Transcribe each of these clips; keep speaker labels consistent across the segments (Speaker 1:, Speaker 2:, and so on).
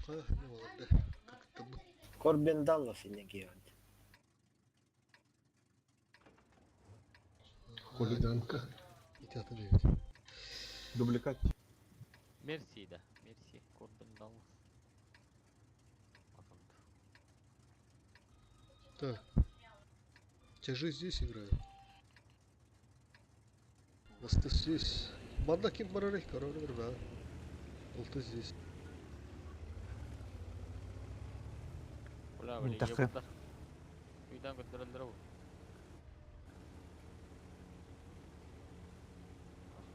Speaker 1: Ne oldu? Как-то бы.
Speaker 2: Корбен Даллас или Георгий.
Speaker 3: Хулиганка.
Speaker 1: İtihatı değil.
Speaker 4: Дубликат.
Speaker 5: Мерси, да. Мерси. Корбен Даллас. Атанды.
Speaker 1: Так. Тяжи здесь играю. Басты здесь. Банда кем барарай? Корона да. Болты здесь.
Speaker 5: Бля,
Speaker 4: Мынтақы.
Speaker 5: ебуттар. Үйден көтерілдір ау.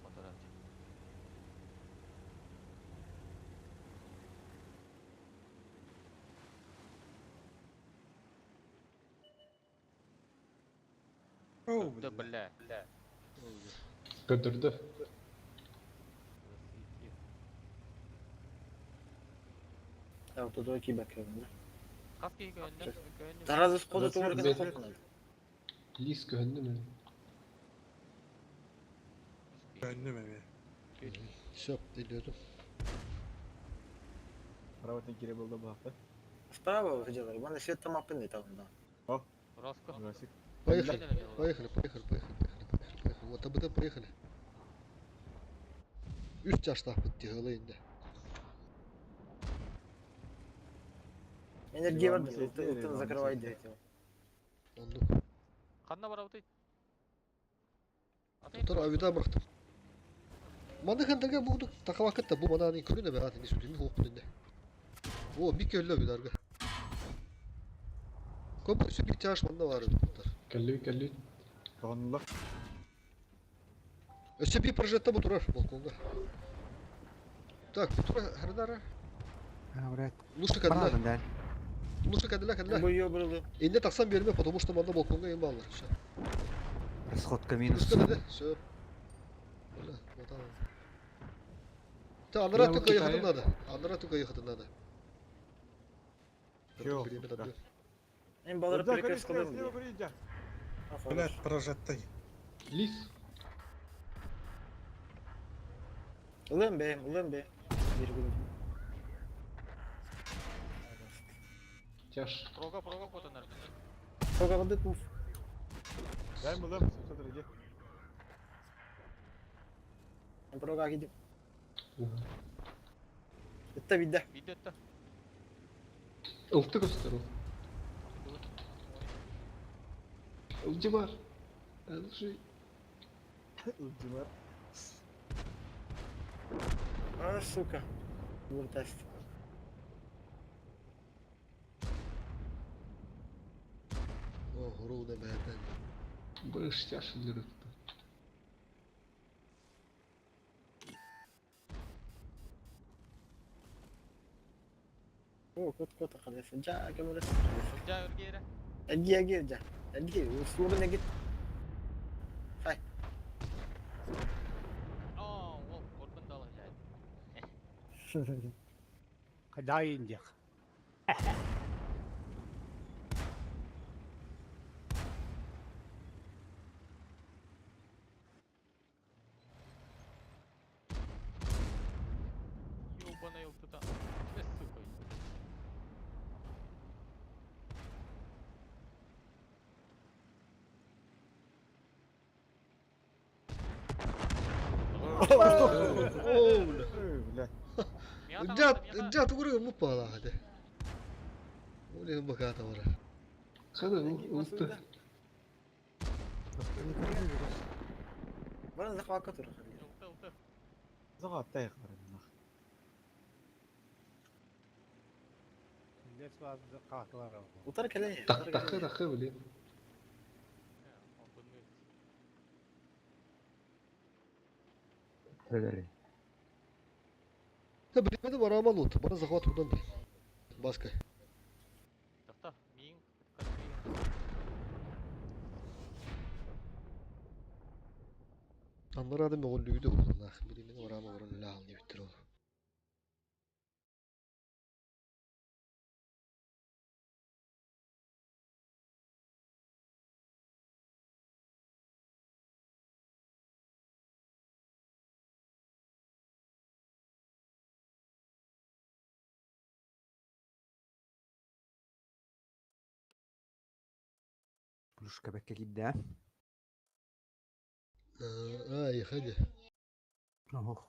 Speaker 5: Фотография. Көтті, бля.
Speaker 3: Көтөрдү.
Speaker 2: Ya тут окей bakıyorum da.
Speaker 5: Қас кейгі өнді.
Speaker 2: Tarazı kodu
Speaker 3: Nasıl
Speaker 2: doğru
Speaker 3: bir-
Speaker 2: korkmadı.
Speaker 3: Лис көндү мени.
Speaker 6: Gönlüm evi.
Speaker 1: Все, идет.
Speaker 4: Правотный кире был добавка.
Speaker 2: Справа выходила, и вон свет там опынный там, да.
Speaker 5: Роско.
Speaker 4: Расик.
Speaker 1: Поехали. Поехали. Вот об этом поехали. Üst yaşta bitti hılı indi.
Speaker 2: Энергия var
Speaker 4: Диванды
Speaker 2: değil,
Speaker 4: сетleri,
Speaker 2: ıltını
Speaker 4: диванды
Speaker 2: закрывай
Speaker 4: сетleri.
Speaker 2: direkt.
Speaker 1: Olduk.
Speaker 5: Қанна бар аутайд?
Speaker 1: Tutar avida bıraktım. Manda kandırga bulduk. Taka vakitte bu bana hani külüne be hadi nisu değil mi? Hop önünde. O bir köllü bir darga. Kopu üstü bir çarş manda var.
Speaker 3: Келли.
Speaker 4: Каванлах.
Speaker 1: Öste bir projette bu durar balkonda. Так, bu tura herdara.
Speaker 4: Брат.
Speaker 1: Luşluk ediler.
Speaker 4: да.
Speaker 1: Luşluk ediler.
Speaker 2: Bu yobrulu.
Speaker 1: Elinde taksam yerime потому что manda balkonga en bağlı. Все.
Speaker 4: Расходка минус.
Speaker 1: Üstte dedi. Все. Öyle. Tamam. Та, Андрей
Speaker 3: Я
Speaker 1: только
Speaker 3: вот
Speaker 1: ехать
Speaker 3: Китая.
Speaker 1: надо. Андрей только ехать надо.
Speaker 4: Чё?
Speaker 1: Время надо.
Speaker 2: En baları prekes kalır diye.
Speaker 4: приезжай.
Speaker 6: Блядь, прожатый.
Speaker 3: Лис.
Speaker 2: Ulan be. Bir gün.
Speaker 3: Тяж.
Speaker 5: Прога фотонар.
Speaker 2: Çok havalı puf.
Speaker 4: Дай ему лэм, смотри, где.
Speaker 2: Ben proga gidip. Bitti bitti.
Speaker 5: Видеотта.
Speaker 3: Ылты көстөр ул. Ылжы бар. Ылжы.
Speaker 4: Ultimar.
Speaker 2: А, сука. Выртаст.
Speaker 1: О, ровно бәтен.
Speaker 3: Быш тяж ылдырып.
Speaker 2: О, кот қаласы. Жа, кемірі.
Speaker 5: Жа өргері.
Speaker 2: Әге, жа. Әге, услугына гит. Хай.
Speaker 5: О, Корбен Даллас жай.
Speaker 7: Кадай индек.
Speaker 5: Ёбаный ылтыта. Сука.
Speaker 4: Блядь.
Speaker 1: Джат vuruyor mu pala hadi. O ne bakata var.
Speaker 3: Кана ылты.
Speaker 2: Bana zakvaka tur.
Speaker 5: Ылты.
Speaker 4: Заға аттай қарады.
Speaker 7: Лес базы катылар.
Speaker 2: Utar kele ya.
Speaker 3: Такы блин.
Speaker 1: Ha bilmedi var ama loot. Bana захват buradan değil. Başka.
Speaker 5: Тахта, миң.
Speaker 1: Anlar adım oğulluydu bu. Birinin var ama oranın lahını bitir o.
Speaker 4: Курдушка бекке кидде.
Speaker 1: Ай, хadi.
Speaker 4: Ох.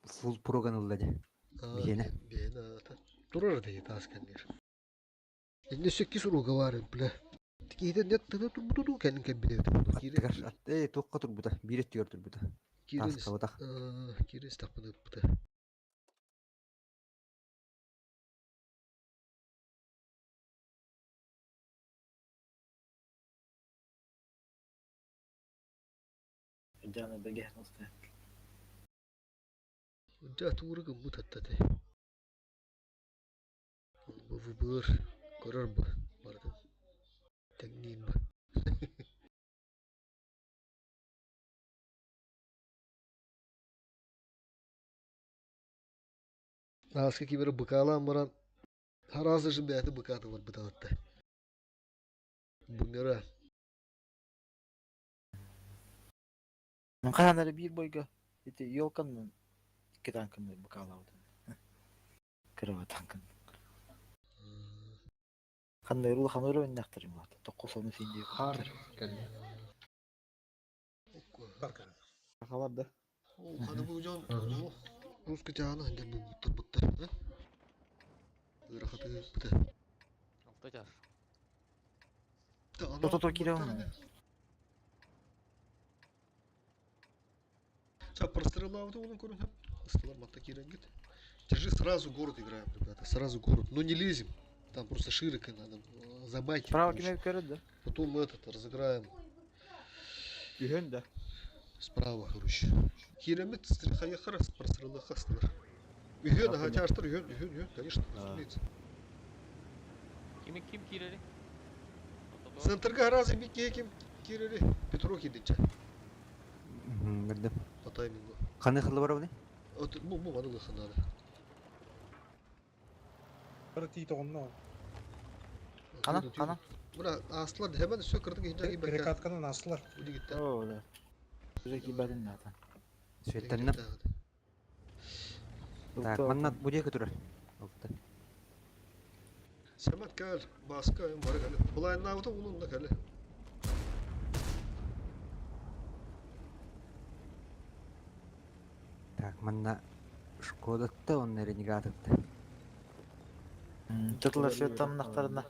Speaker 4: Фул проганылдади. Бiyene.
Speaker 1: Бейна ата. Турар да тасканнер. Инде 8 уруга бар, бля. Тикейден нет тыны турбуду кенин кебилет.
Speaker 4: Аттыгар, тоққа турбута. Бирет түйөр турбута.
Speaker 1: Кирин.
Speaker 4: Таска батақ.
Speaker 1: Кирин стапыны быта.
Speaker 2: Жана беге носте.
Speaker 1: Унда турыгы мутаттате. Bu bur görür bu bardı. Tekniğin bu. Aslında ki böyle bıkalan baran her azıcık bir eti bıkatı var bu tarafta. Bunlara
Speaker 2: Мен каянары бир бойго эти ёлканын икки танкымды быкалабыдым. Кырыва танкын. Кандай рул хамыр ойнактырым бар. 9 сенде.
Speaker 3: Har geldi.
Speaker 6: Barka.
Speaker 2: Каларды.
Speaker 1: hadi bu can
Speaker 3: Hı.
Speaker 1: Rus kıçağına hangi bu bıttı. Rahatı bıttı.
Speaker 5: Алтажар.
Speaker 2: То кире.
Speaker 1: Сейчас прострелал вот он курит. Стеллар матаки рангит. Держи сразу город играем, ребята, сразу город. Но не лезем. Там просто широко надо забайки.
Speaker 2: Право кеме көрөдү.
Speaker 1: Потом мы этот разыграем
Speaker 4: Үйөн да.
Speaker 1: справа, короче. Хиремит стрихая харас прострелал хастер. Үйен, хотя аштыр, үйен, конечно, разумеется.
Speaker 5: Ким кирери?
Speaker 1: Центрга разы bir кем кирери. Петро кидince.
Speaker 4: Білдім.
Speaker 1: По таймингу.
Speaker 4: Қандай қылы бар оны?
Speaker 1: Вот bu bana lıkın hadi.
Speaker 6: Bir tiydi onunla.
Speaker 2: Кана?
Speaker 1: Buna aslan hemen sökürdük ince gibi.
Speaker 6: Перекатканын асылар.
Speaker 1: Bu gitti.
Speaker 2: О, да. Жүзеки бәдін нада.
Speaker 4: Светланнап. Так, маннат будекі тұрар.
Speaker 1: Semet gel, baskı var gel. Bulayın avda onun da gel.
Speaker 4: Так, манна Шкодатта оннері негатыпты.
Speaker 2: Тытылар свет тамнақтарына.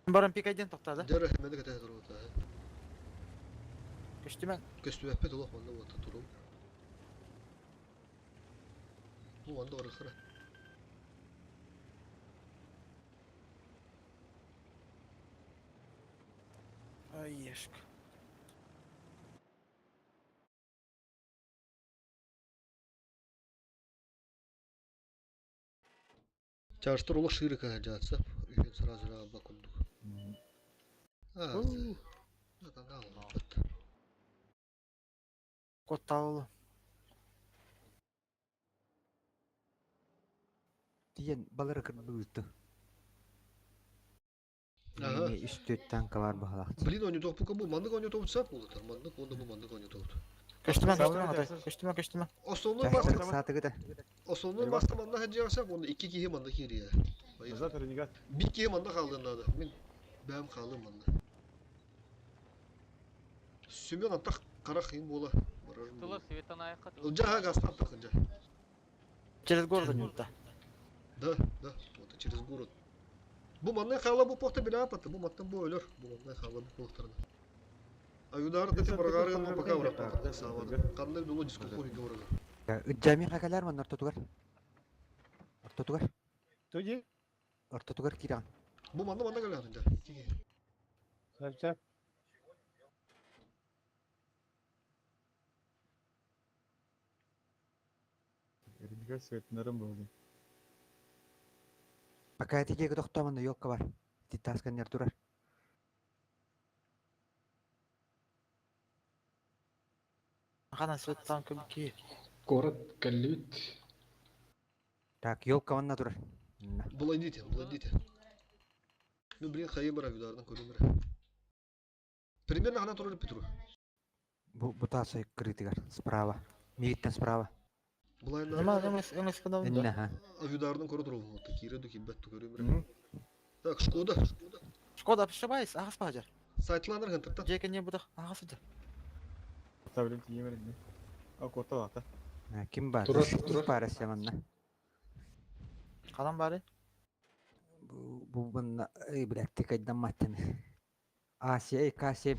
Speaker 2: Барым пикайден тоқтады.
Speaker 1: Dere hemen de kadar durdu.
Speaker 2: Көштімен.
Speaker 1: Köstü hep dolu valla bu da duru. Bu anda var khara.
Speaker 2: Ай, ешк.
Speaker 1: Çarşıdır ola şiiri kaçacaksa. Üyen sırası la bakunduk. Ha. Zaten ne oldu?
Speaker 2: Кот табылы.
Speaker 4: Тиен балары кірді бұйытты.
Speaker 1: Aha.
Speaker 4: Үсті танка бар бағалақты.
Speaker 1: Блин, он не топ bu mandık on top sap oldu. Mandık onda bu mandık on top.
Speaker 2: Көштімен.
Speaker 1: Osonluğun
Speaker 4: Жастық
Speaker 1: bastı.
Speaker 4: саты кіді.
Speaker 1: Osonluğun bastı mandık hacı yapsak onda 2 kişi mandık yeri ya.
Speaker 4: Завтра ренегат.
Speaker 1: Bir kişi mandık kaldığında da. Ben kaldım mandık. Sümyon attak kara kıyım bola.
Speaker 5: Тылар светан аяққа.
Speaker 1: Önce ha gazdan takınca.
Speaker 2: Через город не да.
Speaker 1: Да, вот через город. Bu mandan kala bu pohta bile yapatı. Bu mattan bu ölür. Bu mandan kala bu pohtarını. Ayudar dedi bargarı ama baka uğrattı. Sağladı. Kanlı dolu disko koyu gavralı.
Speaker 4: Үджами қақалар ман ортотугар. Ортотугар.
Speaker 7: Туди,
Speaker 4: Ортотугар киран.
Speaker 1: Bu manda geldi önce.
Speaker 7: сәп.
Speaker 4: Ренегат светнарым болды. Пока тиге тоқтамында ёлка бар. Титасканнер турар.
Speaker 2: Қана свет танкы ки.
Speaker 3: Город geldi.
Speaker 4: Так, ёлка ванна турар.
Speaker 1: Булай дите. Ну блин, хайым бар Ayudar'dan көрümür. Примерно она турар Петру.
Speaker 4: Бутасы крытыгар. Справа. Миттен справа.
Speaker 1: Булай
Speaker 2: Нема,
Speaker 1: на
Speaker 2: эмес кадам
Speaker 4: Инна,
Speaker 2: да.
Speaker 4: ха.
Speaker 1: Ayudar'dan koru durur. Takire du kibet tu көрümür. Так, Шкода.
Speaker 2: Шкода пішібайс, ағыс бағажар.
Speaker 1: Сайтланыр хынтыртан.
Speaker 2: Жеке не бұдық, ағыс ұды.
Speaker 7: Tabii ki yemedim. O korta var.
Speaker 4: Kim бар?
Speaker 3: Турар,
Speaker 4: Kim
Speaker 3: турар.
Speaker 4: бар әсеманна?
Speaker 2: Қалан бары?
Speaker 4: Bu bununla bilektik aydan matten. Asya kasep.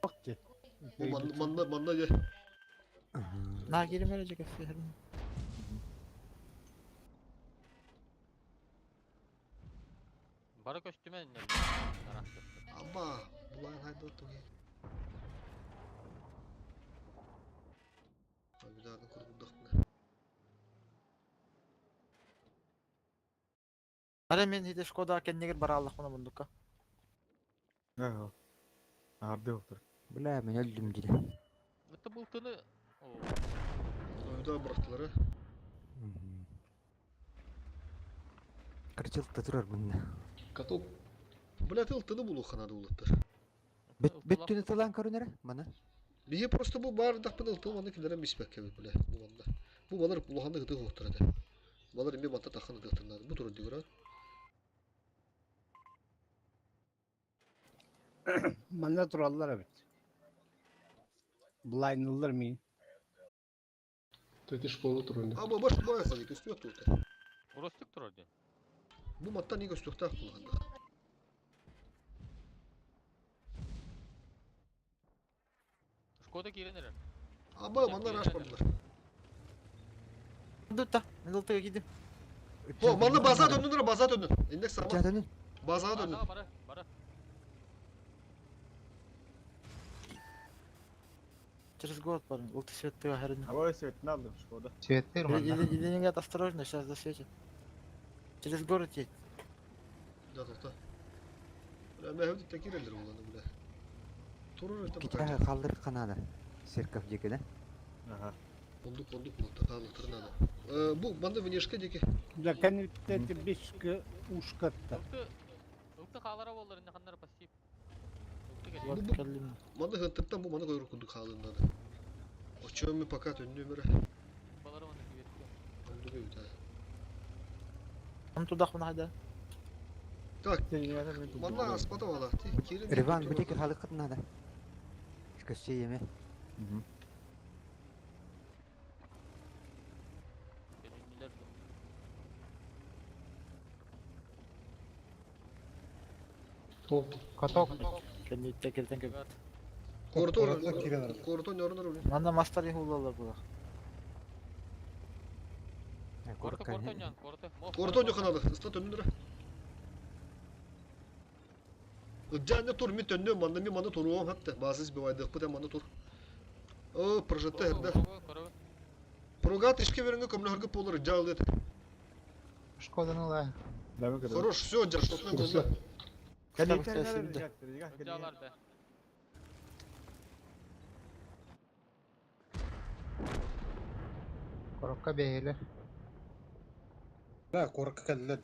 Speaker 7: Bak ki.
Speaker 1: Bu manda ye.
Speaker 2: На, келем әрі жеке ферін.
Speaker 5: Бары көстүмен.
Speaker 1: Ama bulan haydi otur ye. Bir daha da kurduk ne?
Speaker 2: Әрі мен хейді Шкода кеннегер бара Аллах мұны бұндыққа.
Speaker 7: Ha. Ardı yoktur.
Speaker 4: Bula men öldüm dedi.
Speaker 5: Это был тыны.
Speaker 1: Bir daha bıraktılar ha.
Speaker 4: Kırçılıkta durur bunda.
Speaker 3: Котов.
Speaker 1: Блядь, ылтыны buluq kanadı uluttır.
Speaker 4: Büttünü tılan körünere bana.
Speaker 1: Bihe просто bu bar daqpın ıltı bana kilere misbek kebi bile bu banda. Bu balar buluğanda gıdı hoqtur edi. Balar ime batta taxın gıdı hoqturnadı. Bu turu diyor ha.
Speaker 7: Manda turallar evet. Blind mı?
Speaker 3: Төте школа турында.
Speaker 1: Ama baş boyasa dik üstü yoktu ути.
Speaker 5: Уростик турады.
Speaker 1: Bu matta niye üstü yoktu kullandı.
Speaker 5: Шкода киренер.
Speaker 1: Ama manlar aç bandılar.
Speaker 2: Дұтта, мен ұлтыға кедім.
Speaker 1: Bu manlar baza döndündür baza döndün. İndeks sama.
Speaker 4: Cadının.
Speaker 1: Baza döndün.
Speaker 5: Бара, бара.
Speaker 2: Через город парень, ұлты светтіға әрін.
Speaker 7: Hava svetini aldım Şkoda.
Speaker 2: Или нет, осторожно, сейчас засветит. Через город едь.
Speaker 1: Da da da. Ulan mehvedi tekir eldir bulanı bile. Turur ete bakar.
Speaker 4: Gitaha kaldırır kanada. Serkaf cekede.
Speaker 7: Aha.
Speaker 1: Olduk bu takallı tırnadı. Bu banda venişke deki.
Speaker 7: Ya kendi dedi bir uşkatta.
Speaker 5: Ылты қалара болдыр инде қандар пассив. Ылты келе.
Speaker 2: Вот,
Speaker 1: Bu-
Speaker 2: кәлім.
Speaker 1: Manda hıntırttan bu mana koyur kunduk halında da. O çömü pakat önlüğü mere.
Speaker 5: Балары оны кебетті.
Speaker 1: Oldu bir bir
Speaker 2: Оны тұдақ мұны қайда?
Speaker 1: Так, manda aspada valla. Kirin.
Speaker 4: Rivan bu teki halı kırnada. Şkası yeme.
Speaker 5: Келеңгілер.
Speaker 3: Топ.
Speaker 2: Кәлім текерден көп.
Speaker 1: Koruton
Speaker 6: Koruton kirin.
Speaker 1: Koruton yorunur öyle.
Speaker 2: Манда мастар еху олалар бұлақ.
Speaker 5: Корты, кортоньян, корты.
Speaker 1: Koruton yok kanalı. Islat önünür. Canne tur mit önlüğü manda mi manda turuğum hatta. Bazı bir vaydık bu da manda tur. O projette herde. Прогат işke verenge komle hırgı polur jağıl dedi.
Speaker 2: Шкоданың ла.
Speaker 1: Хорош, все, жаш, тотмен kolda.
Speaker 2: Кәлім тәсілді.
Speaker 5: Жаларды.
Speaker 2: Корокка бейелер.
Speaker 6: Да, корка кәлләд.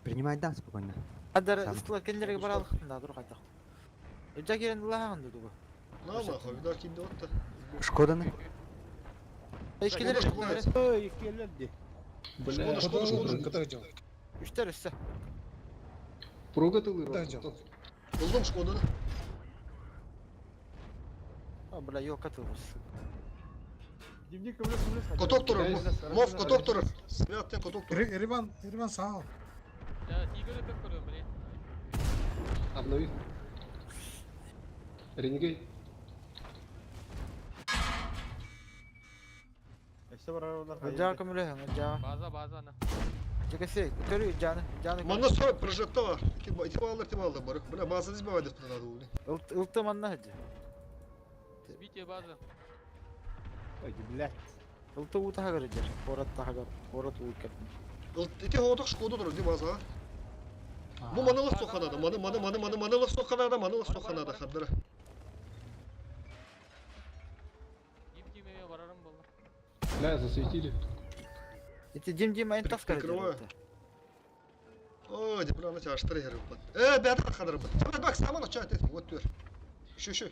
Speaker 4: Принимай спокойно.
Speaker 2: Адар
Speaker 4: Сам.
Speaker 2: ыстылар кәллерге баралықында дұр қайдақ. Үджа керен лағанды дұғы.
Speaker 1: Nama koydular ki de otta.
Speaker 4: Шкоданы.
Speaker 2: Ешкелер
Speaker 1: Шкода,
Speaker 7: Ой, келеді.
Speaker 3: Бля.
Speaker 1: Шкода.
Speaker 6: Кыта жол.
Speaker 2: үштер үсті.
Speaker 3: Прога тылы.
Speaker 6: Да, жол.
Speaker 1: Buldum Şkoda'nı.
Speaker 2: Бля, ел катылғыз.
Speaker 7: Dimdik kıbrıs.
Speaker 1: Kotok durur. Mof kotok durur. Smiyatten kotok durur.
Speaker 6: Риван сağ ol.
Speaker 5: Тигрді көп көрем, біле.
Speaker 3: Обнови. Ренегей.
Speaker 7: İşte var oralar.
Speaker 2: Үджа көмілі, үджа.
Speaker 5: Базаны.
Speaker 2: Жекесе, көтөрі үджаны.
Speaker 1: Manna sonra projekte var. İtibarlar aldı barık. Bile bazı dizme var destin adı bunu.
Speaker 2: Ылты манна үджа.
Speaker 5: Сбитие базы.
Speaker 7: Ой, блядь.
Speaker 2: Ылты ұтаға көрі Хорат тағар. Хорат ұйып кәпін.
Speaker 1: İti hoğduk Şkoda durur değil mi baza? Bu manılık sokanadı. Manılık sokanadı. Manılık sokanadı. Kadlara.
Speaker 5: Дим-димеме барарым болды.
Speaker 3: Бля, засветили.
Speaker 2: Эти Дим айнтас көрі
Speaker 1: Прикрываю. Ой, дипломны çağıştırı herif bat. Beyada kadar bat. Çabuk bak saman açı et. Вот diyor. Şu.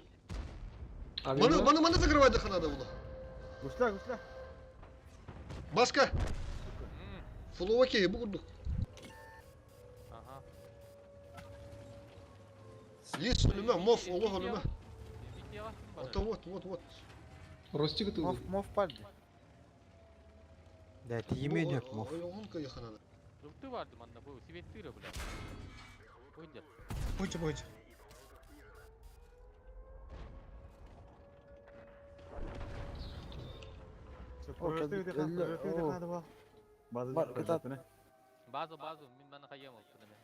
Speaker 1: Manı закрывай дыханада bunu.
Speaker 7: Gusla.
Speaker 1: Başka. Full okey bu kurduk. Лис ölüme, mof, Allah ölüme.
Speaker 5: Бития баштым бара.
Speaker 1: Ota вот.
Speaker 3: Ростик атылыр.
Speaker 2: Мов пальды.
Speaker 4: Да, тиемен yok mu?
Speaker 1: Oyun kayıkhanada.
Speaker 5: Жылты барды манда бу сибеттире биле. Ойдер.
Speaker 6: Бойча.
Speaker 5: Базу мен мана кайям болуп тур эме.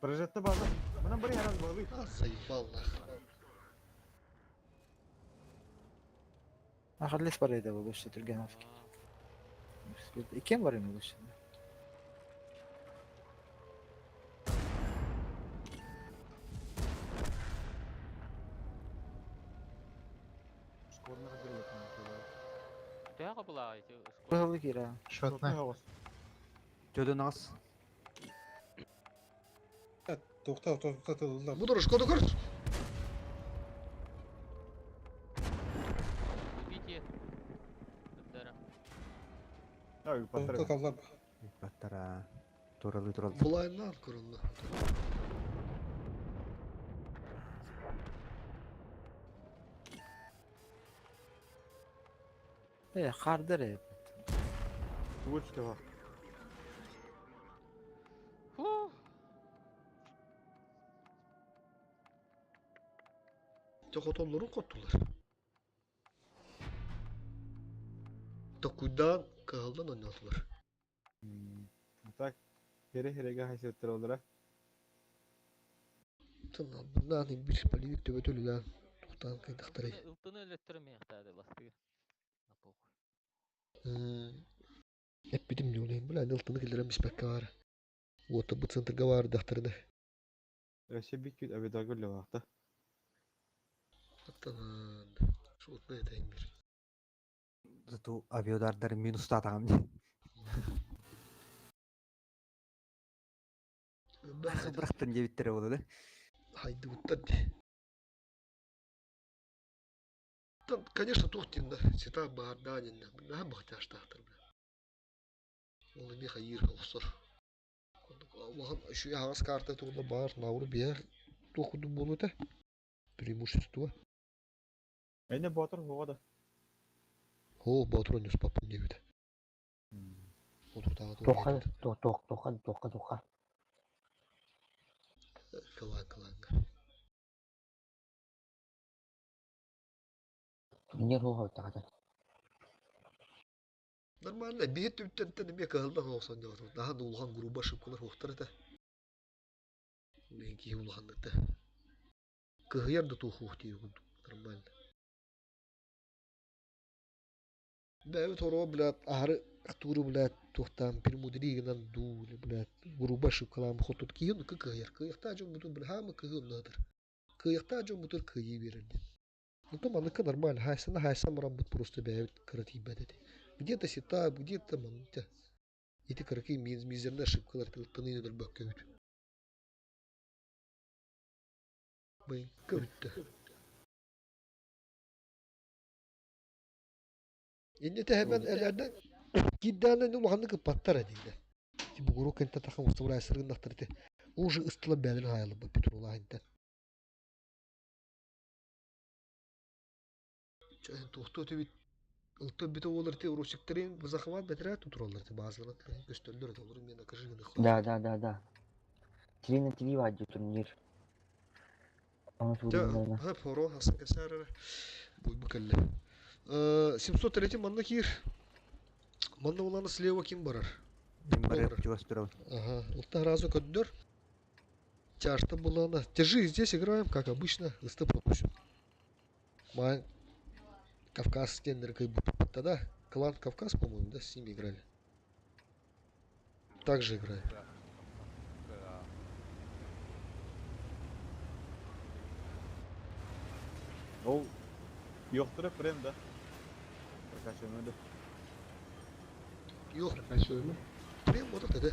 Speaker 7: Projette bazı. Bunun biri herhalde bağlı.
Speaker 1: Sayfallah.
Speaker 2: Ахарлес бар еді бұл көште түрген аз. Екен бар ема көште.
Speaker 7: Школына кірген.
Speaker 5: Тяга була айты.
Speaker 2: Бұғылы кері.
Speaker 6: Шотна.
Speaker 4: Жөдөн аз.
Speaker 6: Тоқта тылылар.
Speaker 1: Budur Şkoda kır.
Speaker 5: Бития. Дара.
Speaker 7: Ya
Speaker 6: Тоқта
Speaker 7: patlar.
Speaker 6: қалдар.
Speaker 4: Баттара. Туралы.
Speaker 1: Bulaylar kırıldı.
Speaker 2: Қардыр еді.
Speaker 7: Тuvuşta var.
Speaker 5: Фу.
Speaker 1: Tokotonları kottular. Takuydan kağıldan oynadılar.
Speaker 7: Tak. Here haysiyetler olur ha.
Speaker 1: Tamam, bundan bir palivik töbetölü lan. Tuğdan kaydıkları.
Speaker 5: Ылтыны өлөттөрөм яктады бастыгы. Апок.
Speaker 1: Hep bitim ne olayım. Bulan ıltını kildiremiş bekka var. Ota bu centerga var dahtarına.
Speaker 7: Öşe bir küt abi dagılle vakta.
Speaker 1: Atan. Şu otna edeyim bir.
Speaker 4: Зато авиадардар минуста атагам. Бырактын жебиттери болду да.
Speaker 1: Haydi utan. Конечно, тухтин да. Сета баарданин да. Nah bahtaş tahtır bile. Onu bir hayır olsur. Allah'ım şu havas kartı tuğda bağır navru bir yer dokudu bunu da. Преимущество.
Speaker 7: Aynı batır hava da.
Speaker 1: О, Батрон с папом не видит. Olur daha da.
Speaker 2: Тоқа.
Speaker 1: Калан.
Speaker 2: Не руғау тағады.
Speaker 1: Нормально. Bir tütten bir kahıldan olsan diyor. Daha da ulhan gruba şıpkılar hohtar da. Benki ulhanlık da. Kıhıyar da tuğuh diyor. Нормально. Evet oraya bilet ahırı Артуру, блядь, тухтам перемудригнан дуле, блядь, груба шукалам хотут киюн кыгыр, кыяктажым бутун бирхама кыгын надыр. Кыяктажым бутун кыйы беренди. Ну то манныка нормально, хайсам рамбут просто бэвит карати бэдэди. Где-то сита, где-то манта. Эти караки мизерна шипкалар тылтыны недер баккөйт. Бэй, көвтті. Енді hemen ellerden giddiğinde ulağını kapattar edildi. Bu grup kente takım usta buraya sırgın naktarıdı. O же ıstıla belin hayalı bu bütün olayından. Çayın tohtu ötü bit. Iltı bit oğulları te uğraşıkların bu zakıvat betere tuturlar te bazıları gösterilir de olur. Ben akışı gını koyar.
Speaker 8: Да. Тебе на ТВ вадю турнир.
Speaker 1: Ha poro Hasan Keser bu kelle. 703 manna kir. Manna ulanı слева kim barar?
Speaker 4: Бимбаре чувствовал.
Speaker 1: Ага, вот разок отдер. Тяжко было на. Держи, здесь играем, как обычно, листы пропустим. Май Кавказ тендер как бы тогда клан Кавказ, по-моему, да, с ними играли. Так же играли.
Speaker 7: O yoktur hep da. Kaçım öyle.
Speaker 1: Yok,
Speaker 3: Kaç öyle?
Speaker 1: Прям вот это, да?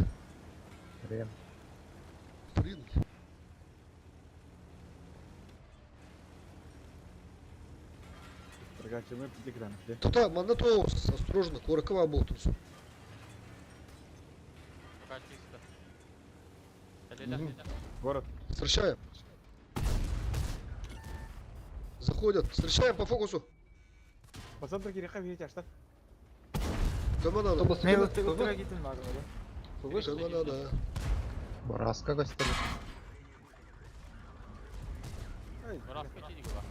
Speaker 8: Прям.
Speaker 1: Прям.
Speaker 7: Kaçım hep dikran.
Speaker 1: Та, манда то, осторожно, Коракова болтунuz.
Speaker 5: Пока чисто. Даледа.
Speaker 7: Город.
Speaker 1: Встречаем. Заходят. Встречаем по фокусу.
Speaker 7: По центру кириха видите, а что?
Speaker 1: Кому надо?
Speaker 2: Мен өттіре кетім надым, да?
Speaker 1: Кому надо?
Speaker 8: Боразка гостили.
Speaker 5: Раз качить его.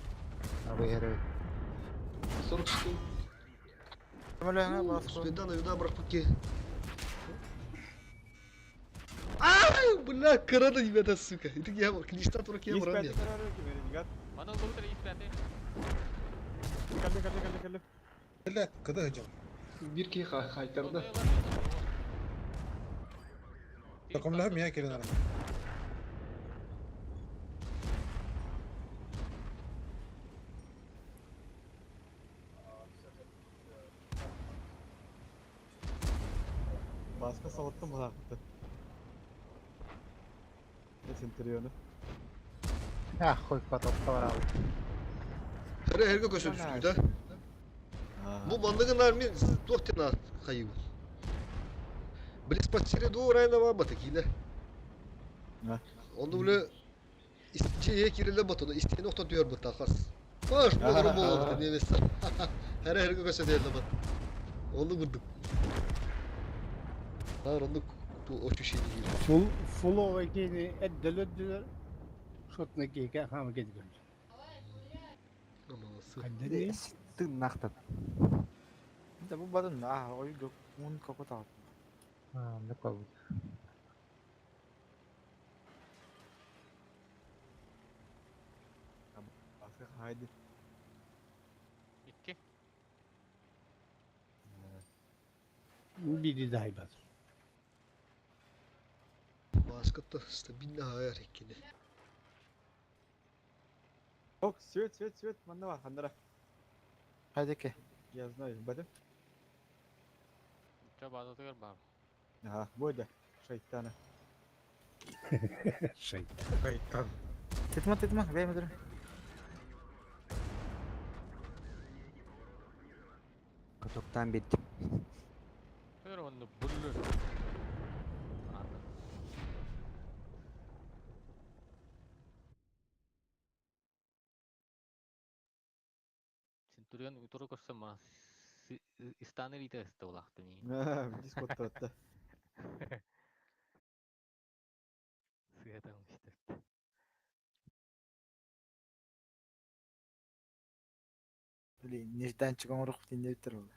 Speaker 8: А выигрывает.
Speaker 3: 44.
Speaker 2: Ömürlerine baskı.
Speaker 1: Спида на вида брахпаки. Ай, бля, карада ребята, сука. И так я клеща турок я
Speaker 7: Есть
Speaker 1: враг.
Speaker 7: пятый карары, кемери, нигат.
Speaker 5: Mana olur da ispiyatı.
Speaker 7: Калли.
Speaker 6: لا كده هجم.
Speaker 3: Bir kere kaytardı.
Speaker 6: تقوم لهم يا كده انا.
Speaker 7: Baskı savuttum bu hakikaten. Ne Centurion'u?
Speaker 8: Ah, хуй потом поворал.
Speaker 1: Her herge köşe düştü de. Bu bandığın armi doktina kayıp. Близ потери до райного батакиля.
Speaker 7: Ha.
Speaker 1: Onu bile isteye kirille batını isteye nokta diyor bu takas. Baş bu kadar bu oldu ne mesela. Her herge köşe değil bat. Onu vurduk. Har onu o şu şey değil.
Speaker 9: Full ovakini eddeler şotna keke ham gidiyor.
Speaker 1: Aması.
Speaker 9: Kaderi
Speaker 4: Sıktın naktan.
Speaker 2: Bir de bu badın oyu gök un kapat at.
Speaker 8: А, ну как бы.
Speaker 7: Baskı haydi.
Speaker 5: İki.
Speaker 9: biri daha iyi bas.
Speaker 1: Баскетта стабильно hayal ekini.
Speaker 7: Ок, свет, манда var, хандара.
Speaker 2: Haydi ki.
Speaker 7: Я знаю, бадым.
Speaker 5: Çok bazı tıkır var.
Speaker 7: Ага, бойда. Шайтана.
Speaker 9: Şey.
Speaker 6: Шайтан.
Speaker 2: Tetma, ben müdürüm.
Speaker 4: Çoktan bittim.
Speaker 5: Tıkır onu bulur. Anladım. Centurion uturu kossa ma istane lite esta olahtani.
Speaker 7: Видишь, кот тот.
Speaker 5: Sıgadan işte.
Speaker 2: Nişten çıkan ruh dinle bitir oldu.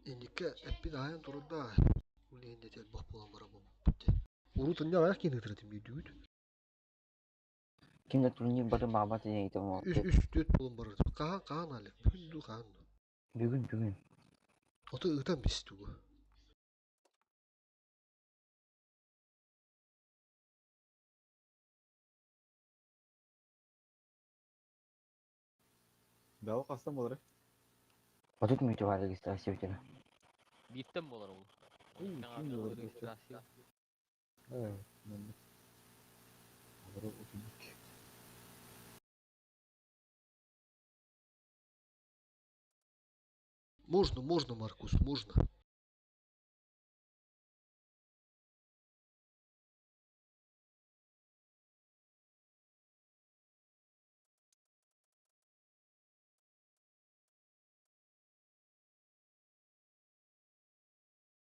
Speaker 1: Endike epi dayan turunda. Uli ende tel bak bulan bara bu. Urutun ya ayak yeni tırtım yedüğüt.
Speaker 8: Kimde turuncu batı mabatı neydi o?
Speaker 1: Üst düt bulan bara. Kahan alek. Bugün du kahan.
Speaker 8: Bugün.
Speaker 1: O da ıhtan bisti bu.
Speaker 7: Dava kastam olur.
Speaker 8: Batut muydu var registrasyon için?
Speaker 5: Bittim mi olur o?
Speaker 7: Kim olur işte. Evet. Olur o çocuk.
Speaker 1: Можно, Маркус, можно.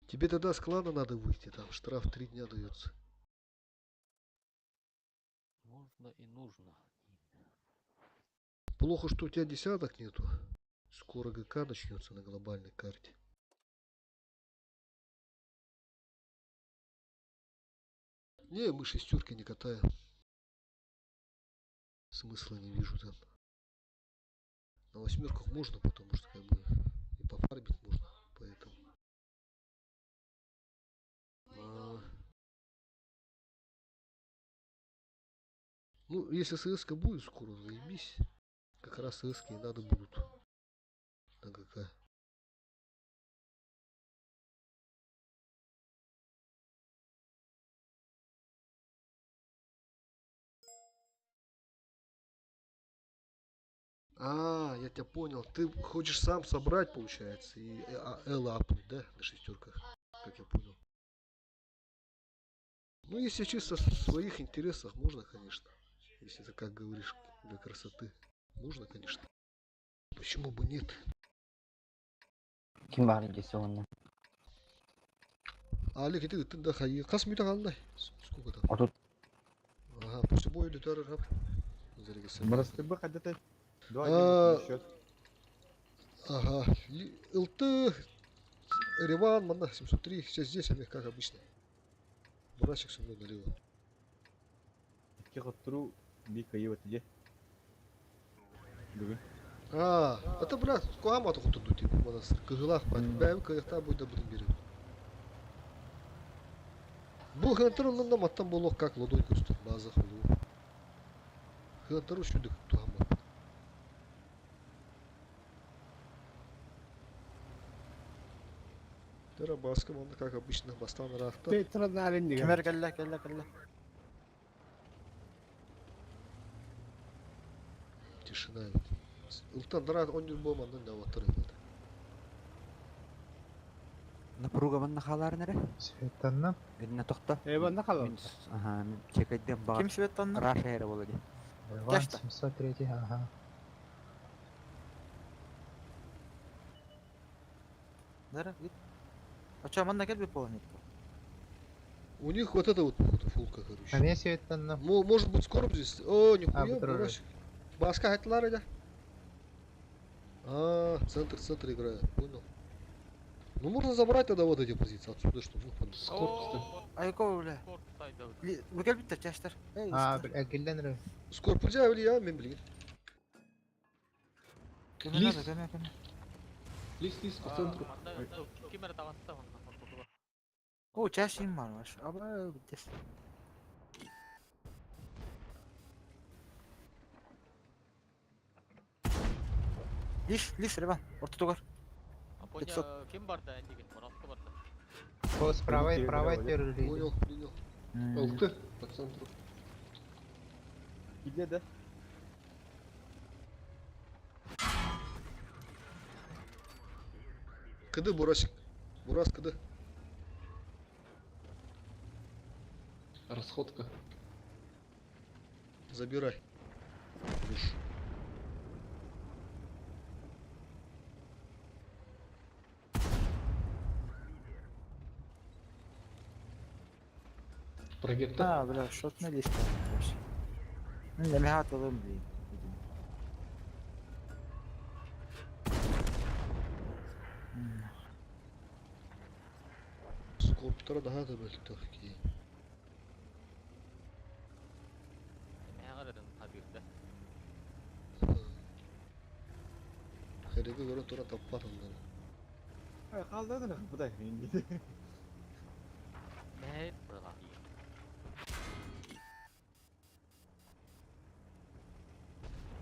Speaker 1: Тебе тогда с клана надо выйти, там штраф 3 дня дается.
Speaker 5: Можно и нужно.
Speaker 1: Плохо, что у тебя десяток нету. Скоро ГК начнется на глобальной карте. Не, мы шестерки не катаем. Смысла не вижу там. На восьмерках можно, потому что как бы и пофармить можно, поэтому. Ну, если ССК будет скоро, заебись. Как раз ССК и надо будут на ГК. Я тебя понял. Ты хочешь сам собрать, получается, и Элла апнуть, да, на шестерках, как я понял. Ну, если чисто в своих интересах, можно, конечно. Если ты как говоришь, для красоты. Можно, конечно. Почему бы нет?
Speaker 8: Kim var onunla?
Speaker 1: Али кетеді, ты да хай. Қас мүйті қалындай. Сколько там?
Speaker 8: Отут.
Speaker 1: Ага, после боя летары раб. Зарегистрирован.
Speaker 7: Марастыбы хаддетай.
Speaker 1: А,
Speaker 7: 2-1 счет.
Speaker 1: Ага. ЛТ, Реван, Мана, 703. Все здесь, они как обычно. Бурасик со мной налево.
Speaker 7: Итке қоттыру бик кайы өтіде. Бүгін.
Speaker 1: А, это, брат, куама то тут типа монастырь. Кыгылах, бәйім каяқта бойда будем берем. Бұл хантырының да маттан болуq как лодой көстір, база қылу. Хантыру шүдік туғама. Тера баска манда как обычно бастан рахта.
Speaker 9: Petra narin diye.
Speaker 2: Kemer kelle kelle kelle.
Speaker 1: Тишина. Ултан дара он дюз болмандан да ватыр еді.
Speaker 4: Напруга ванна халар нере?
Speaker 6: Светанна.
Speaker 4: Генна тохта.
Speaker 9: Eyvah ne kalır?
Speaker 4: Ага, чекайден бар.
Speaker 2: Kim Svetan'la?
Speaker 4: Раша ere болады.
Speaker 2: Yaşta.
Speaker 6: 703, ага.
Speaker 2: Дара, вид. А чё, манна келбе полонит?
Speaker 1: У них вот это вот фулка, короче.
Speaker 6: не Светанна?
Speaker 1: Может быть скоро здесь. О, нихуя,
Speaker 6: Бутыры.
Speaker 1: бурасик. Баска хаттылар да? А, центр играет, понял. Ну можно забрать тогда вот эти позиции отсюда, чтобы ну,
Speaker 3: Скорпусты.
Speaker 2: Ayko bile.
Speaker 5: Korktaydı.
Speaker 2: Bu gel bitti yaşlar. Ey
Speaker 6: А,
Speaker 2: usta.
Speaker 6: әкелден
Speaker 1: Скорпузя или я, мен білген.
Speaker 2: Kemer
Speaker 3: Lis.
Speaker 2: nerede, kemer.
Speaker 3: Лис, по центру.
Speaker 5: Kimere tavatta ondan korkulu.
Speaker 2: O çeşin varmış. Ama bitti. Lis Revan. Orta togar.
Speaker 5: Aponya kim barda endigi? Muratlı barda.
Speaker 6: О, справа терроризм.
Speaker 1: Понял, принял.
Speaker 3: Алты по центру.
Speaker 7: Килде де.
Speaker 1: Кыды, бурасик. Бурас, кыды.
Speaker 3: Расходка.
Speaker 1: Забирай. Душ.
Speaker 3: Прогетто.
Speaker 2: Ha bile shot ne liste. Ne mi hatalım diye.
Speaker 1: Скорптара daha da belki tahki.
Speaker 5: Ne aradın habirde?
Speaker 1: Herege göre tora tapar onları.
Speaker 7: Ay kaldırdın ha. Bu da indi.
Speaker 5: Ne? Burada.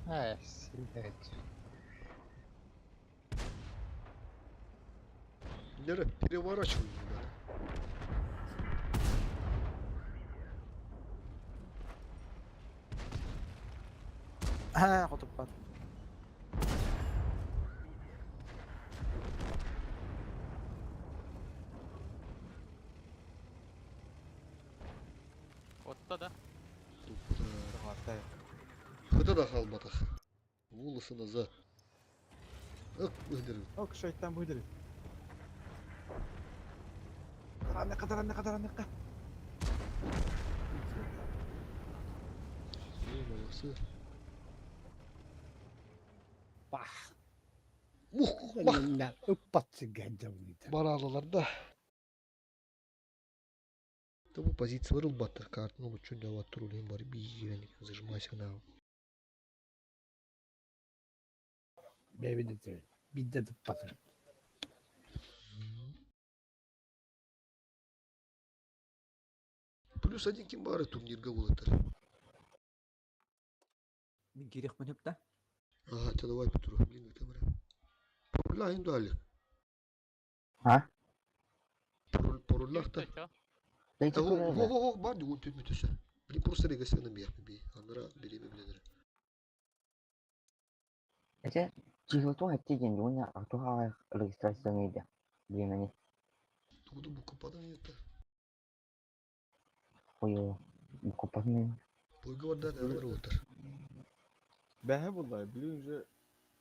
Speaker 6: А, стрелять.
Speaker 1: Лера, переворачивай надо.
Speaker 2: Ha kutup var.
Speaker 5: Otta da.
Speaker 7: Hatta.
Speaker 1: Хыда да халбатах. Волосы назад. Ак, выдерем.
Speaker 7: Ok şeytan buydur. Karanlık.
Speaker 1: Молодцы.
Speaker 9: Bah.
Speaker 1: Bak
Speaker 9: Ne ıppatsın gence
Speaker 1: баралылар да. Да bu позиция вырыл баттыр карт. Ну что да вот рулем бар биженик зажимайся на.
Speaker 9: Bebi de bir de ıppatsın.
Speaker 1: Плюс один кимбары турнир гавулатыр.
Speaker 4: Мин кирих мен хепта.
Speaker 1: Ага, тебя давай Петру. Блин, камера. Поруля им дали.
Speaker 8: Ha?
Speaker 1: Порулях та.
Speaker 5: Ço.
Speaker 8: Лекция
Speaker 1: Во, бар дигун төт мүтөсө. Блин, просто регасына бияк би. Андыра береме биледер.
Speaker 8: Эти чихлтон эптеген юня актуха регистрациянıydı. Димени.
Speaker 1: Тугду бу купадан это.
Speaker 8: koyuyor. Bu kopasını
Speaker 1: Boyga var da ne var otur.
Speaker 7: Бәһә булды. Билинже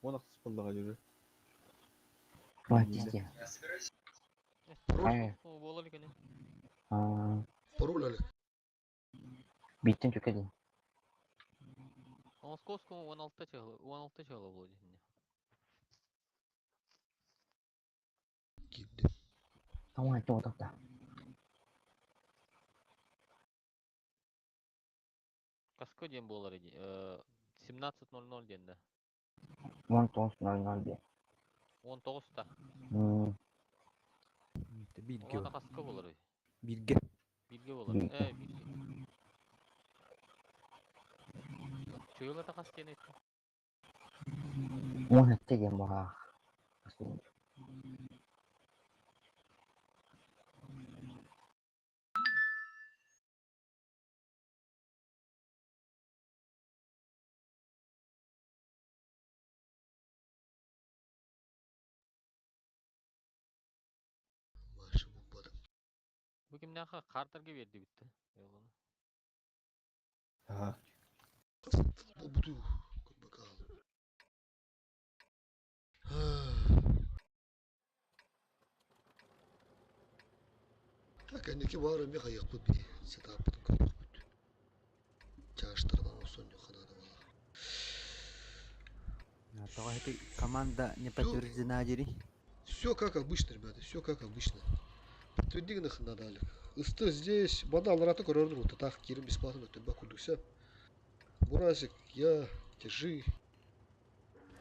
Speaker 7: оны кыспылдыга жүрү.
Speaker 8: var diye. Hayır.
Speaker 5: O болар екен.
Speaker 1: Пароль әлі.
Speaker 8: Bittin tükedi.
Speaker 5: Московскому 16 чыгылы болот экен.
Speaker 1: Gittim.
Speaker 8: Ama hadi odakta.
Speaker 5: Kaçka ден болар екен? 17:00 денде.
Speaker 8: 19.00 diye.
Speaker 5: 19'da.
Speaker 4: Bilge
Speaker 5: Ona
Speaker 4: var.
Speaker 5: kaçka болар?
Speaker 4: Bilge.
Speaker 5: Bilge болар.
Speaker 8: Bilge.
Speaker 5: Bilge. Çığılata kaç kene etti?
Speaker 8: 17 gen bak.
Speaker 1: Başı bulmadım.
Speaker 5: Bu kimden kartlarga verdi bitti. Yolunu.
Speaker 7: Ha.
Speaker 1: Bu budu. Dur bakalım. Kendiki var mı hayık bu bir setup'ın koyuyor. Çağıştırdan o son yok kadar var.
Speaker 4: Того это команда не подтверждена жери.
Speaker 1: Все как обычно, ребята, все как обычно. Подтверденных надали. Исты здесь, банал рата коридор, вот так Кирим бесплатно тебя кудуся. Буразик, я, держи.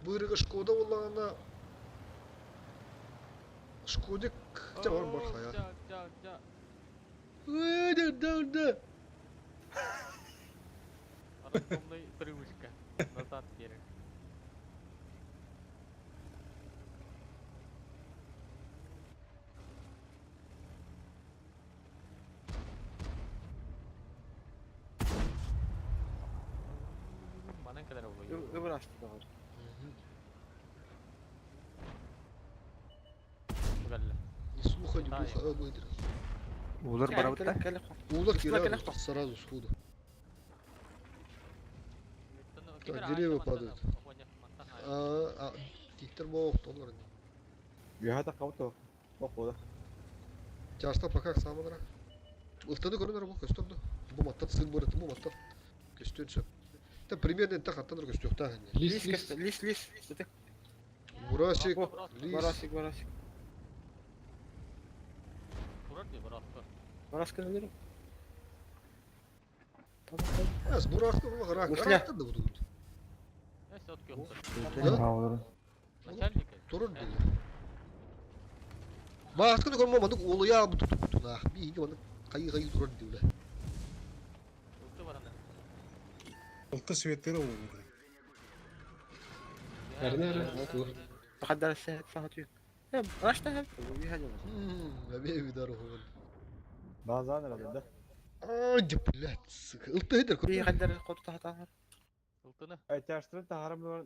Speaker 1: Бырыга Шкода улана. Шкодик, товар бархая. Да.
Speaker 5: Рандомный привычка. Назад вперед. Bana kadar oluyor.
Speaker 2: Öbür açtı da var.
Speaker 5: Galle.
Speaker 1: Не слухай, не духа, а выдра.
Speaker 4: Улар барабытта.
Speaker 1: Улак
Speaker 2: Слышно,
Speaker 1: кира
Speaker 2: конечно.
Speaker 1: сразу сходу. Так, деревья падают. Тиктер мог, тонор.
Speaker 7: Яха такауто. Бакода.
Speaker 1: Чашта пока самыдыра. Ылтады көрінер бұл көстөрді. Бұл маттат сын бұрыты, бұл маттат көстөн сөп. Та примерно так аттаныр көстөк тағын.
Speaker 5: Лис,
Speaker 2: Лис.
Speaker 1: Бурасик, лис.
Speaker 2: Барасик.
Speaker 5: Бурар diye bıraktı.
Speaker 2: Барасик не берем.
Speaker 1: Аз бурақты бұл ғарақ.
Speaker 2: Ушля.
Speaker 1: Ғарақтан да бұды.
Speaker 5: Neyse at götür.
Speaker 8: Bravo.
Speaker 5: Начальник.
Speaker 1: Тұрыр дейді. Басқыны көрмі мандық олы я бұты тұтына. Бейгі мандық қайы тұрыр дейді.
Speaker 5: Ulti var ana.
Speaker 9: Ылты светтері ол.
Speaker 3: Нерде? Тур.
Speaker 2: تقدر الساعة فهمت. راش تهب ويهاجم.
Speaker 1: Әбей видару ғын.
Speaker 7: Базан радында.
Speaker 1: Ай, блядь, сука. Ылты едер көрмі.
Speaker 2: يقدر القط تحت عمر.
Speaker 5: Ultini
Speaker 7: Айташтырын тахарым бар.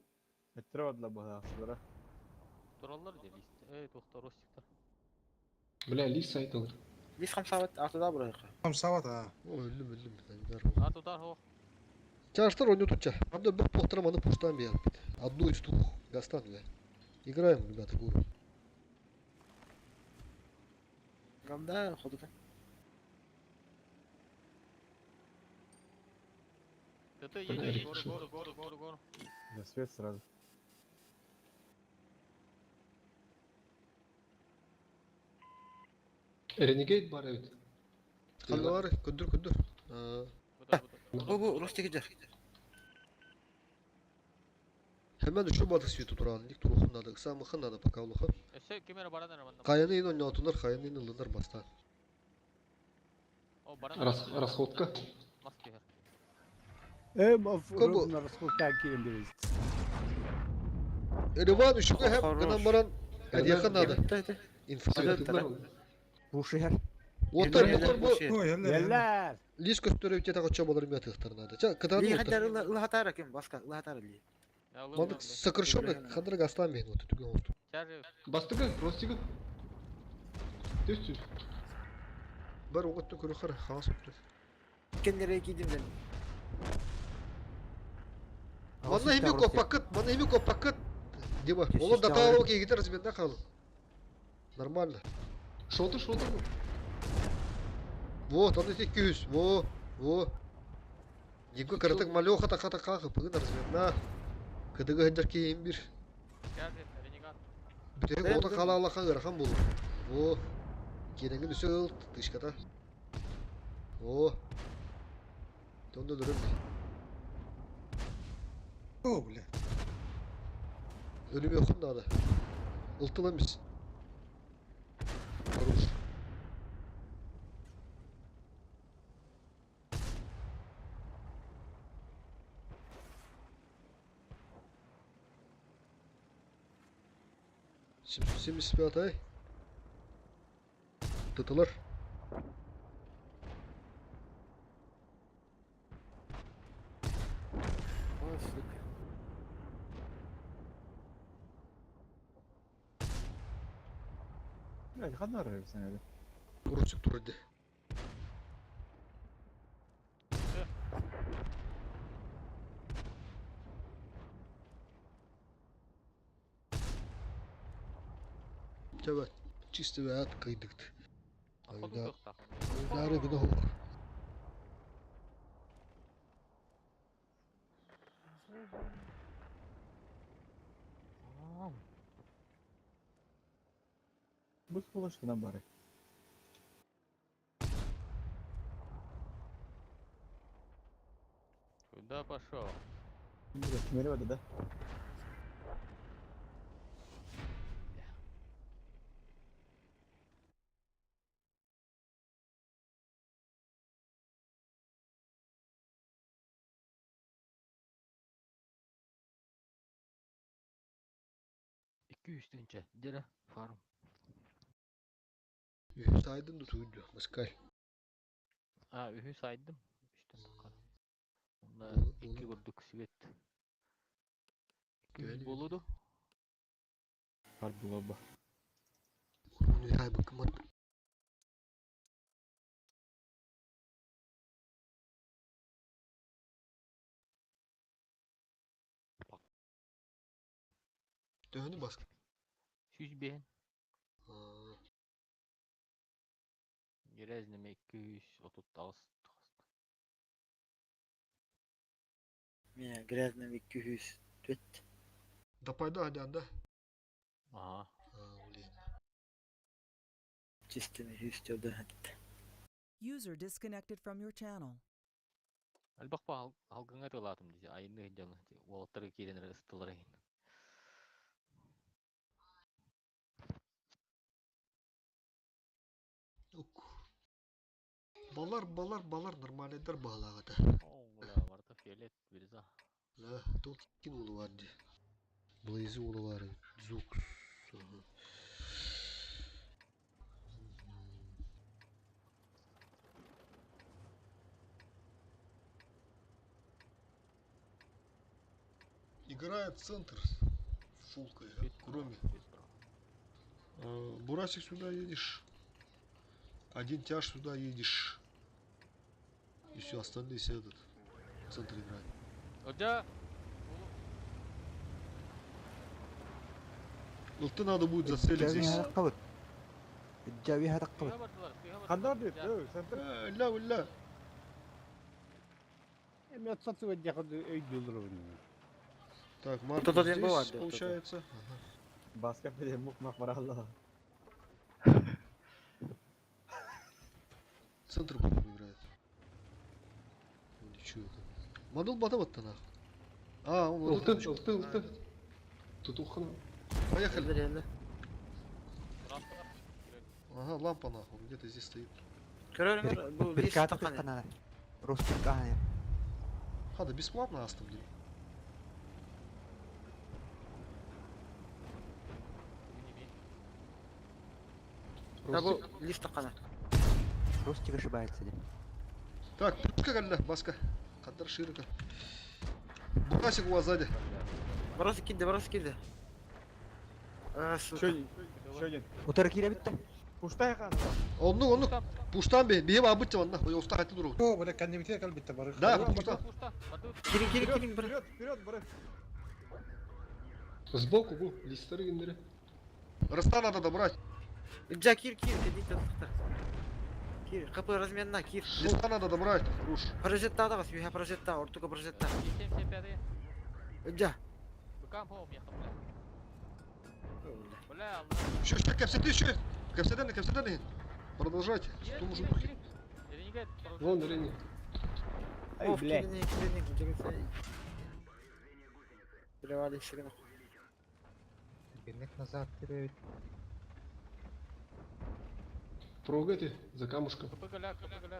Speaker 7: Эттер бадла бага аксылара.
Speaker 5: durallar diye list. Tohtar Rostik'ta.
Speaker 3: Бля, лис айтылыр.
Speaker 2: ليش 5 ساعات أعطى برا.
Speaker 9: Қамсауат, а.
Speaker 1: Өлім.
Speaker 5: А туда хо.
Speaker 1: Чаштар ойны тұтча. Анда бір поқтырам аны пуштан бейалып бит. Одну из двух. Гастан, бля. Играем, ребята, гуру.
Speaker 2: قام خطوة.
Speaker 5: Ты едешь, гору.
Speaker 7: За свет сразу.
Speaker 3: Renegade бар evet.
Speaker 1: Қалды бар, күндір.
Speaker 2: هو رستي كده.
Speaker 1: Hemen şu batı sviyetu durağın. Dik turuğundadı. Kısa mıхынdadı пока улыхы.
Speaker 5: Şey kemere baradan arabanda.
Speaker 1: Қайаны ен ойнатынlar, қайаны ен ылынар баста.
Speaker 5: O baradan.
Speaker 3: Расходка.
Speaker 5: Maske her.
Speaker 1: Кобу.
Speaker 9: На расходка келем берейіз.
Speaker 1: Erivan üçlü hem
Speaker 2: Хорош.
Speaker 1: gınan baran yakındadı.
Speaker 2: ده.
Speaker 1: İnfo.
Speaker 4: Bu şehir.
Speaker 1: Otar bu
Speaker 9: Ой, елләр.
Speaker 1: лис көстөрөп жете кача болар мет ыктырнады. Жа кыдан
Speaker 2: ليه
Speaker 1: отыр.
Speaker 2: قدر الله هتعرف كم باسكا الله هتعرف ليه.
Speaker 1: Мандык сыкыршонда кадыр гастан мен отыр түгөн отыр.
Speaker 5: Çarı.
Speaker 3: Бастыгы, Ростигы. Түс.
Speaker 1: Бар оңотты көрө кара, хас отыр.
Speaker 2: Kendine giydim ben.
Speaker 1: Манна хими копакыт, манна хими копакыт. Дима,
Speaker 4: Кесиш
Speaker 1: олар да
Speaker 4: тауэр.
Speaker 1: калып кегите разведна калып. Нормально.
Speaker 3: Шоты, шоты.
Speaker 1: Вот, он эти кюс, во. Димка каратык малёха така пыгын разведна. Кыдыгы хыджар кейин бир.
Speaker 5: Geldi renegade.
Speaker 1: Бүтек ота кала алахан ырхан болу. Во. Кенеңин үсөл тышката. Во. Тонда дөрөм. О, бля. Ölüm yokum da. Iltılamış. Хорош. Şimdi 75 Tutulur.
Speaker 2: Ой, сука.
Speaker 7: Блядь, хана райып sen öyle.
Speaker 1: Kuruşuk durdu. Evet, чисто ve at kıydıktı.
Speaker 5: Походу
Speaker 1: Ayda,
Speaker 5: сдох так.
Speaker 1: aydarı günah olur.
Speaker 7: Bu bulaşıktan bari.
Speaker 5: Куда пошел?
Speaker 7: Şimdi nereye vardı da?
Speaker 5: İki üstünce. Dire farm.
Speaker 1: Saydın da tuydu, maskal.
Speaker 5: Ha ühü saydım. İşte bakalım. Onda
Speaker 1: Bunu-
Speaker 5: iki
Speaker 1: bunu-
Speaker 5: kurduk sivet. İki
Speaker 1: Güvenli
Speaker 5: yüz boludu.
Speaker 7: Harbi baba.
Speaker 1: Onu ya bakımat. Döndü baskı.
Speaker 5: Yüz ben.
Speaker 1: Aa,
Speaker 5: Gerezneme 239.
Speaker 2: Меня грязными 200.
Speaker 1: Dapayda hadi anda.
Speaker 5: Ага.
Speaker 1: Ulan.
Speaker 2: Чистыми 100 да.
Speaker 10: User disconnected from your channel.
Speaker 5: Albak pa halganga tolatım diye. Ayını hıcalı. Water kiden ısıtılar ayın.
Speaker 1: Ук. Балар нормально eder bağlağıda.
Speaker 5: О, бля, варта фиолет бирза.
Speaker 1: La, тут кин улы vardı. Близи улы var. Зук. Играет центр. Фулка, кроме. Бурасик сюда едешь. Один тяж сюда едешь. И все, остальные сядут. В центре играют.
Speaker 5: Hoca.
Speaker 1: Ну ты надо будет зацелить
Speaker 4: الجوي
Speaker 1: здесь.
Speaker 4: هذا قبط الجوي هذا قبط
Speaker 5: Suya bardılar, suya bardılar.
Speaker 7: Handa diyor. Sen
Speaker 1: لا ولا.
Speaker 9: Emniyet satı ve yakıt öydülür onu.
Speaker 1: Так, Марк,
Speaker 2: Кто-то один
Speaker 1: здесь
Speaker 2: бывает, да,
Speaker 1: получается. Ага.
Speaker 7: Baska bile mukmak var Allah.
Speaker 1: Центр по-моему играет. Или что это? Модул батаватта нахуй. А, он вот
Speaker 3: Ылты,
Speaker 1: тут.
Speaker 3: ылты. Тутухана.
Speaker 1: Поехали.
Speaker 2: Реально.
Speaker 1: Ага, лампа нахуй, где-то здесь стоит.
Speaker 2: Короче, bu
Speaker 4: bir
Speaker 2: list
Speaker 4: kağıt
Speaker 2: takan.
Speaker 4: kanala Rostik kanala
Speaker 1: Хада, бесплатно астом, блин.
Speaker 2: Ya bu list takan.
Speaker 4: Rostik ошибается дим.
Speaker 1: Так, пушка галля, баска. Кадар широко. Букасик у вас сзади.
Speaker 2: Burası kilde.
Speaker 7: Şöyle. Şöyle.
Speaker 4: Otarı kire bitti.
Speaker 7: Пуштай ханы.
Speaker 1: Onu puştan be. Benim abıt camanna. O usta hayatı durur.
Speaker 9: О, бля, кандемитер калбитте бары.
Speaker 1: Да, пушtan.
Speaker 5: Пушта, бады.
Speaker 2: Келин, бір.
Speaker 7: Вперед, вперед, брат.
Speaker 3: Сбоку бұл, листері кендері.
Speaker 1: Рыста надо добрать.
Speaker 2: Джа, кир, кедейді тұқтар. Кир, қапы разменна, кир.
Speaker 1: Листа надо добрать. Руш.
Speaker 2: Прожетта да вас, юха прожетта, ортука прожетта.
Speaker 5: Систем сепяды.
Speaker 2: Джа.
Speaker 5: Быкам пом яхтым, бля. Бля,
Speaker 1: Еще, кепседи еще. Кепседи. Продолжайте. Что нужно?
Speaker 5: Ренегат.
Speaker 3: Вон, Рене.
Speaker 9: Ай,
Speaker 2: Оф,
Speaker 9: бля.
Speaker 2: келин, жігіт. Білевали, шырын.
Speaker 6: Бинек назад вперед.
Speaker 3: Прогайте за камушком.
Speaker 5: Капыгаля.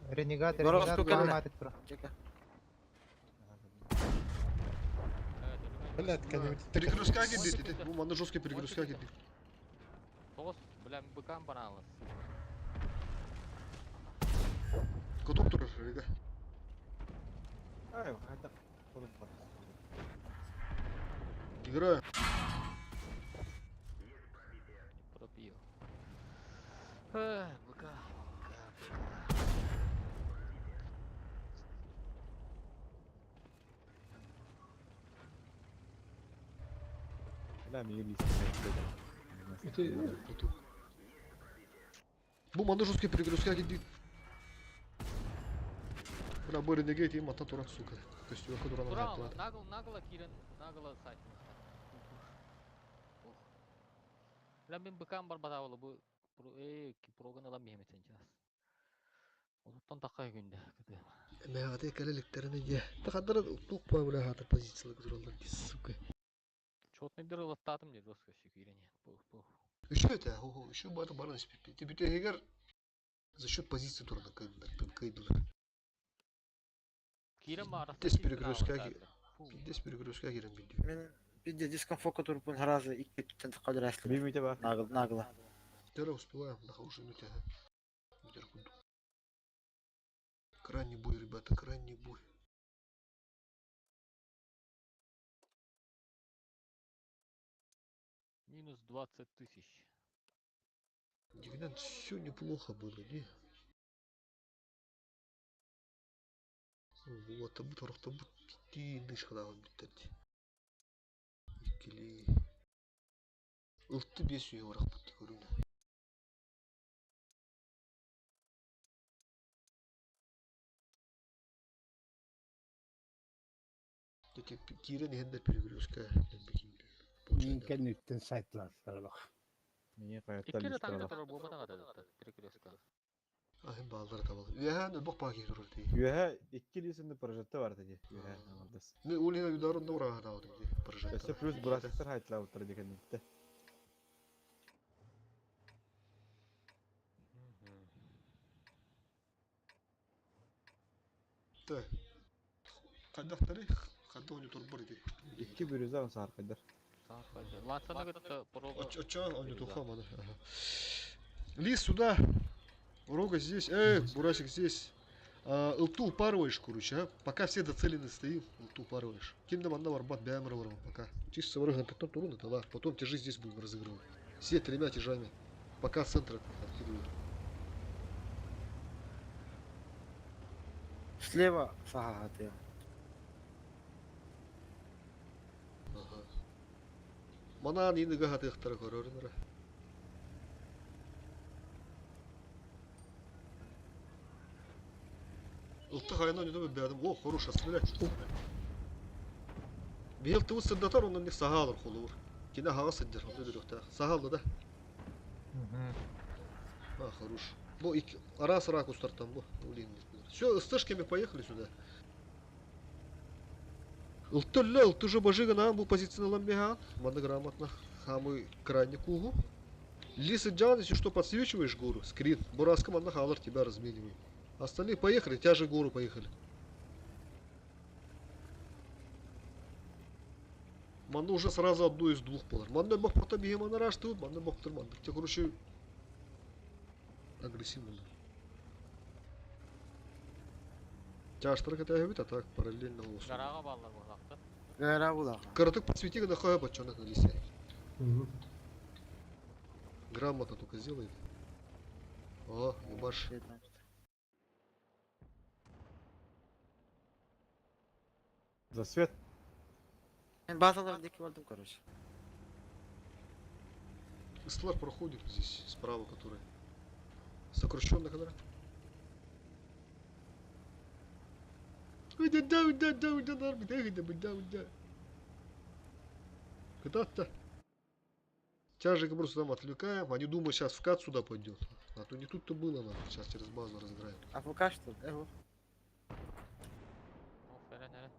Speaker 6: Ренегат,
Speaker 2: Дорога
Speaker 6: ренегат,
Speaker 2: сколько, бля?
Speaker 6: ломатит про.
Speaker 2: Чека.
Speaker 9: Блядь, кандемитер.
Speaker 1: Перегрузка гидит. Bu manda жесткий перегрузка гидит.
Speaker 5: Тоғыз, бля, быкам баналыс.
Speaker 1: Котоп durur. Рега.
Speaker 7: Ай, хайда.
Speaker 1: Играю.
Speaker 5: Пробил. Быка.
Speaker 7: Бля, милиция.
Speaker 3: Öte,
Speaker 1: Bu manda жесткий перегрузка гидит. Бля, бой ренегейт и мата турат, сука. Костюмка дурана
Speaker 5: Туран,
Speaker 1: hayatı.
Speaker 5: нагло кирен, нагло сайт. Бля, мен быкам бар батавылы, bu проган алам мехметен час. Оттан тақай күнде.
Speaker 1: Мегате келеликтерine ye. Takadara tuq pa bula hata позициялы durallar, сука.
Speaker 5: Чотный дыр латтатым не жестко шикирене.
Speaker 1: Еще это, еще бара спит. Ты егер за счет позиции турна кайдылар.
Speaker 5: Кирен бар.
Speaker 1: Здесь перегрузка гирен билди.
Speaker 2: Мен видео дискомфорка тұрпын харазы 2-3 тақадыр әсілі.
Speaker 7: Бимите бар.
Speaker 2: Нагло.
Speaker 1: Тера успеваем, да уже минуте. Крайний бой, ребята, крайний бой.
Speaker 5: Минус 20 тысяч.
Speaker 1: Дивиденд все неплохо было, не? Вот, абы тарахта бу тиндиш кадаган биттерди. Иккили. Ылтты бес үйе барак бутты көрүнө. Теке кирен ендер перегрузка.
Speaker 9: Мен кандемиттен сайтлар бак.
Speaker 7: Мені қайытта
Speaker 5: Иккелі
Speaker 7: листер
Speaker 5: таңда
Speaker 7: бар.
Speaker 5: тұрар болмада қадады. Перекреска.
Speaker 1: Ахын балдары табалы. Үяхан өлбақ бағи тұрыр дей.
Speaker 7: Үйәһә 2 лисенде прожекты бар деді. Үйәһә амардас.
Speaker 1: Мен олина үйдарында ұраған алдым дей.
Speaker 7: Өсі
Speaker 1: Прожектор.
Speaker 7: плюс бурасектор хайтла утыр деген деді.
Speaker 1: Так. Қайдақтары? Қайда ойны тұр бір дей.
Speaker 7: 2 бирюза он сар кайдар.
Speaker 5: Лансана говорит, порога.
Speaker 1: Оча, он не тухал, надо. Лис сюда. Рога здесь. Бурасик здесь. Илту упарываешь, короче, а? Пока все доцелены стоим, илту упарываешь. Киндам одна варбат бямер варвал пока. Чисто варган так турун это ла. Потом тяжи здесь будем разыгрывать. Все 3 тяжами. Пока центр откидывают.
Speaker 2: Слева саға атыя.
Speaker 1: Ага. Манан енді гахатықтары көрерінірі. Илты хайна не думаю бядым. О, хорошо, стрелять. Бел ты сырдатар, ондан не сағалыр қолы бұр. Кені хаға сыддыр, онда дұрықта. Сағалды да. А, хорош. Ну, раз ракустар там, все, с тышками поехали сюда. Илты уже бажига нам был позиционирован беган. Мада грамотно. Хамы крайне кугу. Лисы джан, если что, подсвечиваешь гору, скрин. Бураска манда халар тебя разменивает. Остальные поехали, те же гору поехали. Манда уже сразу одну из двух полар. Манда бог порта бегема на раш тут, манда бог терман. Те, короче, агрессивно. Тяжтар катая а так параллельно лосу.
Speaker 5: Гараға баллар болақты.
Speaker 2: Гайра бұлақ.
Speaker 1: Короток подсвети, когда хая бочонок на лисе. Грамотно только сделай. О, ебаш.
Speaker 2: 19.
Speaker 7: Засвет.
Speaker 2: Ben bazalardaki vardım короче.
Speaker 1: Ислар проходит здесь, справа, который. Сокращенно, когда? Когда-то. Тяжик просто там отвлекаем. Они думают, сейчас вкат сюда пойдет. А то не тут-то было, надо. Сейчас через базу разыграем.
Speaker 2: А пока что, эго.
Speaker 5: Of hele hele.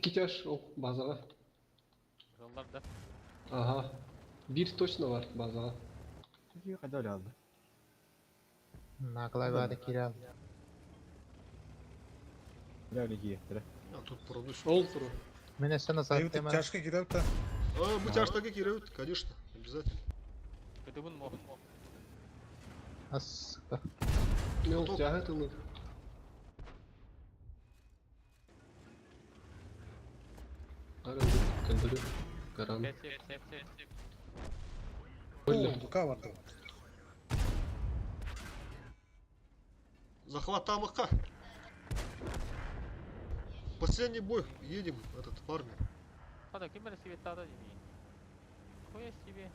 Speaker 3: 2 taş o bazağa.
Speaker 5: Yollarda.
Speaker 3: Aha. Bir точно var bazağa.
Speaker 7: Какие ходили алды?
Speaker 6: На клавиатуре Кирилл.
Speaker 7: Ля лиги, да.
Speaker 1: А тут продуй.
Speaker 3: Ol turu.
Speaker 6: Меня все назад тема.
Speaker 1: А, мы тяжко кируют, конечно, обязательно.
Speaker 5: Gıdıbın mı?
Speaker 6: Ас.
Speaker 3: Ne ol tyağı tılır. Ara kandırı. Karan.
Speaker 5: Hep.
Speaker 3: Öyle.
Speaker 1: Захват Тамака. Последний бой. Едем этот в армию.
Speaker 5: Hadi kim beni sivit daha da değil. Koy себе.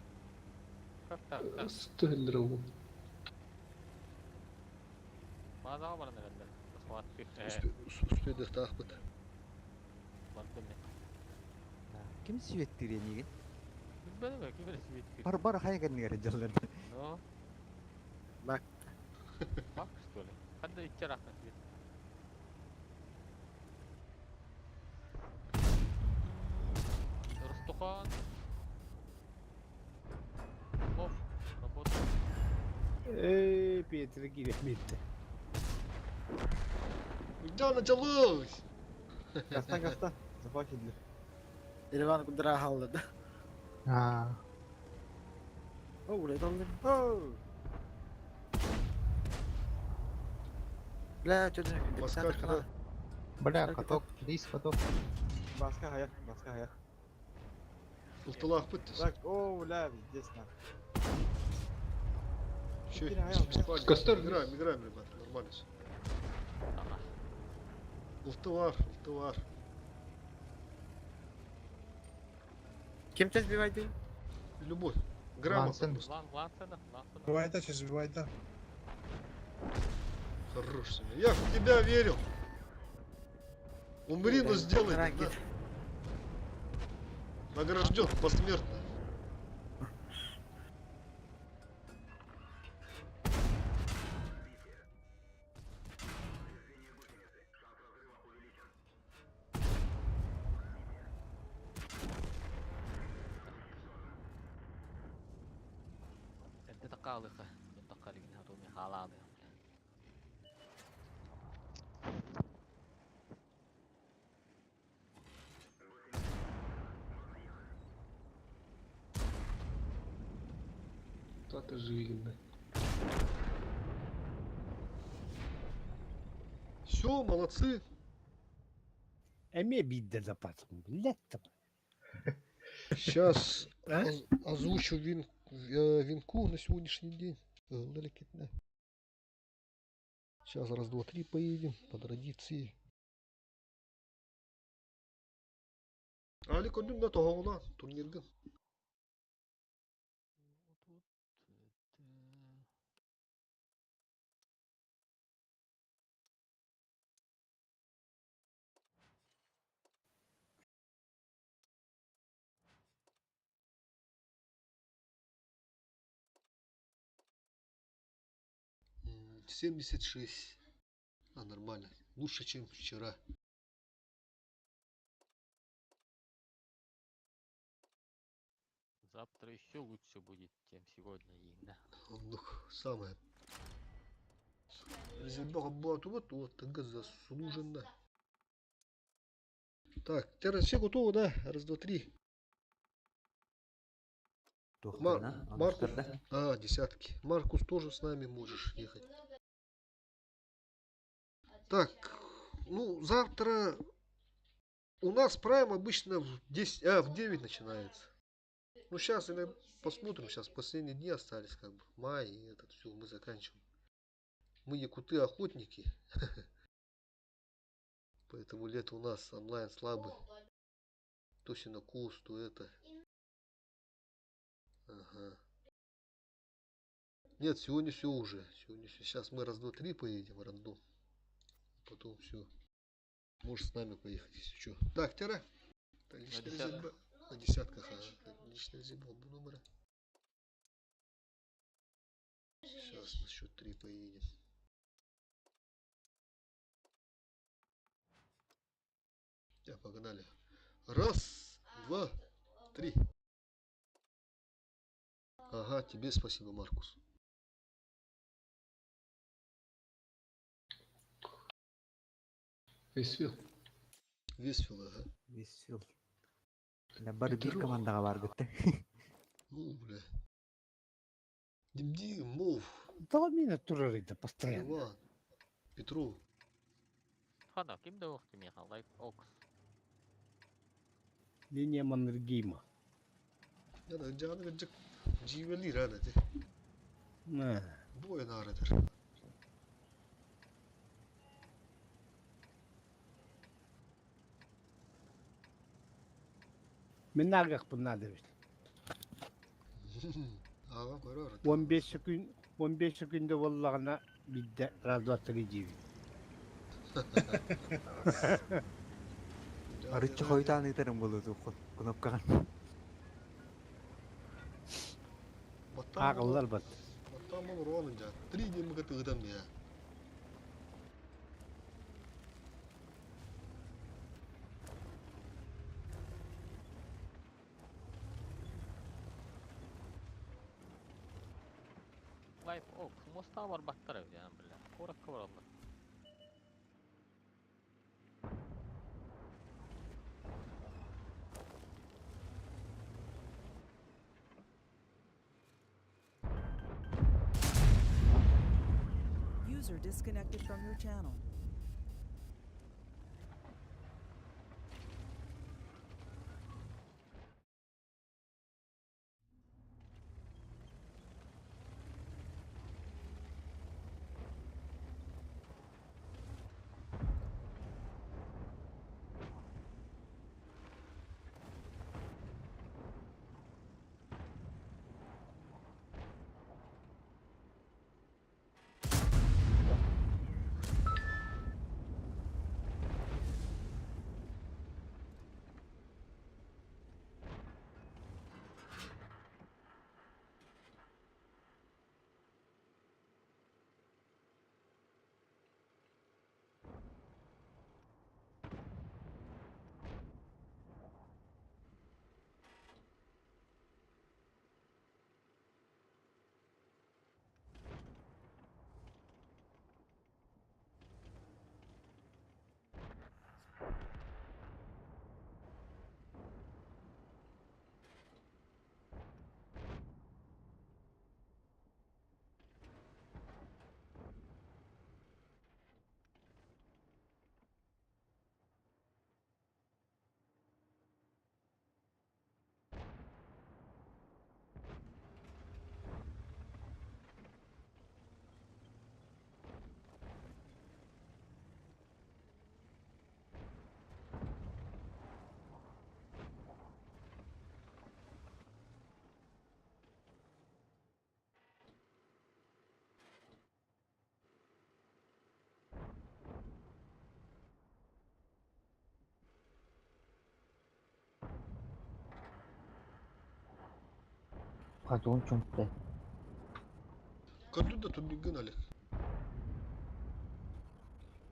Speaker 5: Как так?
Speaker 3: Стеллер bu.
Speaker 5: Bazağa var herhalde. Squat bir.
Speaker 1: Успеет тахпыт.
Speaker 5: Baktım ne?
Speaker 4: Kim sivettir ya niye?
Speaker 5: Bilmem mi? Kim beni sivit bir.
Speaker 4: Bar hayal kan nih jalan.
Speaker 5: No.
Speaker 2: Bak.
Speaker 5: Bak işte öyle. Hadi de içeri akın sivit. Рустухан. Оф. Работает.
Speaker 9: Петр giremedi.
Speaker 1: Да, началось!
Speaker 7: Gasta. Zafa kediler.
Speaker 2: Erivan kudura havladı.
Speaker 6: А,
Speaker 2: Oh buraya daldım. Oh. Bla çocuğun
Speaker 1: Маскар, да.
Speaker 6: бля, каток, лист, каток.
Speaker 7: Baska hayal. Baska hayal.
Speaker 1: Ултылах пыт.
Speaker 7: Так, о, ля, здесь на.
Speaker 1: Еще
Speaker 7: Играем,
Speaker 3: Костер.
Speaker 1: играем, ребята, нормально все.
Speaker 5: Aha.
Speaker 1: Ултывар.
Speaker 2: Kim tez bir vaydı?
Speaker 1: Любовь. Грамотно
Speaker 6: Лансен.
Speaker 1: просто.
Speaker 5: Lansana.
Speaker 1: Хорош сегодня. Я в тебя верил. Умри, но сделай.
Speaker 2: Merak
Speaker 1: Да.
Speaker 2: et.
Speaker 1: Награжден посмертно.
Speaker 5: Ente takalıkı. Ben takalıkını hatırlamaya haladı.
Speaker 3: Тата жилина.
Speaker 1: Все, молодцы.
Speaker 9: Eme bir de запас. Блядь.
Speaker 1: Сейчас озвучу винку на сегодняшний день. Сейчас раз, два, три поедем по традиции. Али көндүн да тоғона турнирден. М, 76. А, нормально. Лучше, чем вчера.
Speaker 5: Завтра еще лучше будет, чем сегодня и да.
Speaker 1: Ну, самое. Работа вот так заслуженно. Так, теперь все готовы, да? Раз, два, три. Маркус, десятки. Маркус тоже с нами можешь ехать. Так, ну, завтра у нас прайм обычно в 10, в 9 начинается. Ну, сейчас посмотрим, сейчас последние дни остались, как бы, май, и это все, мы заканчиваем. Мы якуты-охотники. Поэтому лето у нас онлайн слабый. То синокус, то это. Ага. Нет, сегодня все уже. Сегодня все. Сейчас мы раз, два, три поедем в рандом. Потом все. Можешь с нами поехать, если что. Так, тера. Личный резерв. На десятках, ага. Личный резерв оба номера. Сейчас на счет 3 поедем. Да, погнали. Раз, два, три. Ага, тебе спасибо, Маркус.
Speaker 3: Весвил.
Speaker 1: Весфил, ага.
Speaker 4: Весел. Лабар бир командаға баргытты.
Speaker 1: Ну, бля. Дим, Мов,
Speaker 9: Да, меня турарыды постоянно.
Speaker 1: Иван, Петров.
Speaker 5: Хана, kimde yoktu Miha? Like Ox.
Speaker 9: Линия Маннергейма.
Speaker 1: Ya da canı gıcık civeli rada de.
Speaker 9: Ha.
Speaker 1: Bu oyun aradır.
Speaker 9: Мен нагак bunlar demiş.
Speaker 1: Ağa koyar aradı.
Speaker 9: 15 günde vallahına bir de radyatörü gibi.
Speaker 4: Арычы қойтан етерім болуды кнопкаға.
Speaker 9: Ağıllar bat.
Speaker 1: Batta mı olunca 3 gün mü katıldım ya.
Speaker 5: Like Ox. Mosta var baktara yani bile. Korak kıvar Allah.
Speaker 10: User disconnected from your channel.
Speaker 8: Pardon çok
Speaker 1: Kadın da tündüğün Ali.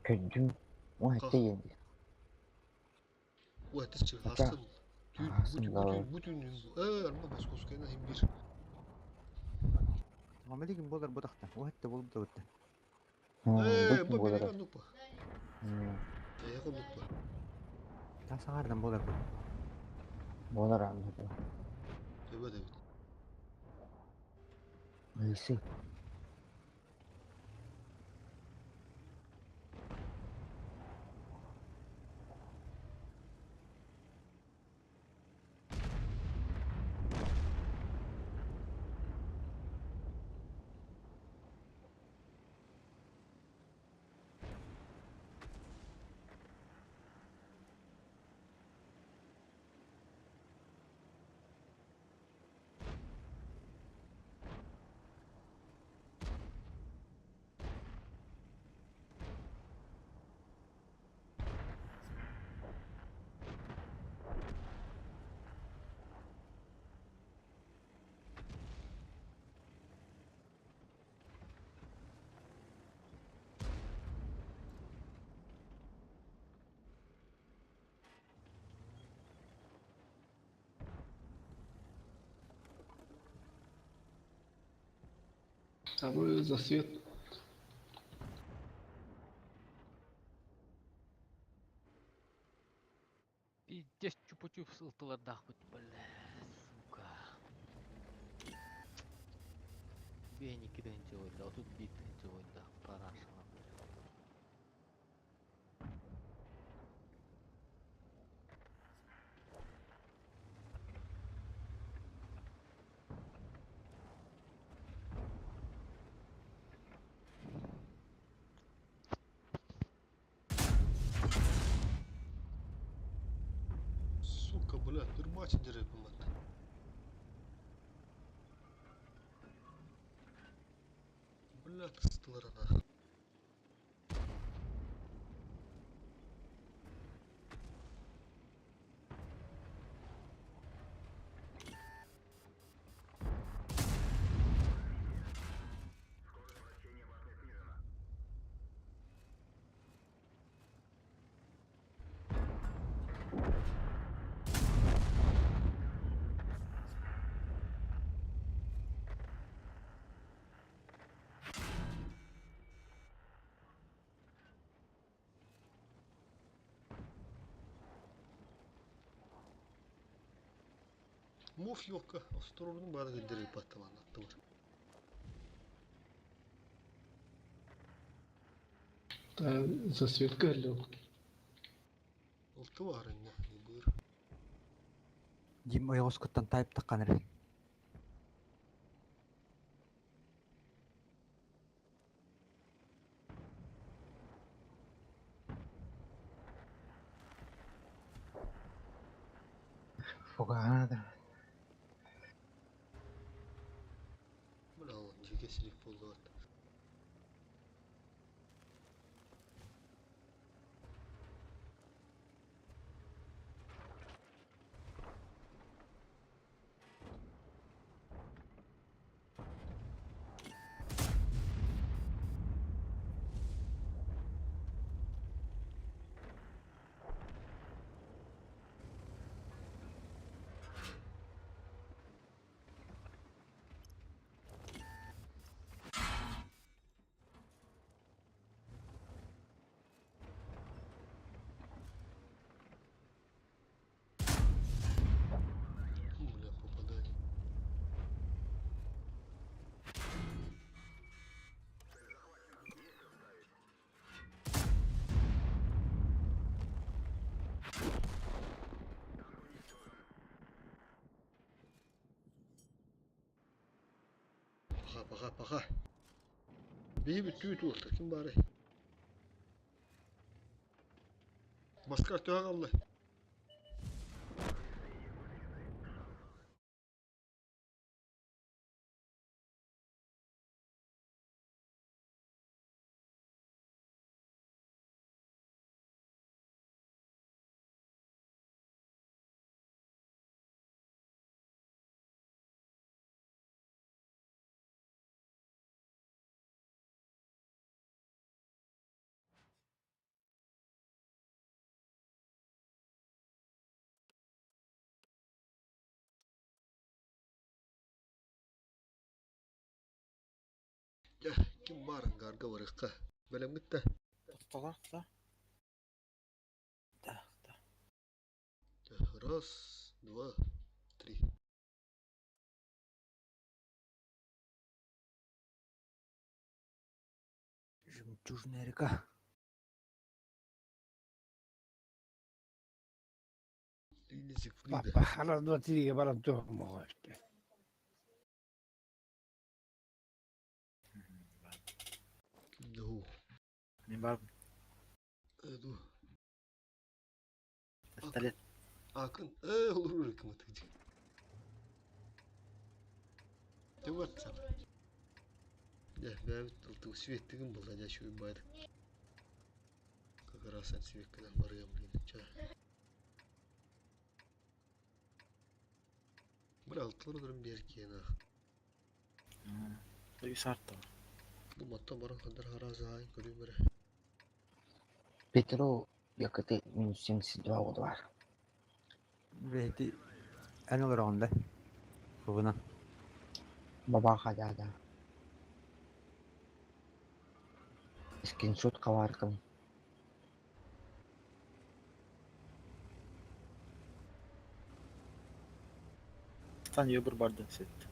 Speaker 8: kördüm. O hatta yendi.
Speaker 1: Bu ateş çıkıyor.
Speaker 8: Hatta-
Speaker 1: Hasım. Bütün. Arma baskos kayna hem bir.
Speaker 4: Мамалигин болар бұдақта. О хәтті болып да өтті.
Speaker 1: Bu beni kan nukpa. Yakın nukpa.
Speaker 4: Та сағардан болар бұл.
Speaker 8: Болар anladı.
Speaker 1: Tövbe de.
Speaker 8: Neyse.
Speaker 3: А вы засвет.
Speaker 5: Пиздец, чупа-чуп сылтылардах бит, бля, сука. Бен 2-нче ойда, отут 1-нче ойда, парашына, бля.
Speaker 1: Сука, блядь, bir maç direkt bunlar. Блядь, ısıtılar ana. Муф yok. Осторожно, bana direkt battım anlattı var.
Speaker 3: Да, засветка лег.
Speaker 1: Oltu var inne. Buyur.
Speaker 4: Jim oygoskuttan tayып takkan ere.
Speaker 6: Fogada.
Speaker 1: Bravo, kesinlik buldu. Бля, попадание. Paha. Bir tüyt oldu kim bari. Maskar tüha kaldı. Ya kim bari garga varıkka. Belem gitti.
Speaker 2: Тохтолар. Да.
Speaker 1: Раз, два, три.
Speaker 4: Жемчужная река.
Speaker 1: Лили Зигфрида.
Speaker 9: Папа, раз, два, три, я баран тух могош.
Speaker 1: Kimde hu?
Speaker 2: Мен бар
Speaker 1: Edu.
Speaker 2: пистолет.
Speaker 1: Akın. Olur hükümeti. Ne var sen? Ya ben tuttu süvettigin buldu ya şu baydı. Как раз sen süvetkiden varıyorum dedim. Bir altları durum bir kena.
Speaker 2: Үй сартты.
Speaker 1: Bu matta barın kadar harazı hain körü bire.
Speaker 8: Петру якыты минус 72 года var.
Speaker 4: Vehdi en olur onda. Kuvuna.
Speaker 8: Baba hadi. Скриншот каваркам.
Speaker 2: Стан ебір барды сетті.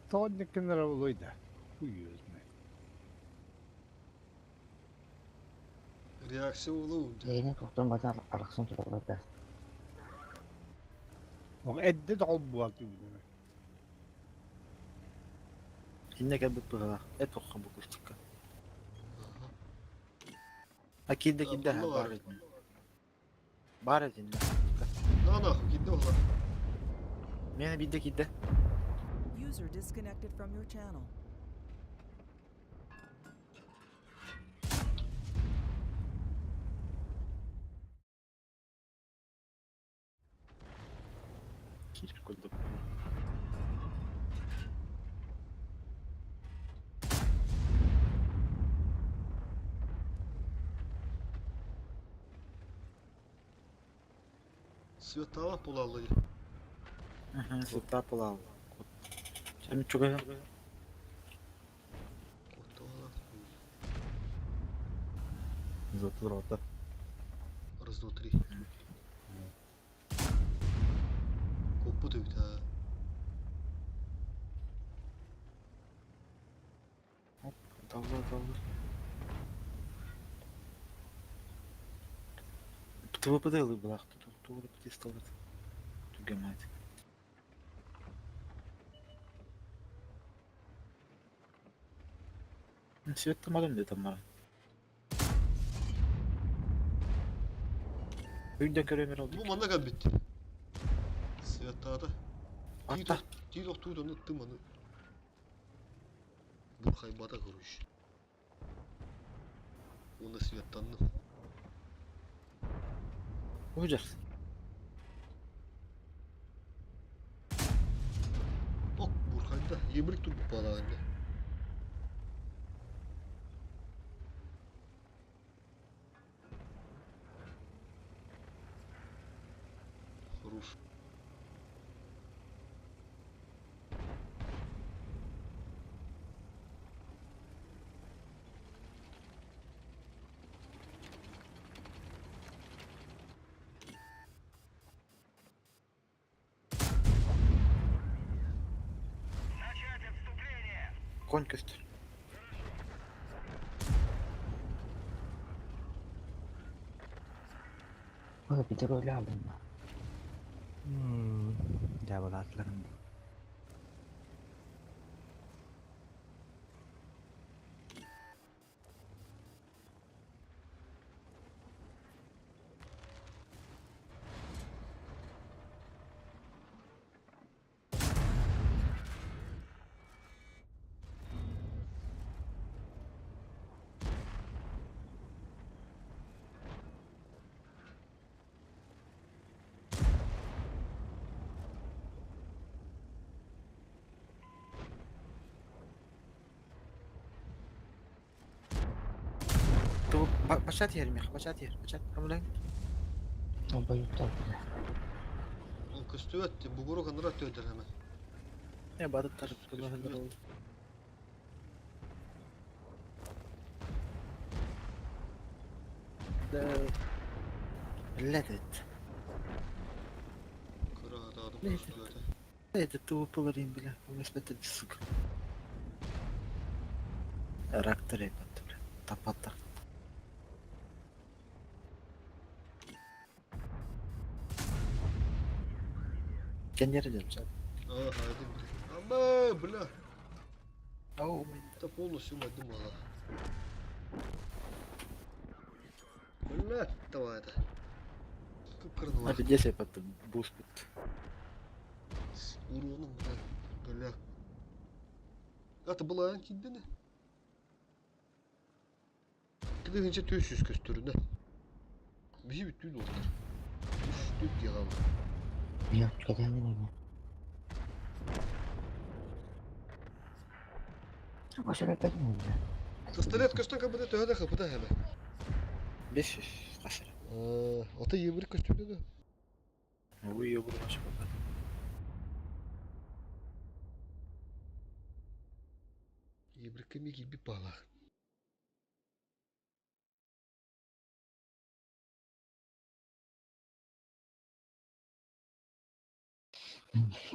Speaker 9: Тоодник кенера улойда. Хуйюзме.
Speaker 1: Reaksiya olu.
Speaker 8: Yayını toktan bada arasın tutulurdu.
Speaker 9: O edde de olbuak gibi.
Speaker 2: Inne kebip bığa. Et okka bu kustikka. Ha kilde kilde ha
Speaker 1: Abdullah var.
Speaker 2: bar edin. Bar edin.
Speaker 1: Na, gitti ola.
Speaker 2: Mene bilde kilde.
Speaker 10: User disconnected from your channel.
Speaker 2: Kir koyduk.
Speaker 1: Svetava polalıyı.
Speaker 2: Aha, sütta pulav. Sen çok ya.
Speaker 1: Kotta ola.
Speaker 7: Зато рота.
Speaker 1: Раз, два, три. Koppu da bir tane.
Speaker 2: Davla. Tıvı pıdalı bıraktı. Tuğru pıdalı. Tügemedi. Светті малым де там бар. Үйден көремер
Speaker 1: Bu
Speaker 2: oldu.
Speaker 1: manna kad bitti. Svettada.
Speaker 2: Atla.
Speaker 1: Tiro tuydu unuttum onu. Bu haybata kuruş. Onu Svettan'ın.
Speaker 2: Olacaksın.
Speaker 1: Bak Burhan'da yemrik dur bu balağında. Хорош.
Speaker 2: Конь göster.
Speaker 8: Bir de böyle aldım ben.
Speaker 4: Cevaplarım.
Speaker 2: Tıvı başat yerim ya. Başat yer. Başat. Hamle.
Speaker 8: O bayıldı bile.
Speaker 1: O kıstı etti. Bu guru kandıra öder hemen.
Speaker 2: Ne badık tarıp kılahlar oldu. Let it.
Speaker 1: Kıra adım
Speaker 2: Neyse.
Speaker 1: kıstı öder.
Speaker 2: Let it tıvı pılarıyım bile. Bu mesbette bir sık. Raktır yapıntı bile. Tapatta. Kendi yere dedim sen.
Speaker 1: Aa haydi bile. Ama bля.
Speaker 2: Oh,
Speaker 1: Это полностью мать думала. Бля, давай это. Кыпкырны var.
Speaker 2: hadi des yapıntı. Boost bitti.
Speaker 1: Уроном, бля. Это была антидene. Gidince tüy süs köstüründe. Bir şey bitti oldu. Düştük yalan.
Speaker 8: Yok kendine mi? Boşa bekledim mi?
Speaker 1: Пистолет köstün kapıda tühede kapıda hemen.
Speaker 2: 500 kaçır.
Speaker 1: Ata yemrik köstüründe de.
Speaker 2: Uyuyor bunu başka bakalım.
Speaker 1: Ебрикке ми килби пала.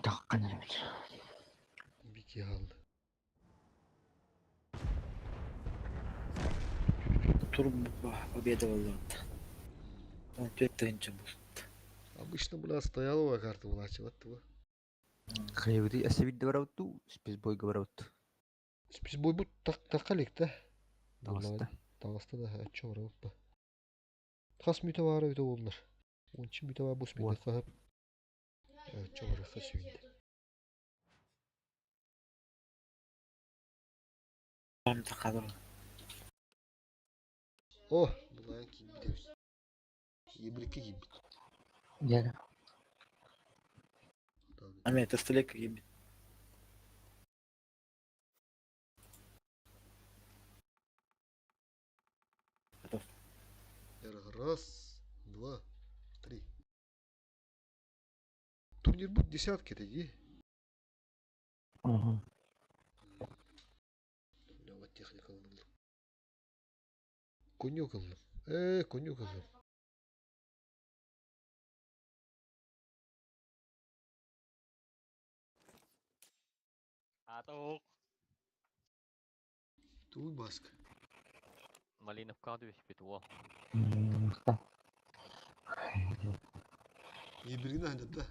Speaker 8: Таққан әлемет.
Speaker 1: Бики алды.
Speaker 2: Победа была. Он третий был.
Speaker 1: Обычно была стояла карта была чего-то.
Speaker 4: Хайвди асибидde барауту, спис бойга бараут.
Speaker 1: Спис бой бут такалик да.
Speaker 4: Тагаста.
Speaker 1: Тагаста да чора уппа. Хас мите бары бите болдур. Ончи мите бар бус мите
Speaker 4: Вот.
Speaker 1: кахап. Чора хасуинде.
Speaker 2: Там тақадыр.
Speaker 1: О, булай килби. Ебрикке килби.
Speaker 8: Деді.
Speaker 2: Ами, это столек ебит. Готов.
Speaker 1: Раз, два, три. Турнир будет десятки таги.
Speaker 8: Угу.
Speaker 1: Вот техника алынды. Конюк алды. Конюк алды.
Speaker 5: Аток.
Speaker 1: Туй баска.
Speaker 5: Малинов кадыш бит о.
Speaker 1: Ебригин айдат да.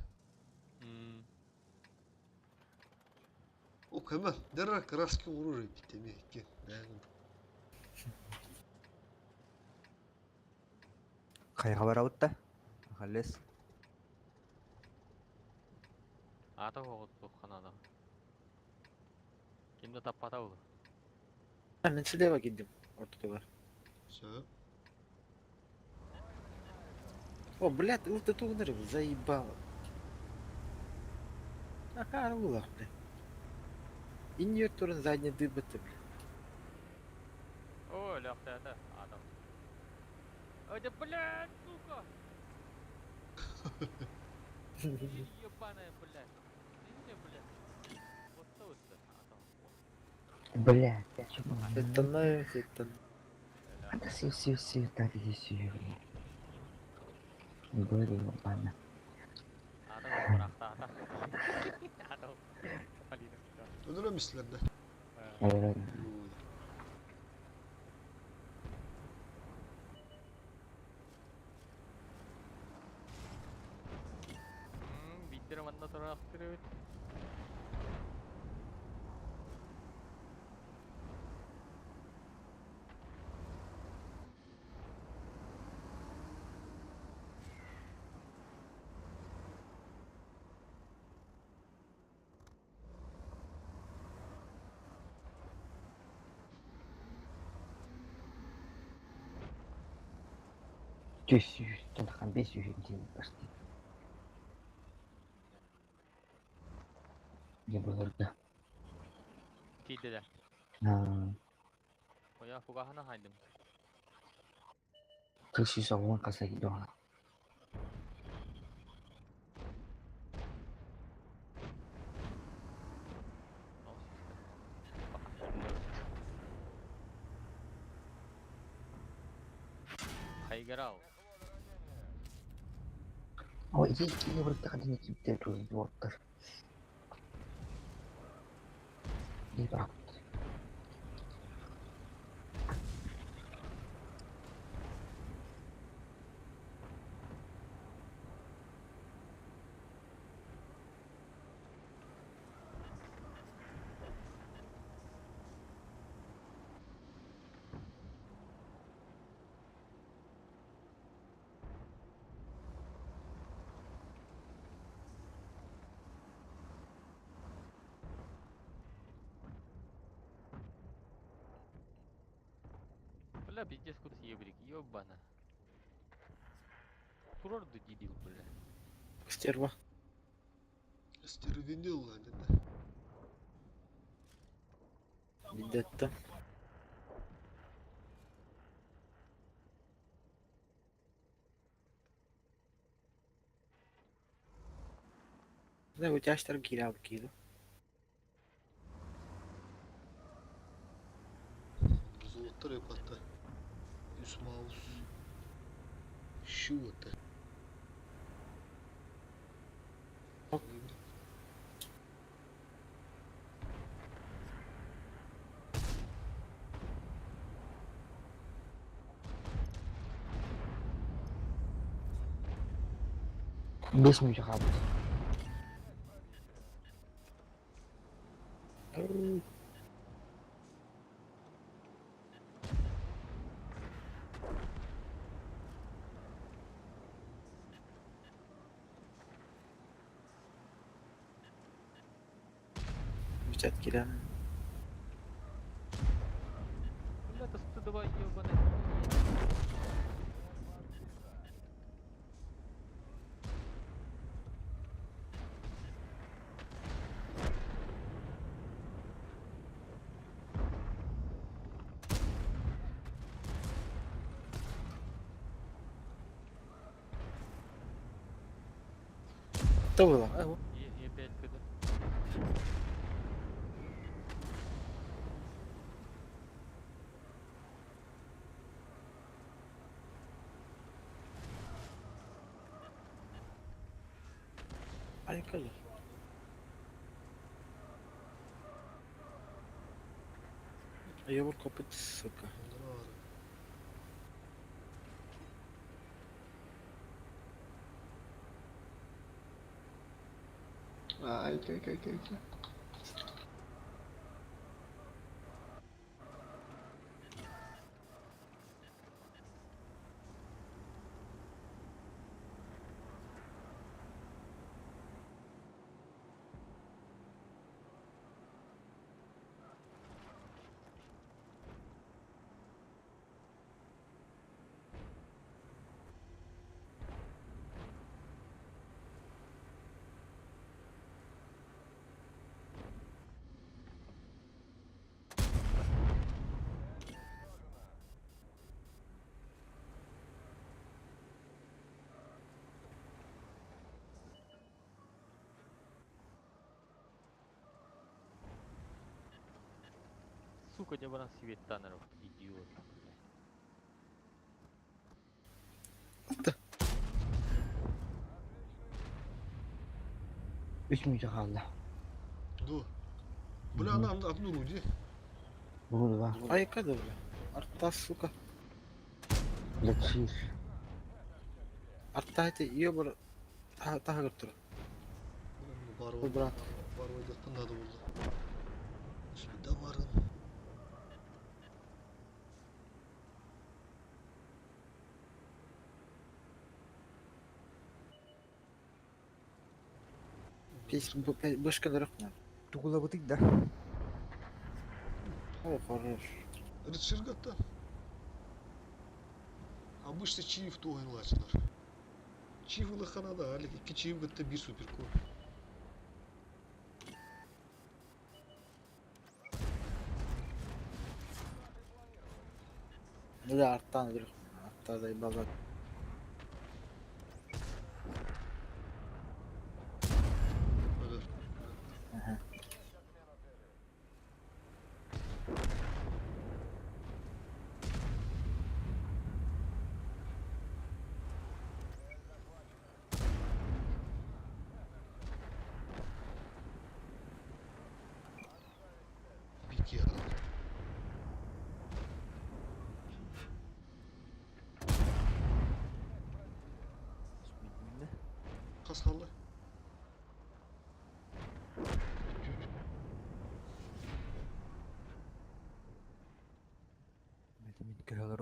Speaker 1: О, кайма. Дара краски оружие битеме кен.
Speaker 4: Хайга бараутта. Халлес.
Speaker 5: Аток оғыт қанада. Kimde tapпата бұл?
Speaker 2: Мен слева кидdim. Ортада.
Speaker 1: Все.
Speaker 2: О, блядь, вот это удар заебало. Ага, было, блядь. Инъекторын задний дыбыты, блядь.
Speaker 5: О, лёгтый это, адам. Ой, да блядь, сука! Ебаная, блядь. Ты блядь. Вот то вот адам.
Speaker 8: Бля, я чё было?
Speaker 2: Это нафиг, это...
Speaker 8: Это сил, так иди сию. Говори, ладно.
Speaker 5: Adam bıraktı adam. Adam. Malинов.
Speaker 1: Öldüremişler de.
Speaker 8: Evet.
Speaker 5: Bitti romanına sonra aktırıyor.
Speaker 8: Тюсю, только без день пошли. Не было, да.
Speaker 5: Tidde de. O ya fugahına haydim.
Speaker 8: Тысячу салон касать дома.
Speaker 5: Kaygara o.
Speaker 8: Ой, есть не вот так один тип тут вот. Не так.
Speaker 5: Бля, пиздец куда ебрик, ёбана. Турорду дебил, бля.
Speaker 2: Стерва.
Speaker 1: Стервенил ладно.
Speaker 2: Где-то. Да, у тебя штар гирал киду.
Speaker 1: Некоторые патта. Юсмаус. Şu это.
Speaker 8: Без мужика.
Speaker 2: Бюджет килем.
Speaker 5: Бля, да стыдова ёбаная.
Speaker 2: Кто было?
Speaker 5: И опять когда.
Speaker 2: Поехали. Ёбар копыт, сука.
Speaker 3: Ай, кай.
Speaker 5: Сука, не баран свет танеров, идиот. Блядь.
Speaker 8: Üç mücük kaldı.
Speaker 1: Ду. Бля, она одну руди.
Speaker 8: Bunu da
Speaker 2: Ayıkadı bile. Artta suka.
Speaker 8: yatışır.
Speaker 2: Artta hadi ёбар. Таға кіріп тұр.
Speaker 1: Бар
Speaker 2: Бұл брат.
Speaker 1: бар ойды надо болды. Сюда барын.
Speaker 2: Бышка дұрық мә.
Speaker 4: Тугула бутик да.
Speaker 2: О, хорош.
Speaker 1: Рычыргатта. Обычно чиев то ойнлачылар. Чиев ылаханада, али iki чиев гатта bir суперкол.
Speaker 2: Неде арттан дұрық. Арттада базар.
Speaker 1: Öyle. Big ya. Kas kaldı.
Speaker 4: Min kırılır.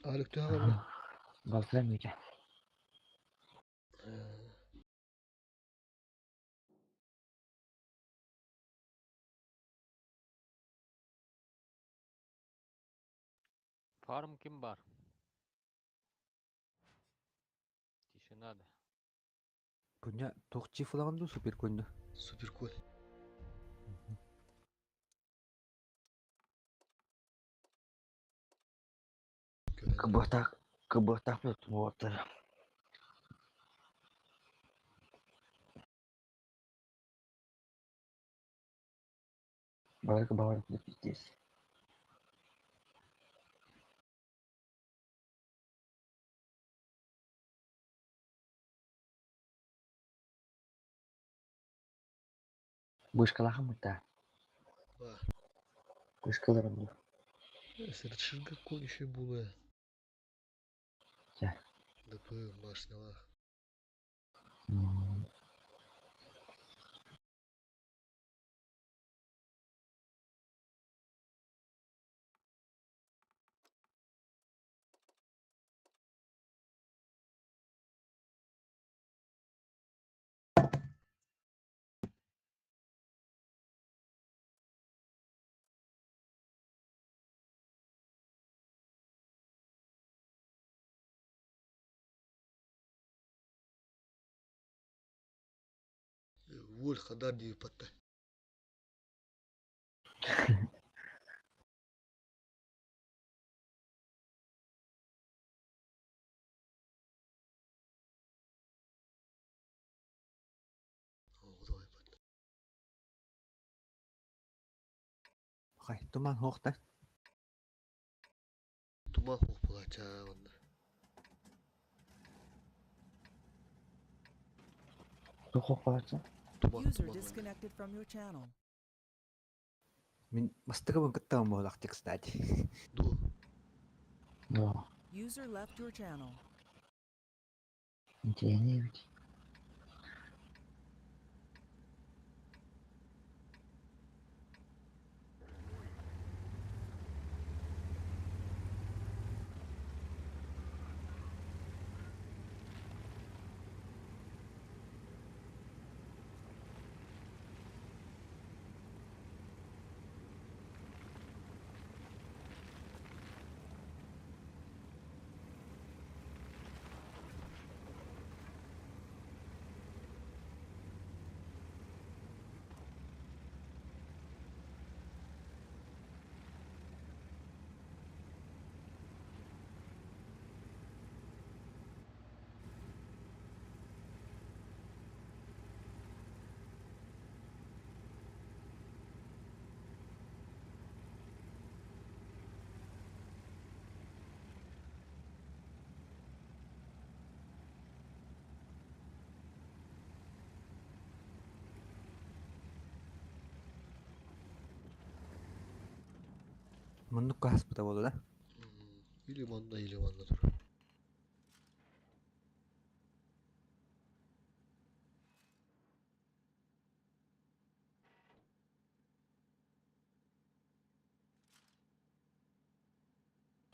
Speaker 1: Alik de var.
Speaker 8: Baltıra mücük.
Speaker 5: Farm kim var? Тишина да.
Speaker 4: Punya tokçi falan da süper koydu.
Speaker 1: Суперколь.
Speaker 8: Kıbırtak mı tutun ortada? Bana kıbırtak mı tutun? Вышкалаха мыта.
Speaker 1: Ба.
Speaker 8: Вышкаларым bu.
Speaker 1: Сырчынга конюши булы.
Speaker 8: Ya.
Speaker 1: ДП машиналар.
Speaker 8: Hmm.
Speaker 1: Вуль хадар дию патта. Давай патта.
Speaker 4: Хай, туман хоқта.
Speaker 1: Туман хук булача онда.
Speaker 8: Тухок барса.
Speaker 1: Туман
Speaker 10: User
Speaker 1: туман.
Speaker 10: disconnected from your channel.
Speaker 4: Мин мастыгы кыттаган болак, кстати.
Speaker 1: Ду.
Speaker 8: Да.
Speaker 10: User left your channel.
Speaker 8: Интересно ведь.
Speaker 4: Муннук хаспыта болду да.
Speaker 1: Или манда тур.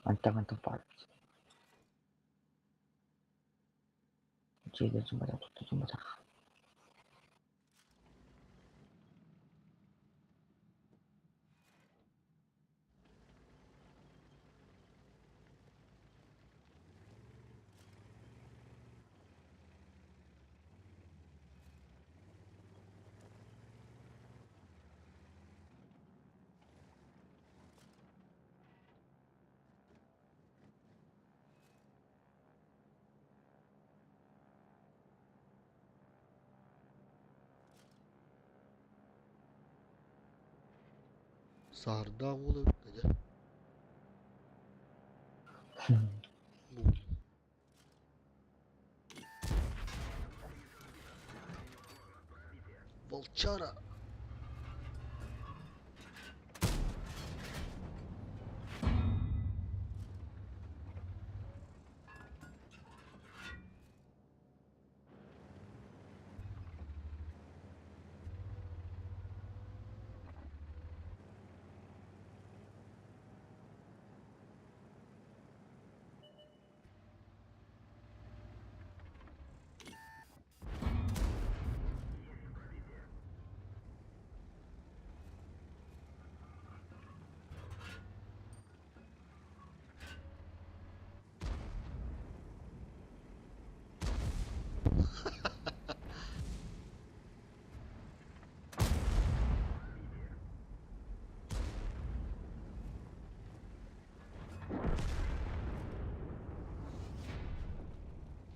Speaker 8: Антаган бар. Чейдер жумбара tuttu жумбара.
Speaker 1: Sarda oğlu bitmedi. Bu. Volчара.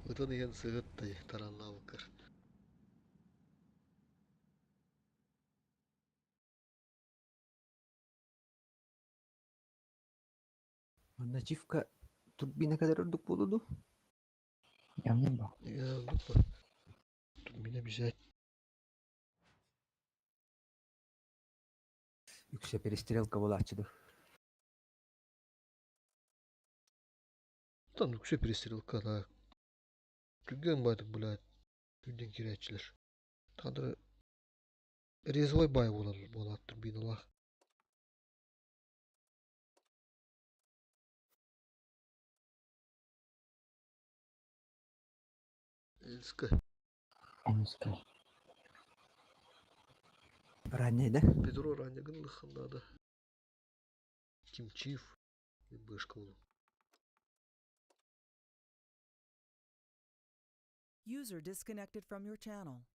Speaker 1: Это деген сыгыттай таранна бакыр.
Speaker 4: Анда чифка турбина kadar ördük boludu.
Speaker 8: Yandım bak.
Speaker 1: Ya, ну, тут меня обижать.
Speaker 4: Yükse перестрелка была отсюда.
Speaker 1: Там вообще перестрелка, да. Күрген байтык, блядь. Күрден кирәтчилер. Тадыр резвой бай болаттыр биналар. Эльска.
Speaker 8: Эмискай.
Speaker 4: Ранее, да?
Speaker 1: Петро раннягын лыхандады. Кимчиев. Бышка болу.
Speaker 10: User disconnected from your channel.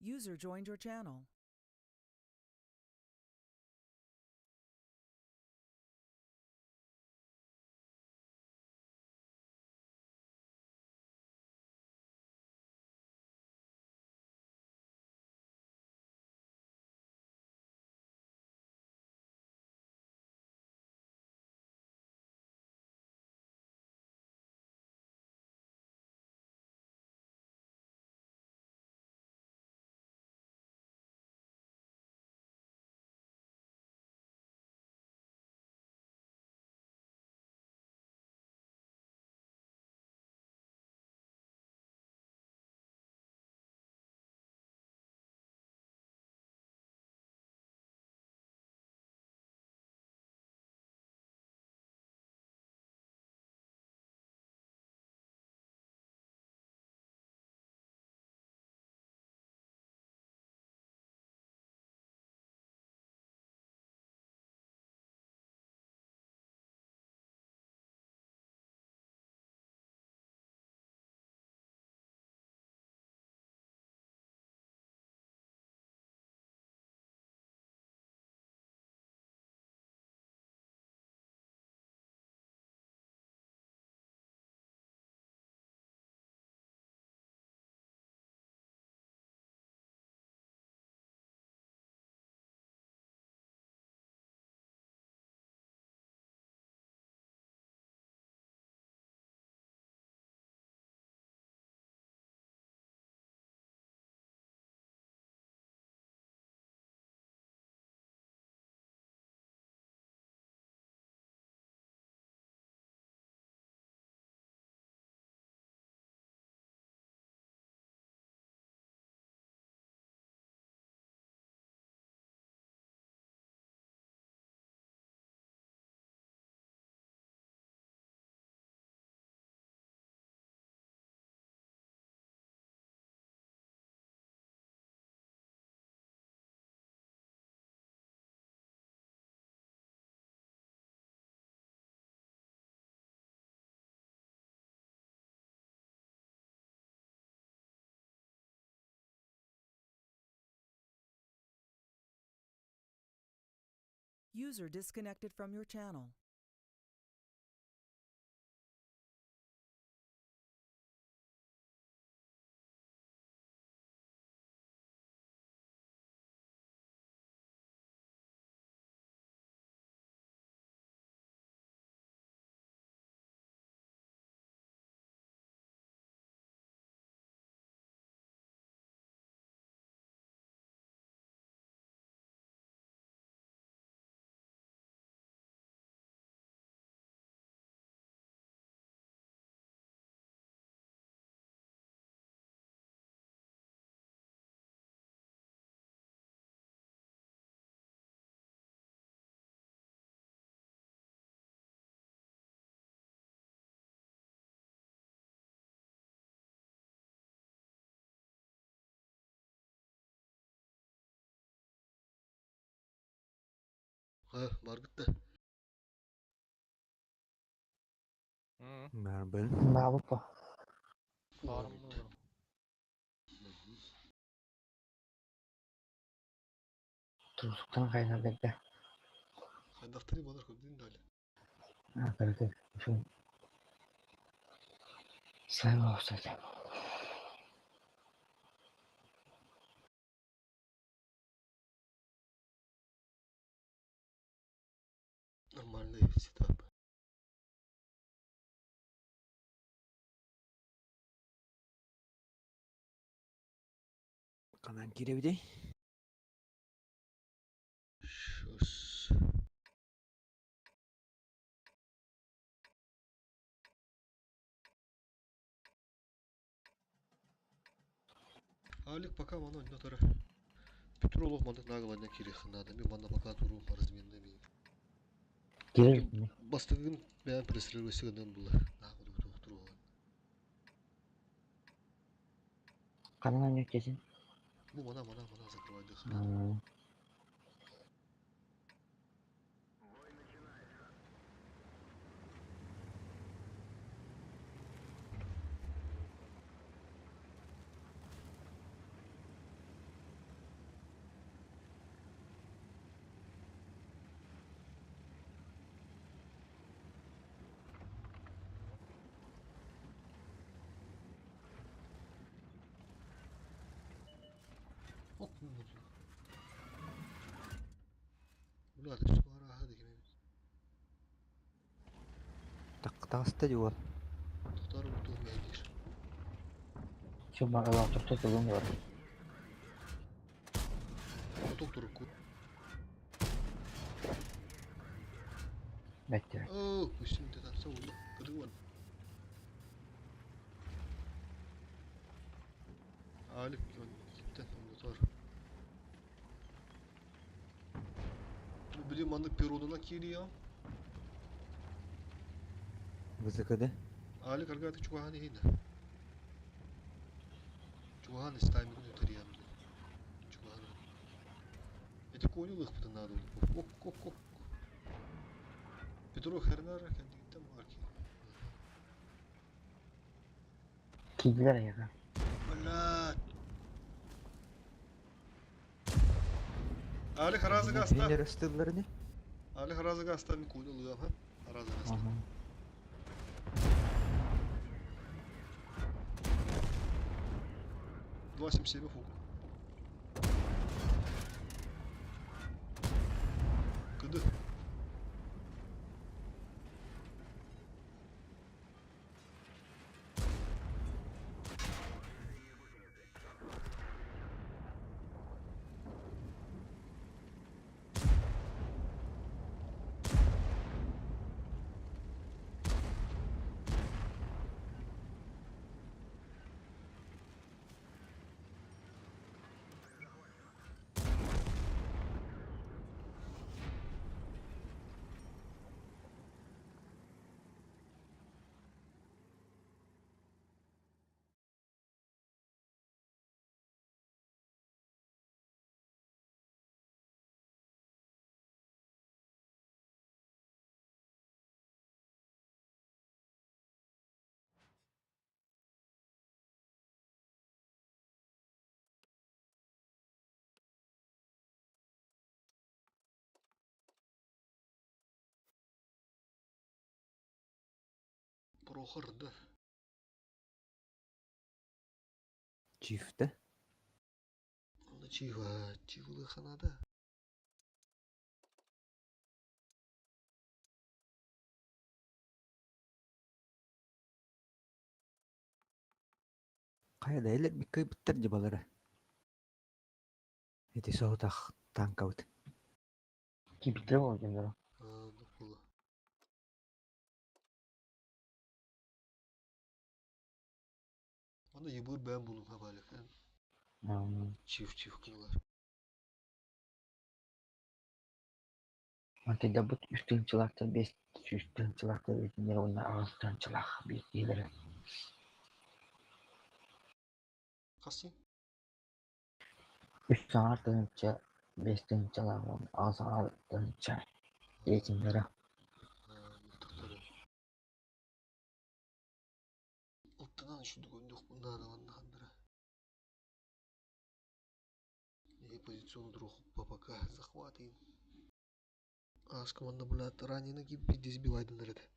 Speaker 10: User joined your channel. User disconnected from your channel.
Speaker 1: Ha, var gitti.
Speaker 4: Marble.
Speaker 8: Mabuk pa.
Speaker 5: Farm mı olur?
Speaker 8: Tusuktan kaynar bekle.
Speaker 1: Ben daftarı bana koydum da öyle.
Speaker 8: Ha, kırık. Şu Слава Господу.
Speaker 1: Нормальный сетап.
Speaker 4: Канан киребидей.
Speaker 1: Щас. Алик пока мана не тара. Петролов мана наглanya кири хнада. Ми мана пока туру разменный ми.
Speaker 8: Girer mi?
Speaker 1: Бастыгын бән преследующий гынан була. Нахуй туру.
Speaker 8: Kanından yok kesin.
Speaker 1: Bu mana закрывать. Ок, ну вот. Бля, ты что, ара, дегенем.
Speaker 4: Тaqtaqsta juwal.
Speaker 1: Tutar utuh gelmiş.
Speaker 8: Şu bana oturttu durun var.
Speaker 1: Otuk turku.
Speaker 8: Bekle.
Speaker 1: Oh, pusing tetan sawla. Kedua. Alip yon gitti motor. Bu bilim mandık peroduna kiri ya.
Speaker 4: Вызыкады.
Speaker 1: Alik argatik çuvahan hina. Çuvahan istaymi bunu tarayam. Çuvahan. Eti koyunu lıkpıtın nadı oldu. Ok. Petro hernara kendi gitti var ki.
Speaker 8: Kidiler ya.
Speaker 1: Valla. Alik harazı gasta.
Speaker 4: Тренер ыстыллары.
Speaker 1: Alik harazı gasta mi koyunu lıkam ha. Harazı gasta.
Speaker 8: Aha.
Speaker 1: Двадцать семь фук. Кыды? Прохорды.
Speaker 4: Чифті.
Speaker 1: Оны чивылы ханада.
Speaker 4: Қайда елер біккай біттер жібалары. Еті соғытақ танк аут.
Speaker 8: Ki bitirem olacağım.
Speaker 1: Нукулы. Аны ебыр бән булым хабалек. Чив кылар.
Speaker 8: Makine bu üstün çılakta 5 üstün çılakta üstünleri onlar ağızdan çılak bir ileri.
Speaker 1: Касы?
Speaker 8: Üstün ardınca 5'ten çılak onun ağzın ardınca eğitimleri.
Speaker 1: Мылтыктары. Оттынан шундук өндүк мында да ванда хандыра. И позициону друг ППК захватываем. Аж команда, блядь, раненый гиб, здесь сбивает, наверное.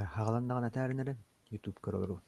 Speaker 4: Hağalandağına tärinirin YouTube kanalı.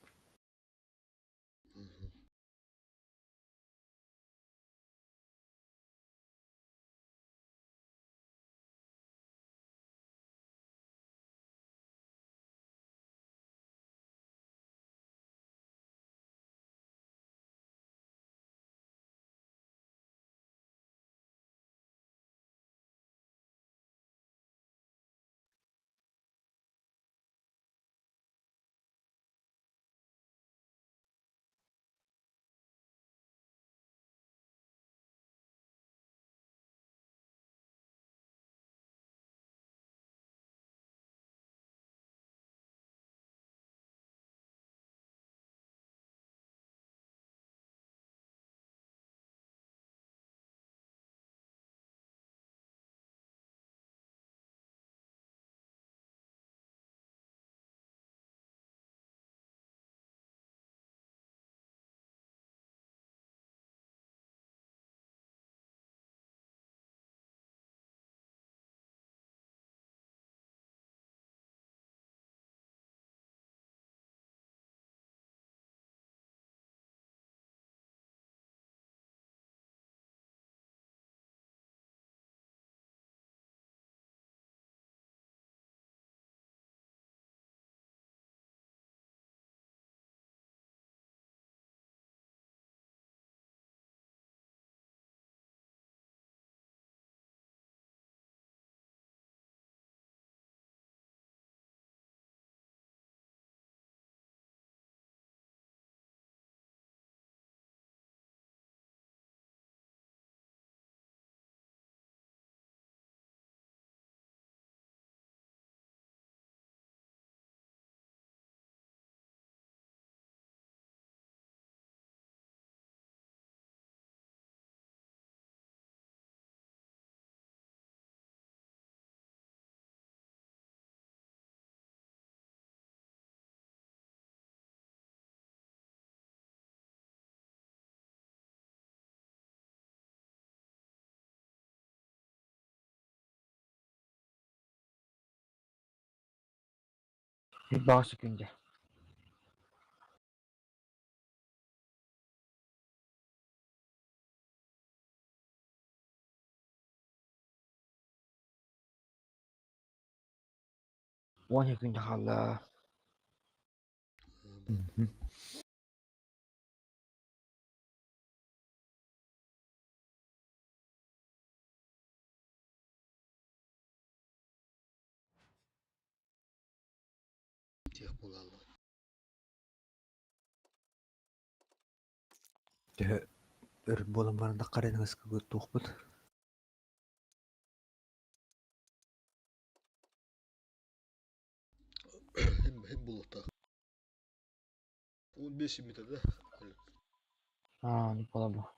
Speaker 8: Bir bağışık günde. On günde hala.
Speaker 1: Tek bulalım.
Speaker 4: Bolanlarında karanlık sıkı tuğbut.
Speaker 1: Hem bulutta. 15 metrede.
Speaker 8: Aa, Nikola bu.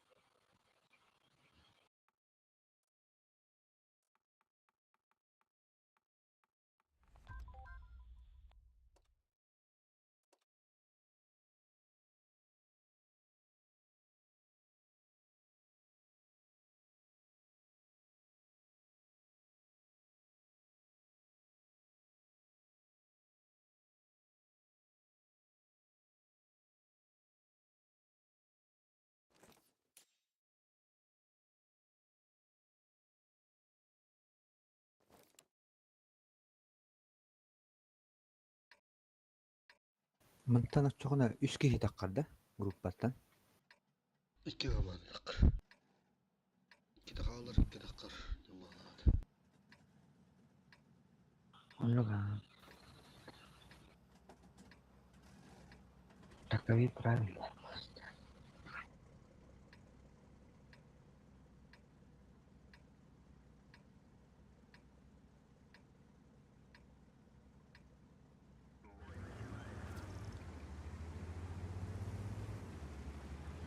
Speaker 4: Mıntanı çoğuna 3 kişi takardı gruplardan.
Speaker 1: 2 zaman yak. 2 dakika alır, 2 dakika. Yamanat.
Speaker 8: Anladım. Tabii правильно.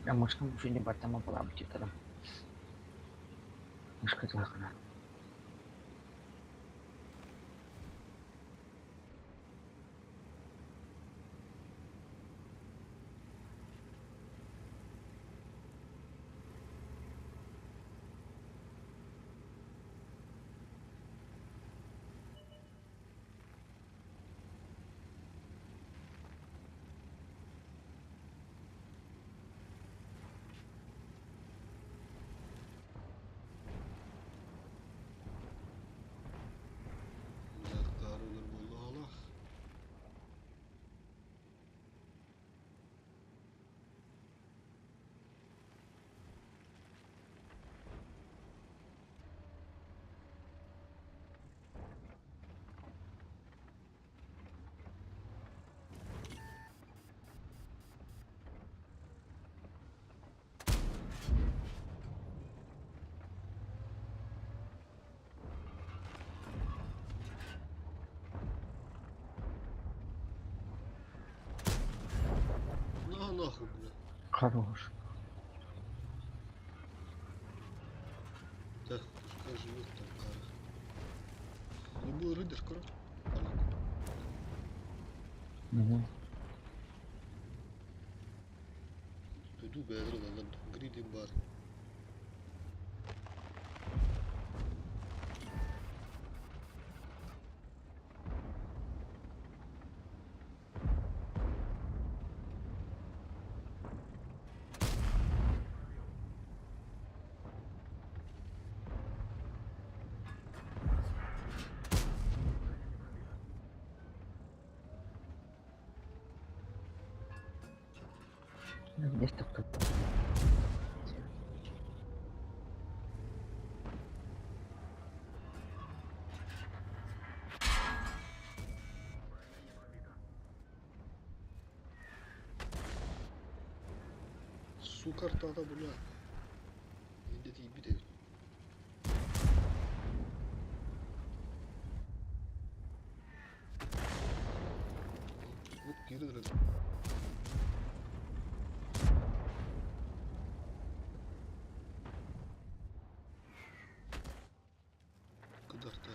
Speaker 8: Ya мышка уже не потом была бы титулом. Мышка твоя.
Speaker 1: Нахуй, бля.
Speaker 8: Хорош.
Speaker 1: Да, пускай живет там, кара. Любой рыдер, скоро.
Speaker 8: Мгм.
Speaker 1: Тойду бәдір алам. Гридим бар.
Speaker 8: Есть такой.
Speaker 1: Su kartada bula. Millet iyi bir de. Hop geri dönelim. Kadar da.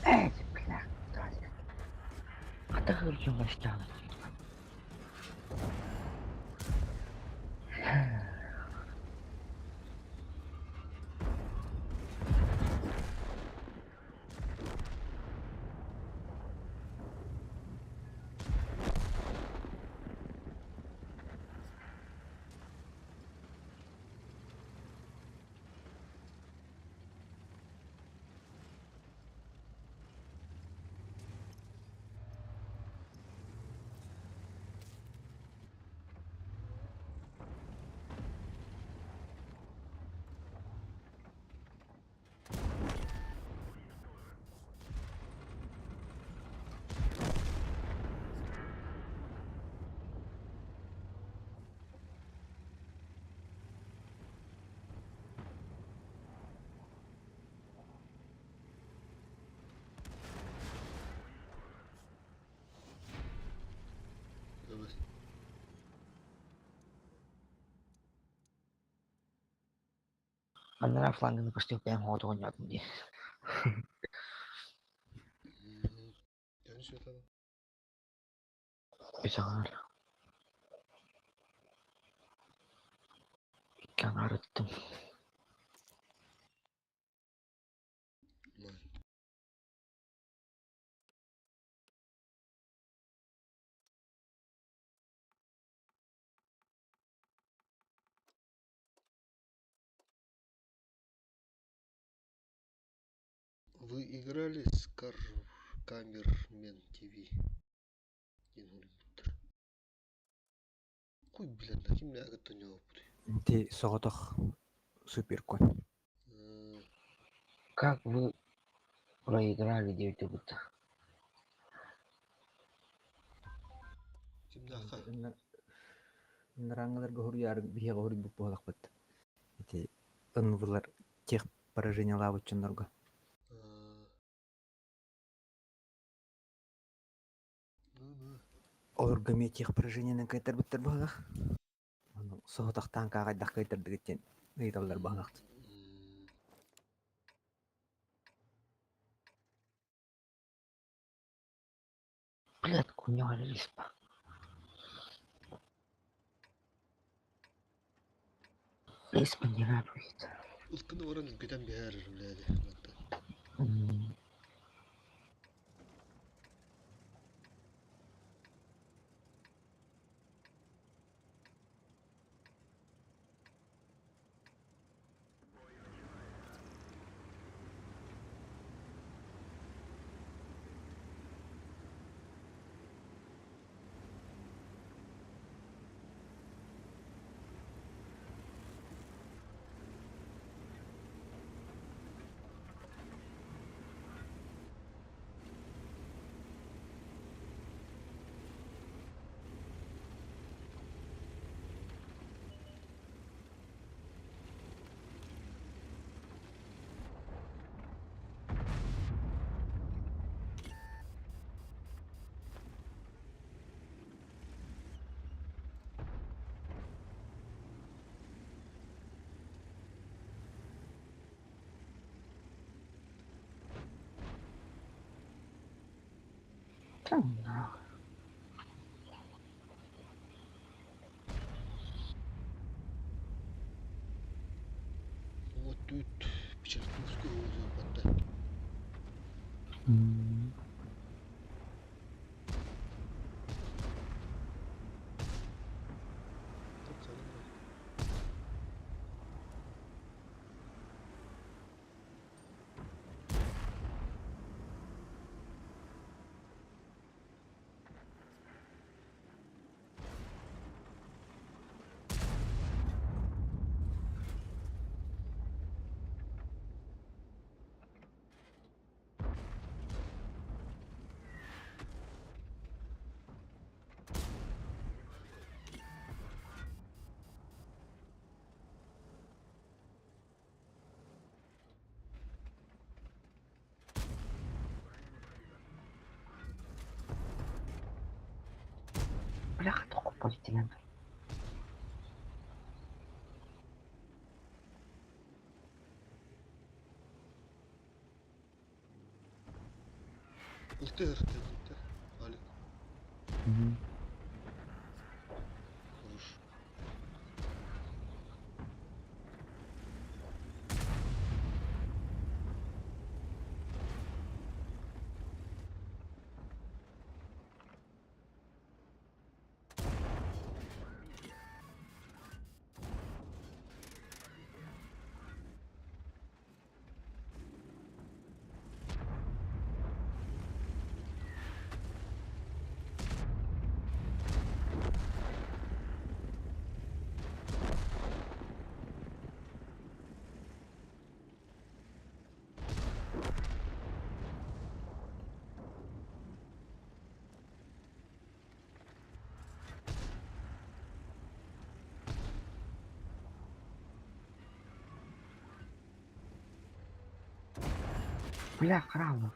Speaker 8: Эй, бля, Таня. А ты говоришь, бастян.
Speaker 1: Evet.
Speaker 8: Andra flanken pasti pengen hotonya tuh dia.
Speaker 1: Yanlış yatadım.
Speaker 8: Bisa kan? Ikan arıttım.
Speaker 1: Vay. Вы играли с Камермен ТВ? Куй, блядь, на ким ляга то не опыт.
Speaker 4: Инти соғотох суперкон.
Speaker 8: Как вы проиграли 9 будто?
Speaker 1: Ким ляга?
Speaker 4: Нраңылар гохур яр бия гохур буппалак бат. Ити ынвылар тех поражение лавычыннарга. Олоргаме тех поражениянан кайтар биттер багах. Аны соғотохтан кагайдах кайтар дигеттен ыйталлар багахт.
Speaker 8: Блядь, куняли лиспа. Лиспа не радует.
Speaker 1: Ылкыны ораныз бетен бәр, блядь.
Speaker 8: 음, 참나.
Speaker 1: Вот тут Печерсковскую озеро.
Speaker 8: 음, бляха, только полиэтилен.
Speaker 1: Илтер, Алик.
Speaker 8: 음,
Speaker 1: Хорош.
Speaker 8: бляха, рано.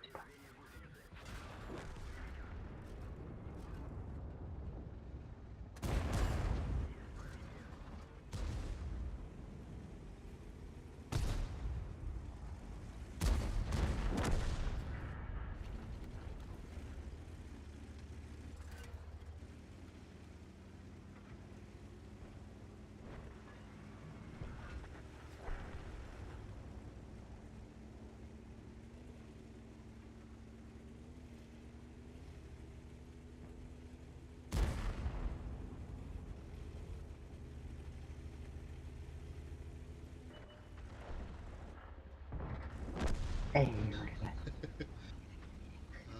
Speaker 8: 에이,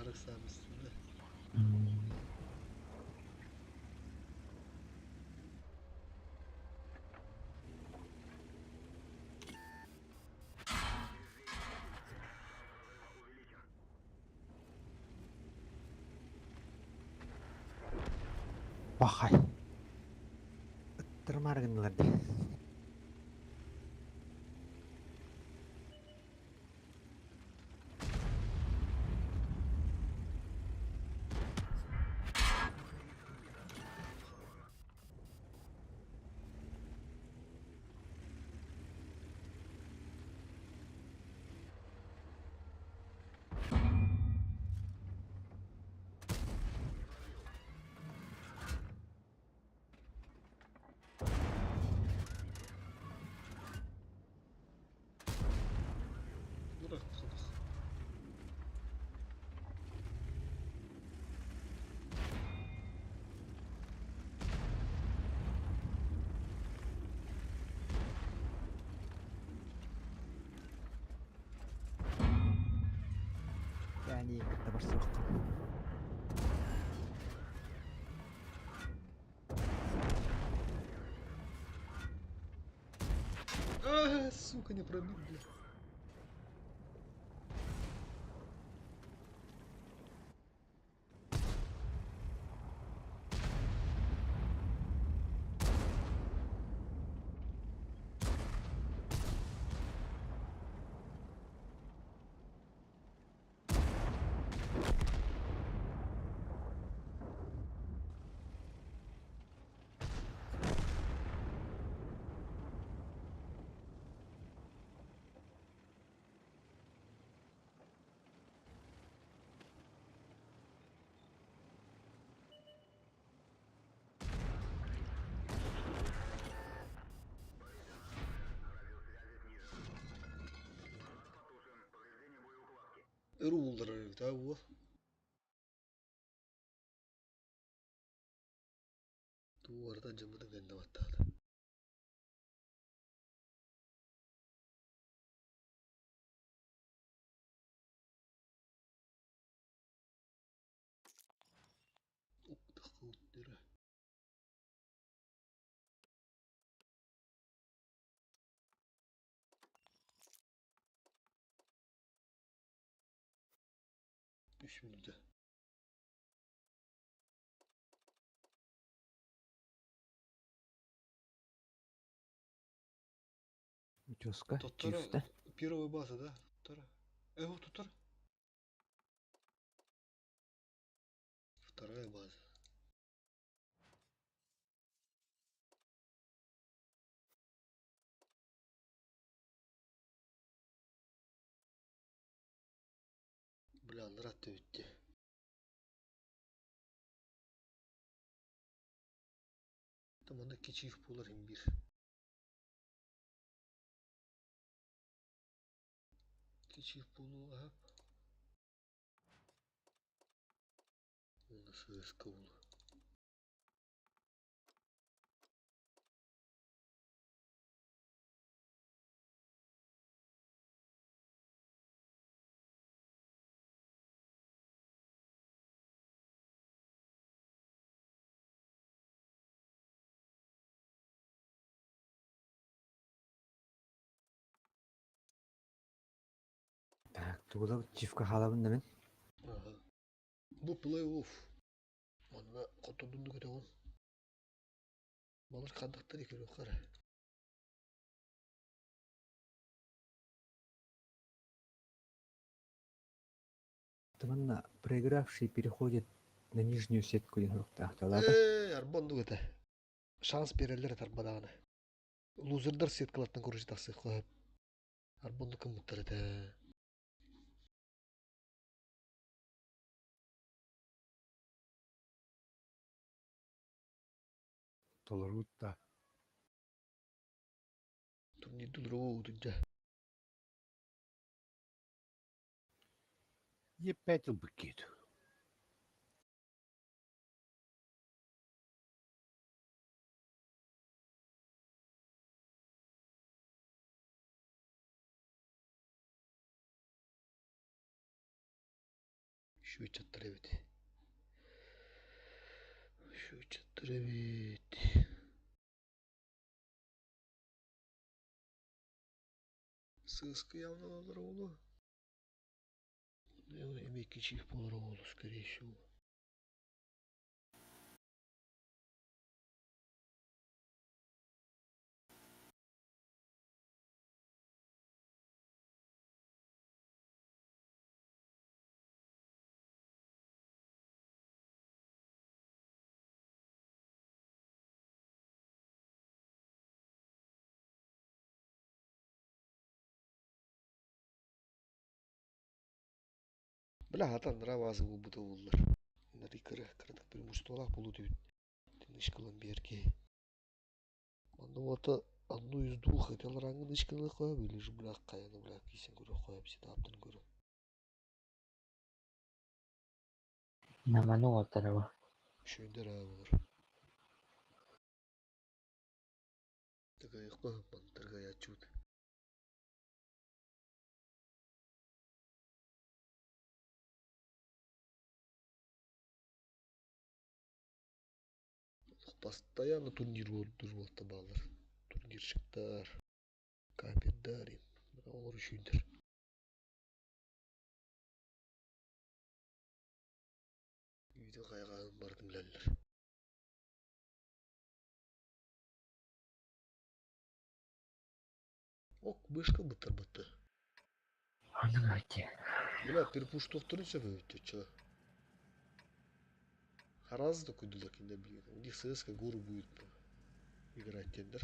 Speaker 1: Ağrı servisinde.
Speaker 8: 음,
Speaker 4: Wahai. Termargan lagi. барсуаққа.
Speaker 1: Сука, не пробил, бля. Рулдер, да, вот. Туарда жымыдың энде баттады. Уктах куттера. Üç minütte.
Speaker 4: Утеска,
Speaker 1: Тоттора,
Speaker 4: чифта.
Speaker 1: первая база, да? Тоттора. Вот Тоттора. Вторая база. Бля, нравится ведь. Там анда кичиев булар имбир. Кичиев булу, ага. Onda сырска булу.
Speaker 4: Так, тугуда чифка халабын демен.
Speaker 1: Ага. Bu play-off. Onda kotodundu kötü on. Балар кандыктар экөө кара.
Speaker 4: Тыманна проигравший переходит на нижнюю сетку ахталады.
Speaker 1: Арбонду көтө. Шанс берелер тарбадагына. Лузердар сеткалаттан көрүш таксы кылып. Арбонду кым муттар эте.
Speaker 9: Толорутта.
Speaker 1: Турнирду дуру тунжа.
Speaker 9: Епетил букет.
Speaker 1: Şu çattır evet. Şu çattır evet. Сыска явно надо ролу. Эмейки чиф пол ролу, скорее всего. Бля, атан нравазы убыты булдыр. Нар икыры кырдык преимуществолах болу дейт. Тынышкылын берке. Анда вот одну из двух хотел рангын ышкылы коюп или же бля каяны бля кийсен көрө коюп сетаптын көрө.
Speaker 8: Наманы отарабы.
Speaker 1: Шөндер абылыр. Тыгайык коюп мантырга ячут. Постоянно турнир durmakta bağlar. Турнирчиктер, капердарин. Олар үшүндер. Үйдө кайгагым бардым ләллер. Ок, бышка бытыр.
Speaker 8: Аның айты.
Speaker 1: Бля, перпуш докторын сөбөйт, чё? Харазы да куйдулар кинде билген. У них ССК гору будет играть тендер.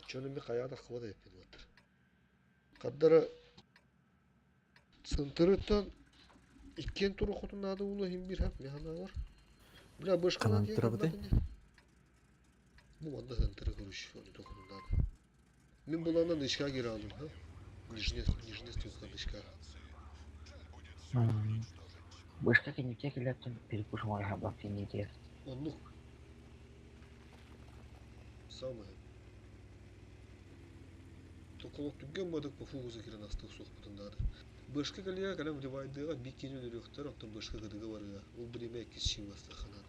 Speaker 1: Чөнүмбе каягда кылбады эпен батыр. Каддара центрыттан иккен туру хотун ады улы хим бир хап механа бар. Бля, бышканан
Speaker 4: Канан туру быты?
Speaker 1: Бу манда центры көрүш, оны токунун ады. Мен буландан ишка кире алдым, ха? Нижне ступка ишка.
Speaker 8: Бышка кенете келеттен перепуш моря бафинити.
Speaker 1: Онлук. Самое. Токолок түгген бадык по фугуза кирен астык сокпутун ады. Бышка калия калам дивайдыга биккени өрөктөр, оттон бышка кыдыгы барыга. Ул биреме кисчи басты ханан.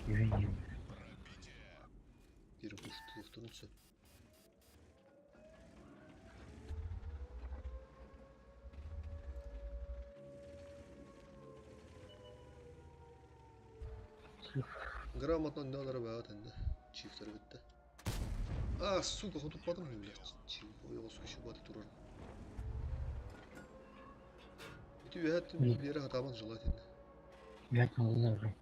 Speaker 8: Юнин.
Speaker 1: Перепуш тылыктырынча. Грамотно надо баат энди. Чифтер битти. А, сука, хотуппадым мен, блядь. Чиф, оёго сушуп баты турар. Ити үһәттин бери хатаман желать энди.
Speaker 8: Вят маллары.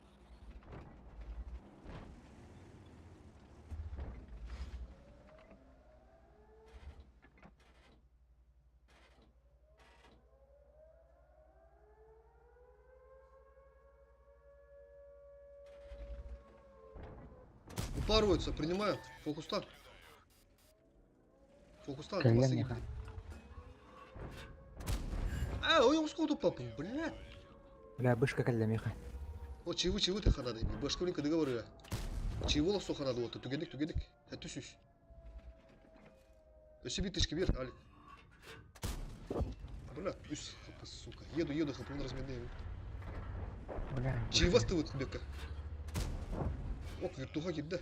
Speaker 1: Упарываются, принимаю. Фокустан. Фокустан,
Speaker 8: Кальян
Speaker 1: массы
Speaker 8: яха.
Speaker 1: гибли. А, оёго скоту папын, блядь.
Speaker 4: Бля, бышка кәлләмеха.
Speaker 1: О, чивы ты ханады. Башка блин кыдыга барыга. Чивы лов соханады вот. Түгедик. Әтті сүз. Өсі биттішки бер, Алик. Бля, үс, сука. Еду, хапун разменяю. Чивы астывыт, бека. Ок, вертуха кидді.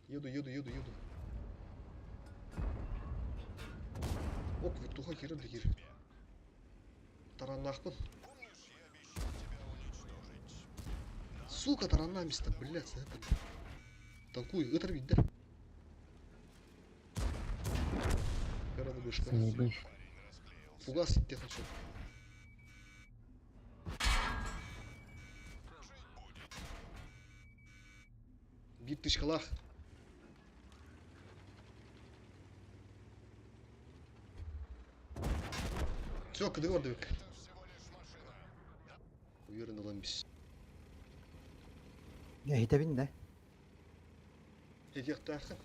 Speaker 1: Еду. Ок, вертуха кирді кир. Тараннақпын. Сука, тараннамиста, блядь, это. Танкуй, это видно. Гораздо больше. Фугас идти хочу. Бит ты шкалах. Все, кыды бар дебек. Уверен оламыз.
Speaker 4: Я хитабин да.
Speaker 1: Едек тақын.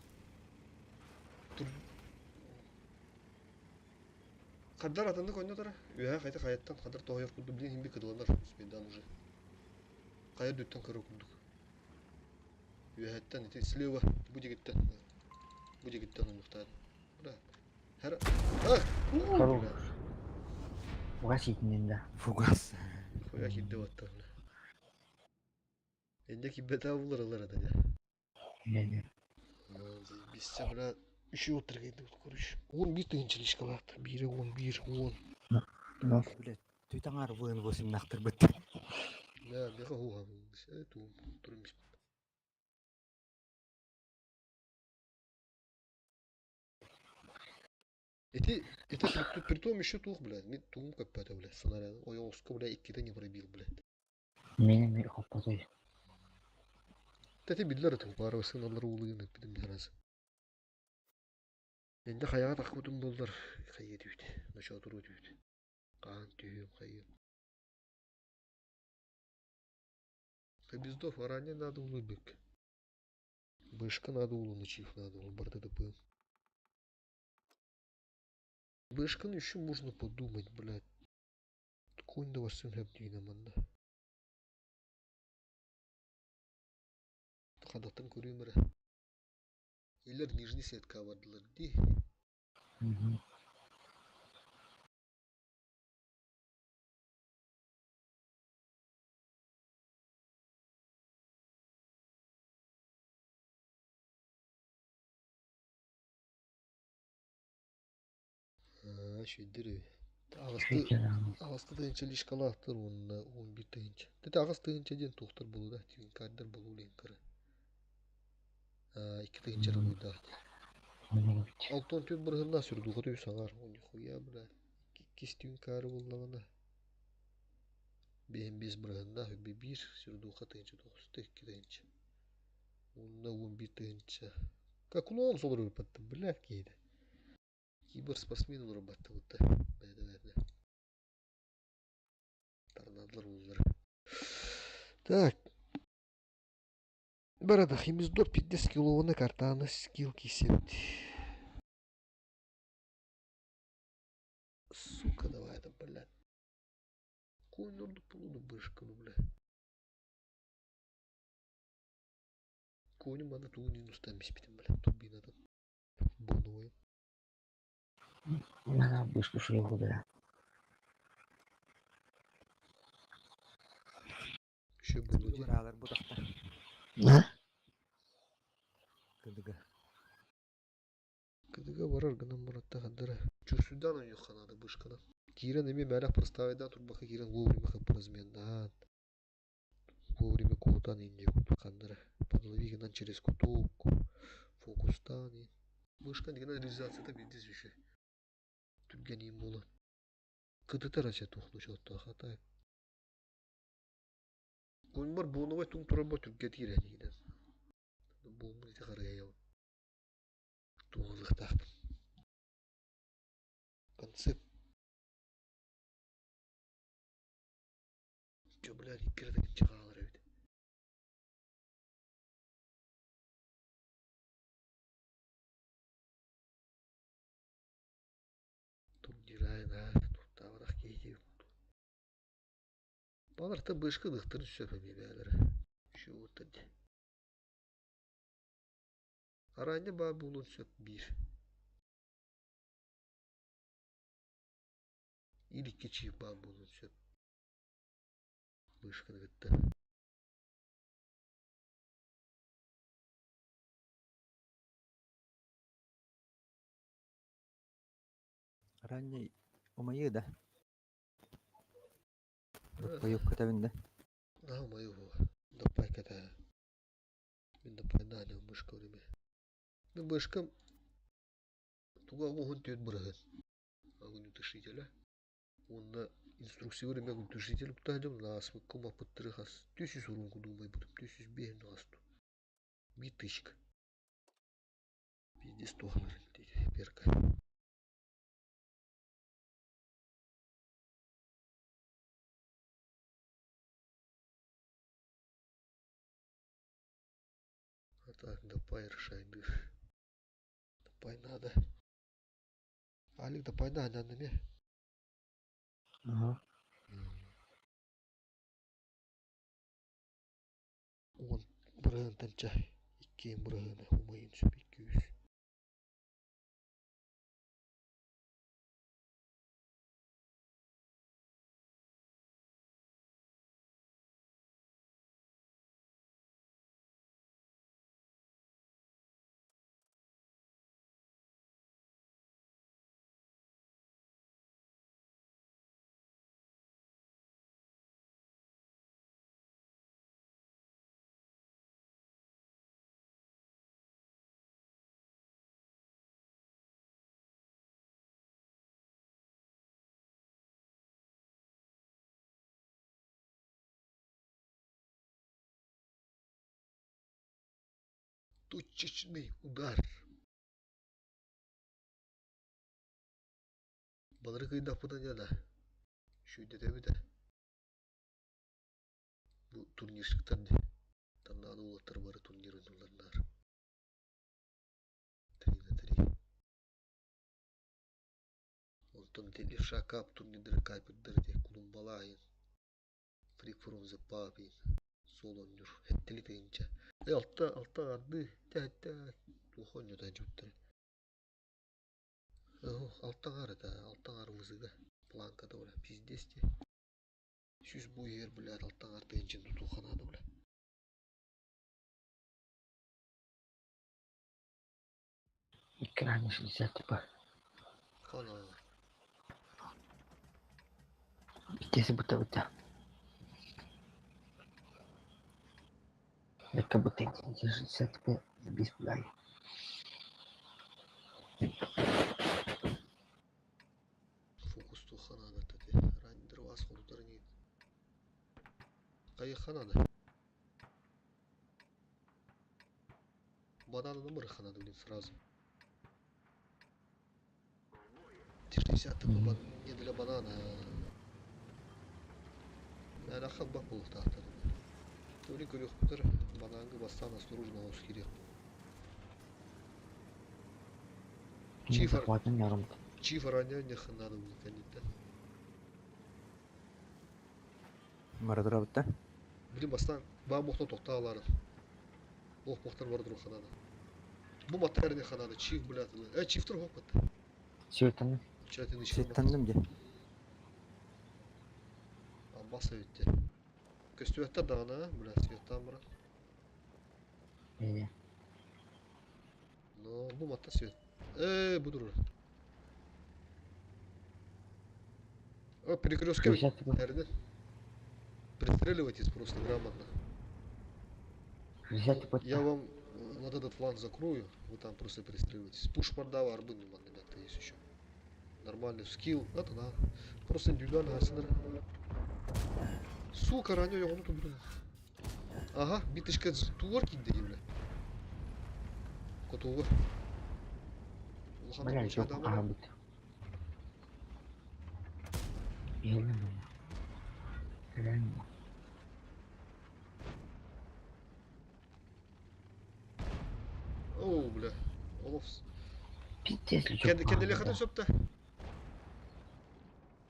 Speaker 1: Қаддар атанды койнатары. Үә қайта қаяттан қаддар тоғайыр күлді білен химбе кыдыланар. Үспендан уже. Қайыр дөттен көрі күлдік. Үәттен ете слева. Будегеттен ұмықтады. Бра. Хәр...
Speaker 8: Кору. Угас итинен да.
Speaker 4: Фугас.
Speaker 1: Қоя кидді баттар. Энде киббета булар алар ада. Биссе бля үші отыргайды көріш. 11 тыгынчыл ишкалат. 1, 11, 10.
Speaker 4: Бля, түйтаңар войын восым нақтыр біт.
Speaker 1: Да, беха хуга. Турмис. Это при том еще тух, блядь. Мен тугум каппата, блядь. Сценарий. Ой, оско, блядь, иккиде не пробил, блядь.
Speaker 8: Менің бір қоппатой.
Speaker 1: Тәте биллер этим бары сыналар улыгын эпидем раз. Энде хаяга такудым болдор. Хая дүйт. Начал туру дүйт. Кан түйüm хая. Кабиздов ранее надо улыбек. Бышка надо улу, ночив надо улу, барды ДП. Бышкан еще можно подумать, блядь. Кунда бассын хөптейін аманда. Қадақтан көрейін бірі. Елер нижний сетка бардылар ди. Шүйдері. Ағасты тайынша лиш қалақтыр, онына 11 тайынша. Дәді ағас тайынша ден тоқтар болу да, түйін кардар болу лен кірі. 2 тайыншары қойда. Алтон түйін бір ғырна сүрді ғыды саңар. Оны қоя бұра. 2 түйін кәрі болағына. Бейін 5 бір ғырна, өбе 1 сүрді ғы тайынша 9 тайынша. Онына 11 тайынша. Какулон сол рөпатты, біләк кейді. Кибер спортсмен olur battı bu da. Bende. Торнадолар oldular. Так. Барада химиздор 50 килованы картаны скилки септи. Сука, давай это, блядь. Койнурду пулуду бышкану, бля. Койну мана тугунин устами спитим, бля. Тубинадан. Бонуем.
Speaker 8: Mana бышку шуйгу бля.
Speaker 1: Еще было
Speaker 4: Кыдыгы баралар будакта.
Speaker 8: На?
Speaker 4: Кыдыгы.
Speaker 1: Кыдыга барар гынан баратта хаддара. Чурсудан он юханада бышкана. Кирен эми мәрәк проставайда турбаха кирен вовремя хапразмендан. Вовремя кутан инде куту хаддара. Подловигынан через кутовку. Фокустан. Бышкан дегенде реализацияда билдиз еще. Түрген ем болы. Кыдыта раша тухну шотта хатай. Ойын бар буыныбай туң турабай түрге тирен егеден. Буын мұйты қарайау. Туғызықтақ. Концепт. Чо, блядь, иккерден чығалар өйді. Турнирайын туқтағырақ кейде. Баларты бышқы дықтырын сөпеме бәлірі. Şu отады. Арайны ба бұлын сөп бір. Илікке чиіп ба бұлын сөп. Бышқын ғытты.
Speaker 4: Ранний умайы да. Поюк катавинде.
Speaker 1: Да, моего. Допай ката. Мен допай наня бышқа өреме. Мен бышқам туға оғын түйет бұрағын. Ағын үтішителі. Онда инструкция өреме үтішителі бұқтайдым. Ласмы кома пыттыры қас. 200 урын күдумай бұдым. 200 бейін қасту. 1000. Пиздец тоғылыр. Перка. Так, допай решай дыр. Допай надо. Алик, допай надо на мне.
Speaker 8: Ага.
Speaker 1: Он бұрағын танчай. Иккен бұрағына умайын сөп 200. Точечный удар. Балары кайда бұдан яна. Шүйде дәбі. Бұл турнир шықтанды. Таннаны олаттар бары турнир ойнуларынар. 3 на 3. Оттон телев шакап турнидер кайпырдыр де кулумбалайын. Freak from the Puppy. Солондюр. Хеттели тейнча. Алта арды. Тәтә. Тухоню да жуттыр. Алтан ары вызыга. Планка да бля. Пиздец те. Сүз бу ер, блядь, алтан ары тейнчен тутухана да бля.
Speaker 8: Экран 60 типа.
Speaker 1: Хана.
Speaker 8: Битесі бұта. Это будто 60 типа дисплей.
Speaker 1: Фокус тухана да тәте. Рандер вас холдыр не. Кайы хана да. Бананы номер хана да блин сразу. 60 типа не для банана. Әлі хаббақ болып тақтыр. Төли көрек бұтыр, бананғы бастан осторожно ауыз керек.
Speaker 8: Хватит норм.
Speaker 1: Чифр аня ханады бұл кәнетті.
Speaker 4: Марадыра бітті.
Speaker 1: Білім бастан, ба мұқтан тоқта аларын. Оқ мұқтан бар тұру ханады. Бұл маттар әне ханады, чиф білятылы. Чиф тұр хоқ бітті.
Speaker 8: Светаны.
Speaker 1: Чәтін ішкен
Speaker 4: Сеттандым же.
Speaker 1: Баса өтті. Көстүәттер дағына, білә, светтан бұра. Но, бұл матта свет. Бұдыр ұра. Перекрестка әрді. Пристреливайтесь просто грамотно. Я вам вот этот фланг закрою, вы там просто пристреливайтесь. Пуш продава арбын ребята, есть еще. Нормальный скилл, это на. Просто индивидуально арсенал. Сука, ранее я onu блин. Ага, битышка тугор кинде бля. Котовы.
Speaker 8: Бля, жоқ абыт. Реально.
Speaker 1: Оу, бля. Оловс.
Speaker 8: Пиздец ли
Speaker 1: Kendine kadar söptü.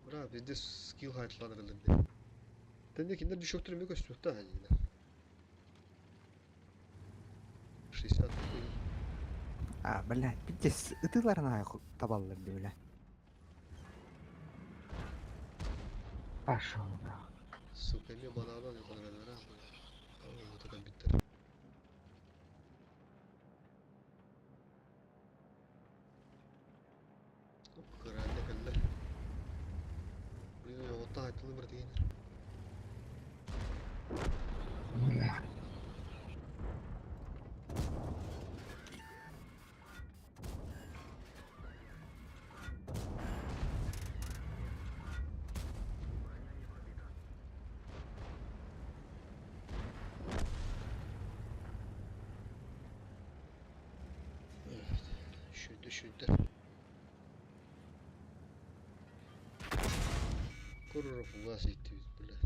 Speaker 1: Bra, bizde skill hayatlar herhalde. Tendekinden düşüktürmeye gösteriyor da yine. 60.
Speaker 4: Блядь, пиздец, ытыларына табаллар де, бля.
Speaker 8: Пошел, бля.
Speaker 1: Сука, не банана не понравилось, а? Вот это биттер. Кырanda каллар. Блин, вот так айтылы бір деген.
Speaker 8: Бля.
Speaker 1: Şöyle. Kurur fugas etti bile.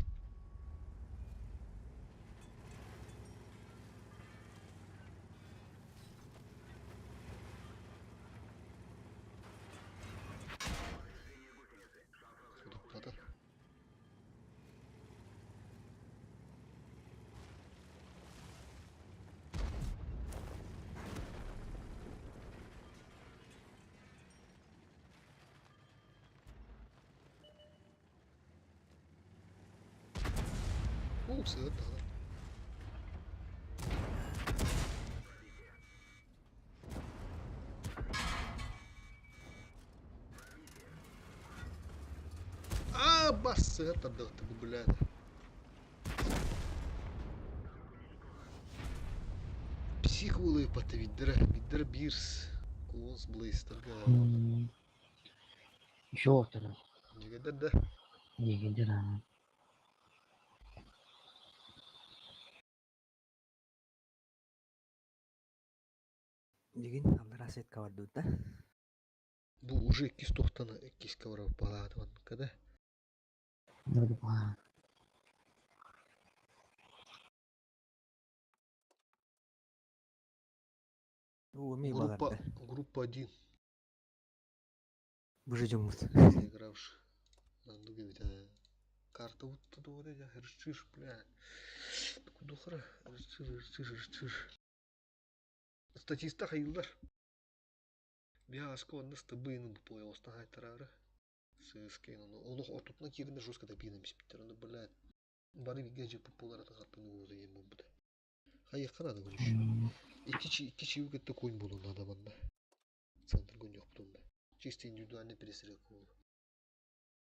Speaker 1: Kudukpada. Sığır da. Бас это да ты блядь. Психулы потвиддер бирс. Клонс блейстер.
Speaker 8: Жоқтыр.
Speaker 1: Негедер да.
Speaker 8: Негедер ана.
Speaker 4: Деген алдар асетка бар да.
Speaker 1: Bu уже 290 кавров палатыван, когда?
Speaker 4: Умей балар да.
Speaker 1: Группа 1.
Speaker 4: Быжы жумут.
Speaker 1: Заигравший. Ну, говорит, карта вот тут вот эти, рычишь, бля. Куда хра? Рычишь. Статиста хайылдар. Бия аскон наста быйның плей остан хайтарары. ССК, ну, он отутна кирinde жестко да бинем спиттер, ну, блядь. Бары бигенче популар атагаттын өзү эм болбуда. Хайыр канада көрүш. Икки үгөттө койн болу надо банда. Центр гон жок бутунда. Чисто индивидуальный перестрелка болду.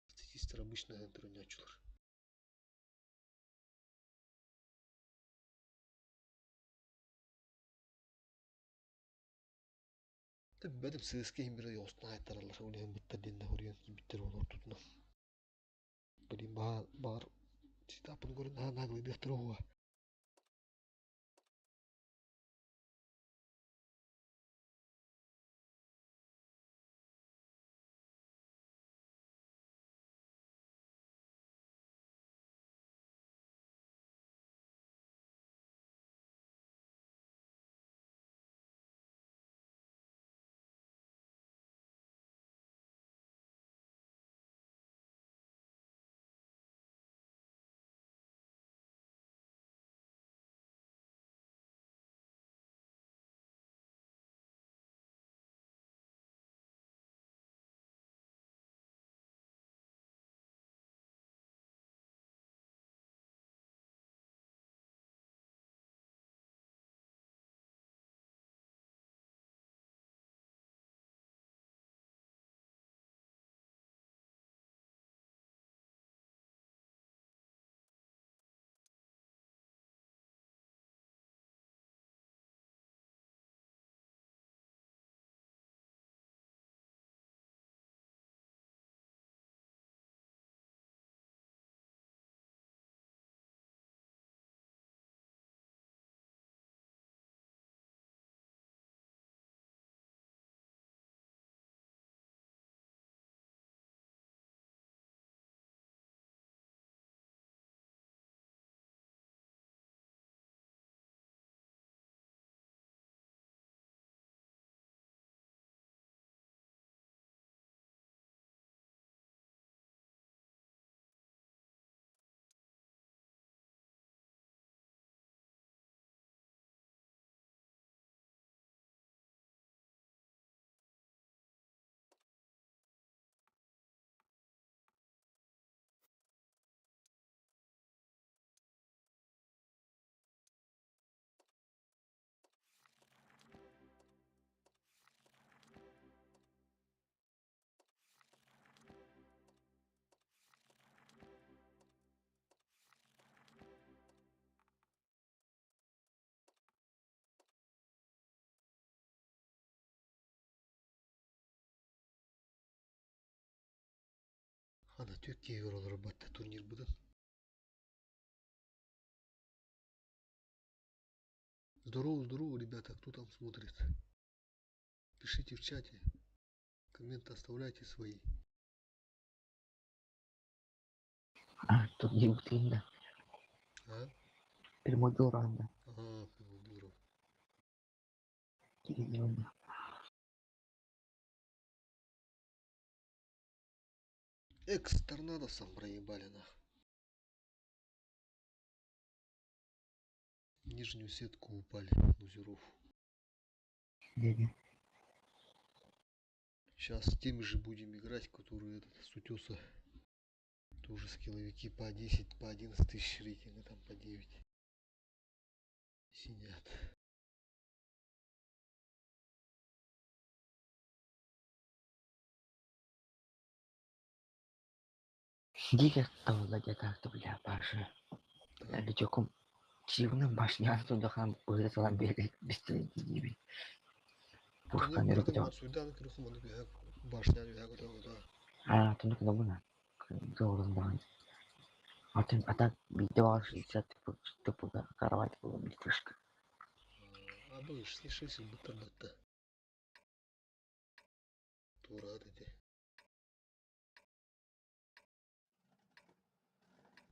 Speaker 1: Статистер обычно центр не ачылар. Бәдім ССК химбері остан айттаралар. Олеген біттерден де көрген биттер олар тұтына. Білім бар. Читапын көрін наглый бектір оға. Ана Türkiye Euroları battı турнир budan. Здорово, ребята, кто там смотрит? Пишите в чате, комменты оставляйте свои.
Speaker 8: Тут дебютин да.
Speaker 1: А?
Speaker 8: Пермодуран да.
Speaker 1: Ага, Пимодуров.
Speaker 8: Кириллион да.
Speaker 1: Экс-торнадо сам проебали нах. В нижнюю сетку упали лузеров.
Speaker 8: Дядя.
Speaker 1: Сейчас с теми же будем играть, которые с утеса. Тоже скилловики по 10, по 11 тысяч рейтинга, там по 9. Сидят.
Speaker 8: Дикая стала где-то, бля, Паша. Лечоком. Чивным башня туда хам вырезала бегать быстрее gibi. Пушка не рукотел.
Speaker 1: Судан крухом он бегает. Башня бегает вот.
Speaker 8: Тunda kena benar. Doğru banget. Atak video var işte tipu karawat belum dituliskan.
Speaker 1: А будешь слышишь, будто. Тура эти.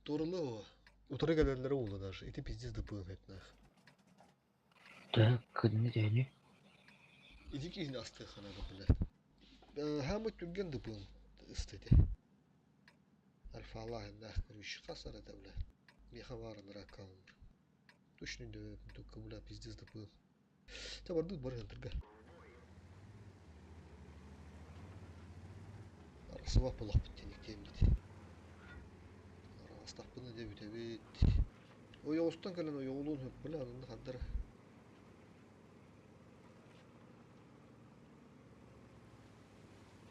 Speaker 1: Турлова. Утырыгалерлері oldu даже. И ты пиздец допылывает нах.
Speaker 8: Да, кыдны дәне.
Speaker 1: Иди кинь асты хана, блядь. Hamı tülgen dıpın istedi. Alfa Allah'ın nahkırışı kasar edevle. Miha varın rakamır. Düşünün de kabul bizdiz dıpın. Tabardı barın tırga. Arası var bulak bittiğini kemdi. Arası tapını da büte. O yolstan gelen o yolun hep bile anında kadar.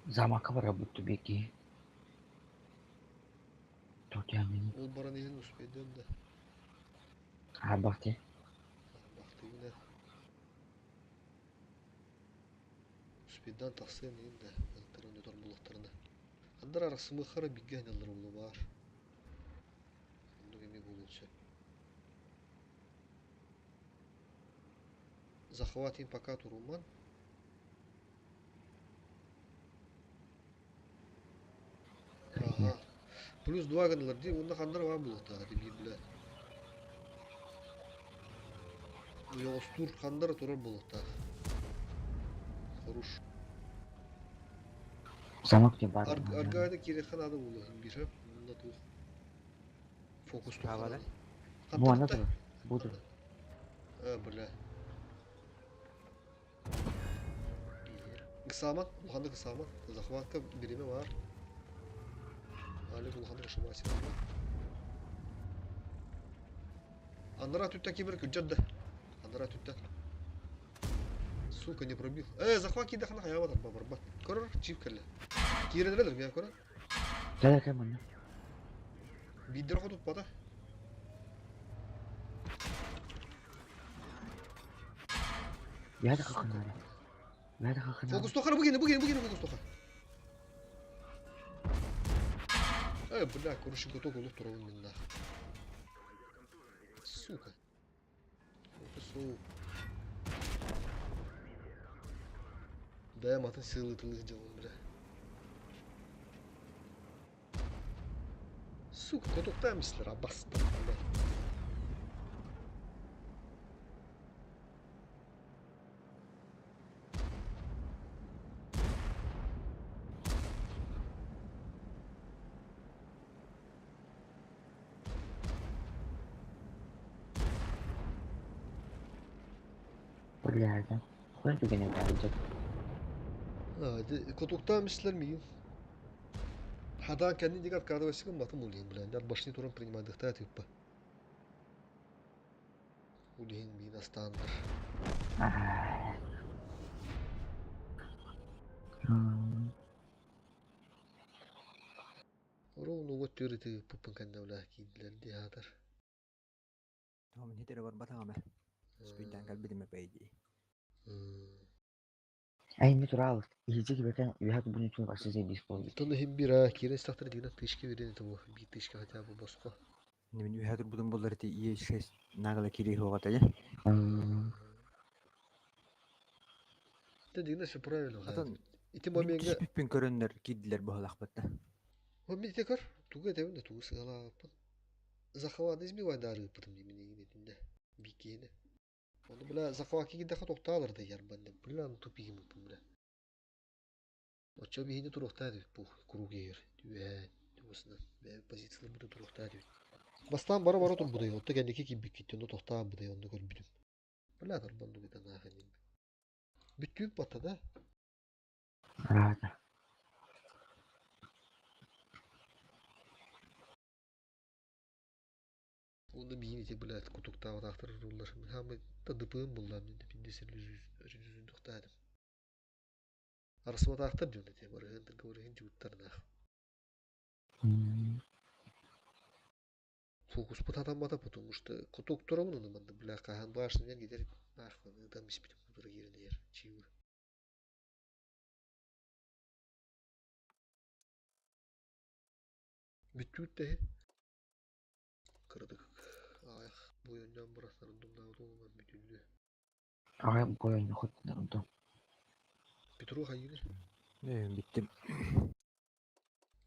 Speaker 8: Zaman kabar butuh beki. Tot yang ini.
Speaker 1: Ol baran izin uspeden de.
Speaker 8: Abah ke.
Speaker 1: Baktı yine. Uspeden taksın yine de. Elteren öder bulaklarına. Kadar arası mıhara bir gehneler olu var. Onu gemi bulunca. Захватим пока Туруман. Ага. Плюс 2 гынылар ди, онда кандар бар булукта, ди бирбиле. Йостур кандар турар булукта. Хорош.
Speaker 8: Zaman ke bar.
Speaker 1: Аргада кирехан ады булу, биреп, онда тух. Фокус
Speaker 4: Кавада?
Speaker 8: Bu ana tuh. Budur.
Speaker 1: Бля. Кысамат, улханды кысамат. Захватка биреме бар. Али улханды кышымасын. Андара түттен кибер күджадды. Андара түттен. Сука, не пробил. Захват киде хана хаябатар бабарбат. Көрөр, чип келе. Киренелер мен көрөр.
Speaker 8: Gel gel mana.
Speaker 1: Бидер ходут пада.
Speaker 8: Ya da kakın ara. Ya da kakın ara.
Speaker 1: Фокус тохара бугене фокус тоха. Бля, короче, готов улух туровын мен нах. Сука. Фокусу. Даем атын силы тылых делал, бля. Сука, котоктан мислер, абаста, бля.
Speaker 8: Buralarda. Koy bir gene gelecek.
Speaker 1: Котоктан мислер миин. Хадан kendini dikkat kahvesinden matım olayım bile. Dert başını turan принимадыхта atıppa. Ulihin min astandır.
Speaker 8: Ah. Hmm.
Speaker 1: Ровно вот тюрити пупын кандавла кидлер диатар.
Speaker 4: Tamam ne tere barbat ama. Speed'den kalbidime paydi.
Speaker 8: Ay natural. İyice gibi kan. You have bunu tüm başlıca dispose.
Speaker 1: Тоны хим бира кирен стахтар дигнен тышкы верен это bir тышкы хотя бы боско.
Speaker 4: Ne min ühedir budun bollar ti iyi şey nagala kiri hoğata ya.
Speaker 8: Hmm.
Speaker 1: Это дигнен все правильно.
Speaker 4: Atan
Speaker 1: Ити
Speaker 4: min
Speaker 1: моменга
Speaker 4: tispipin körünler kiddiler bu halakbatta.
Speaker 1: он мне текар туга тевен да тугы сыгала. Захват избивай дары потом не меня гинетинде. Бикене. Onu bile zakvaki gidek toktağlar da yer bende. Bile anu tupigim yapım bile. Oça bir hindi turuktaydı bu kuru yer. Düğe. Düğüsünden. Ve pozisyonu burada turuktaydı. Bastan bara bara tur budayı. Otta kendiki gibi bitti. Onu toktağı budayı. Onu gör bidim. Bile atar bandu bir tane ahinin. Büttüğük batta da.
Speaker 8: Rada.
Speaker 1: Onu bir yine bile kutuktağı taktırırlar. Ama tadıpığım bullam. Binde sen yüzün toktaydım. Arasıma taktır diyor ne var. Hındır kıvırın cıvıtlarına.
Speaker 8: Hmm.
Speaker 1: Фокус потатамата, потому что куток турамын аны мында бля кахан башын мен гидер нахуй там испитим кудыр yerine yer чиу. Büttüt de. Kırdık. Ay bu yönden bıraklarım dumda olmam bütüldü.
Speaker 8: Ay bu oyunu kutlarım.
Speaker 1: Petro hayır.
Speaker 4: Ne bittim.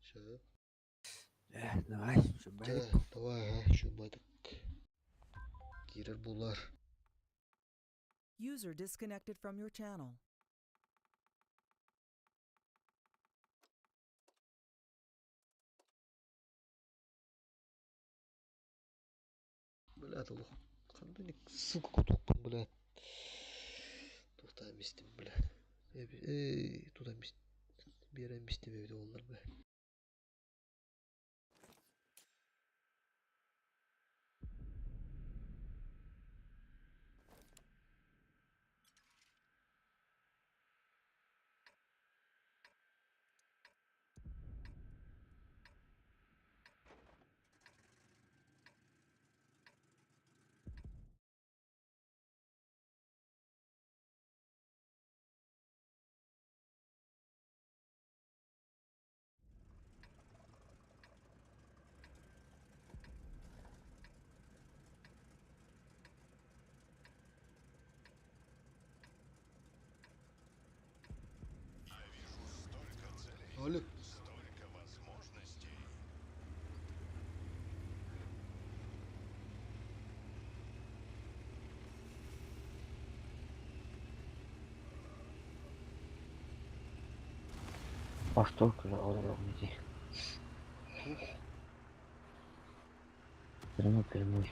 Speaker 1: Şöyle.
Speaker 4: Давай, şu bayrak.
Speaker 1: Давай ha şu baydık. Girer bular.
Speaker 10: User disconnected from your channel.
Speaker 1: Блядь, лох. Кандай сука кутукпун, блядь. Тукта эместим, блядь. Эй, туда эмес. Бері эместемебди олар, блядь. Алло.
Speaker 8: Повтор уже где. Прямой.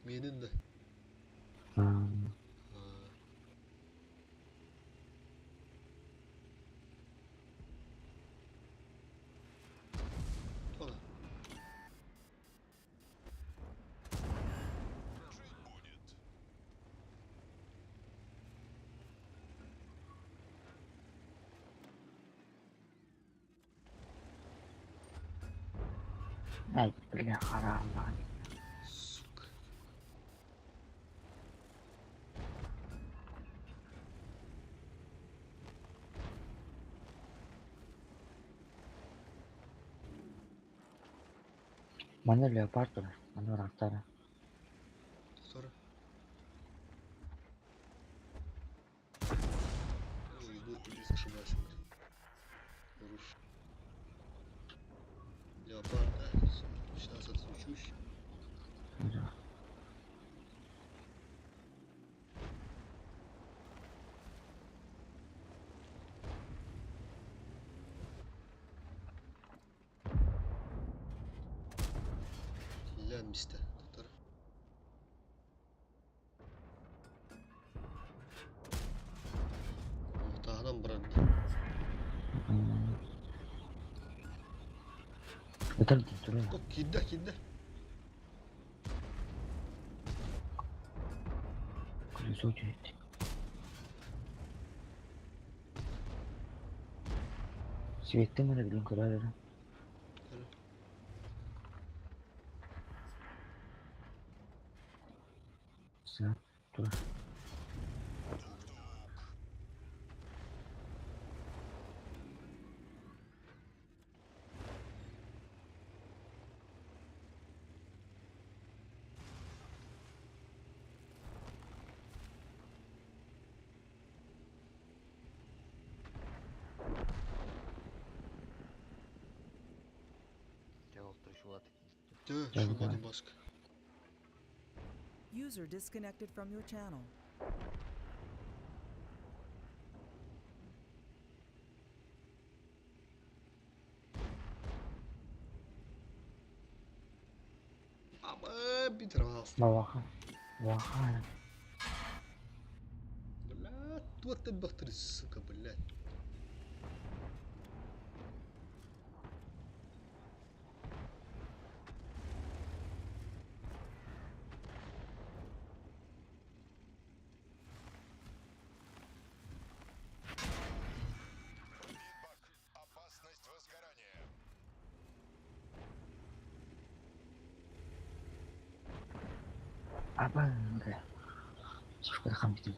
Speaker 1: Менин да. Ана.
Speaker 8: Ай, бля, харам, да.
Speaker 1: Сука.
Speaker 8: Mana leopard var. Mana orangutan.
Speaker 1: Sonra. Иду близко ошибаюсь. Руш. Леопард, да? Сейчас отстучусь. Лямисте. Доктор. Тағынан бұрады.
Speaker 8: Betul gitu ya.
Speaker 1: Kok kindah.
Speaker 8: Колесо чуть. Светы mana bilang keluar. Satu.
Speaker 5: Cevap şu
Speaker 1: Tüh,
Speaker 8: Gel
Speaker 1: şu
Speaker 8: bakalım.
Speaker 1: body mask.
Speaker 10: User disconnected from your channel.
Speaker 1: Ama bir traf.
Speaker 8: Bawahan.
Speaker 1: Блядь, вот ты бахтри, сука, блядь.
Speaker 8: Apa enggak? Suka kami itu.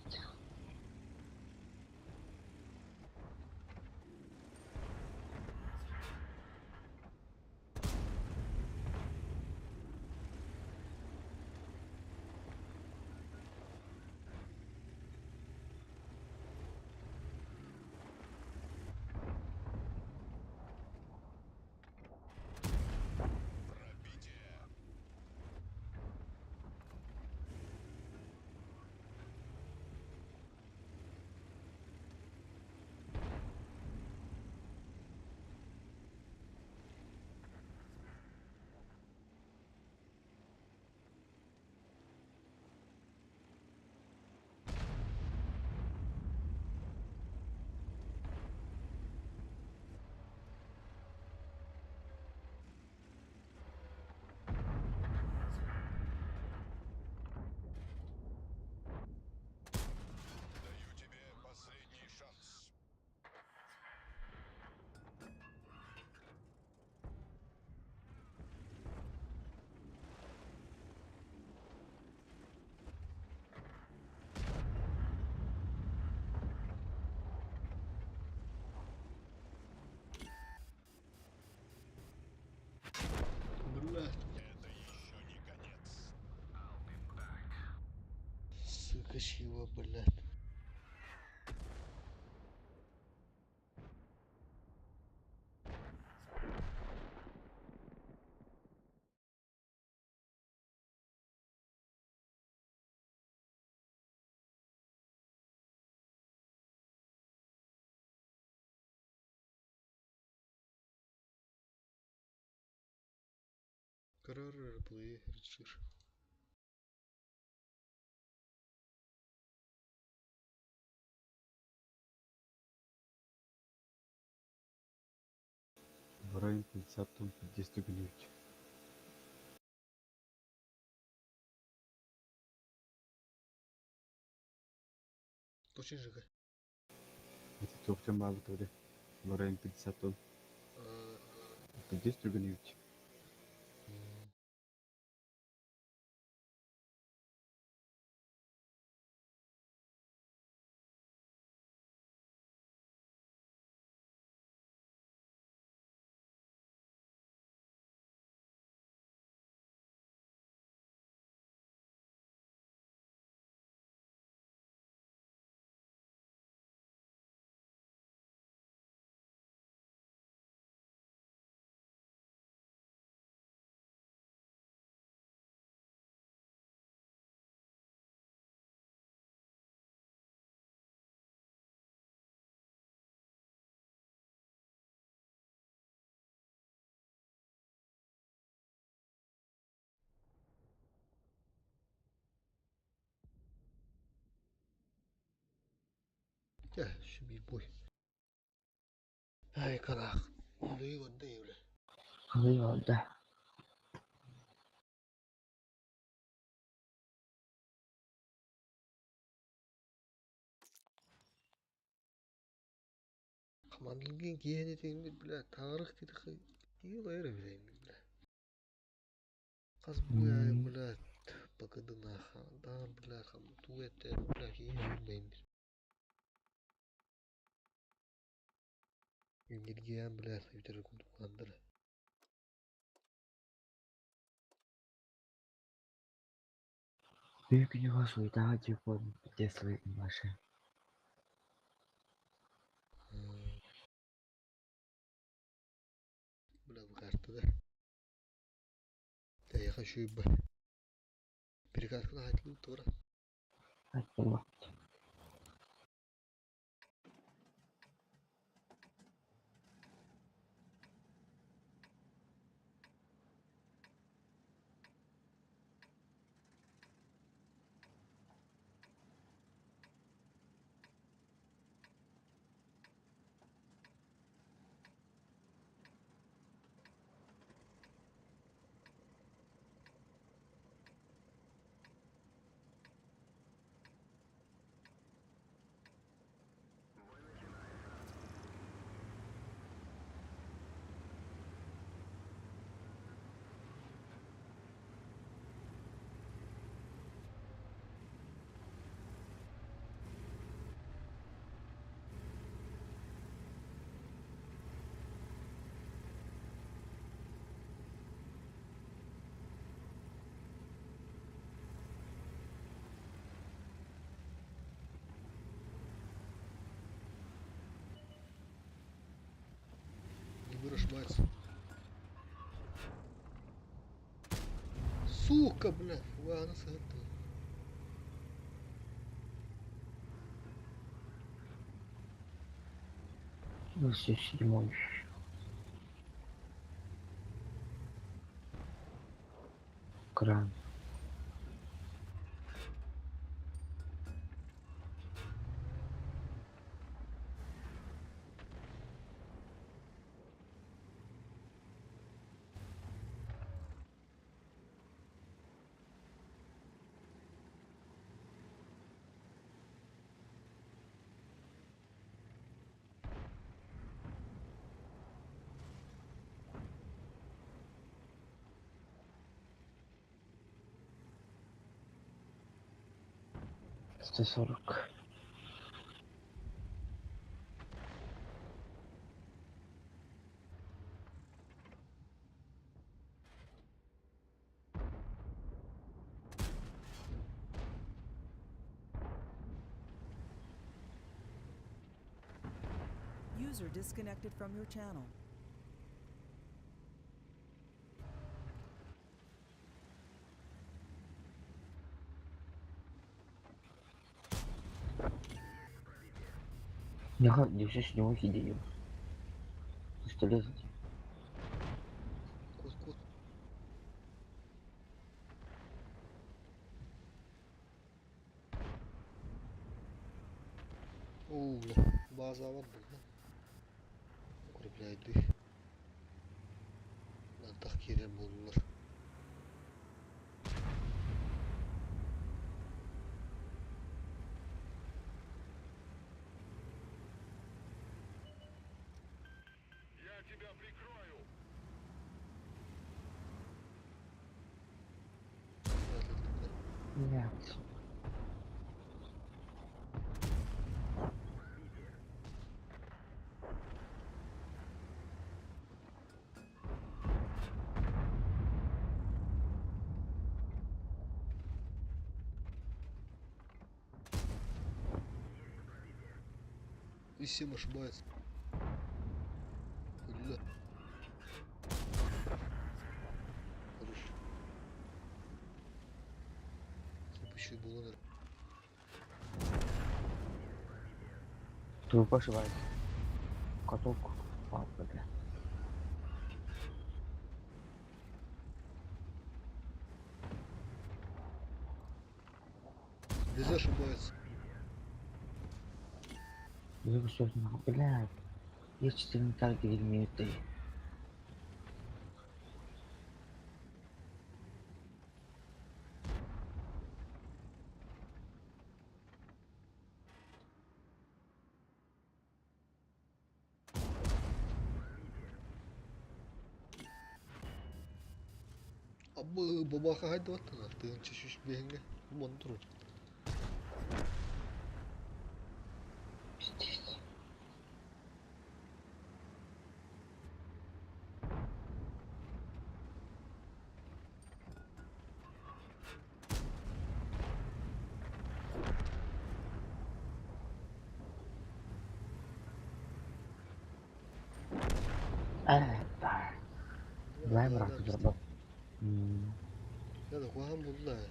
Speaker 1: Красиво, блядь. Карары, плей, решишь.
Speaker 7: В районе 50 тонн пристегнуть.
Speaker 1: Очень жига.
Speaker 7: Это только мало тогда. В районе 50 тонн пристегнуть.
Speaker 1: Я себе бой. Ай, канах. Ну и вот, да, Юля.
Speaker 8: Eyvallah.
Speaker 1: Командылген кейін етейін, бля, тарих дейді қай. Ел айры білейін, бля. Қаз бұяй, бля, бақыдына қандан, бля, қамы туэттен, бля, кейін жүрмейін. Үңгерген, бля, өтері күлді қандыры.
Speaker 8: Büyük üniversite daha телефон Tesla машин.
Speaker 1: Бля, бұл карты да. Даяға шүйіп ба. Перекатканы айтылу тұра.
Speaker 8: Айтпама.
Speaker 1: Не будешь мать. Сука, бля, ладно, с этого.
Speaker 8: Ну, все, седьмой. Кран. Сто 40.
Speaker 10: User disconnected from your channel.
Speaker 8: Я держу с него идею. Пистолет.
Speaker 1: Kut kut. Oo, baza var burada. Укрепляет их. Lan tahkire bulunur.
Speaker 8: Нет.
Speaker 1: И всем ошибается. Бля. Хорош. Следующий буланер.
Speaker 8: Трупа ошибается. Каток. Папа, да.
Speaker 1: Без ошибается.
Speaker 8: Я все знал. Блядь. Я 4 тарги имею 3.
Speaker 1: Абы бабаха хайда ваттана. Тыгын чешиш бегенге. Уман турur.
Speaker 8: Пиздец. Да. Давай, брат, заработал.
Speaker 1: Ya da kuhan buldular ya.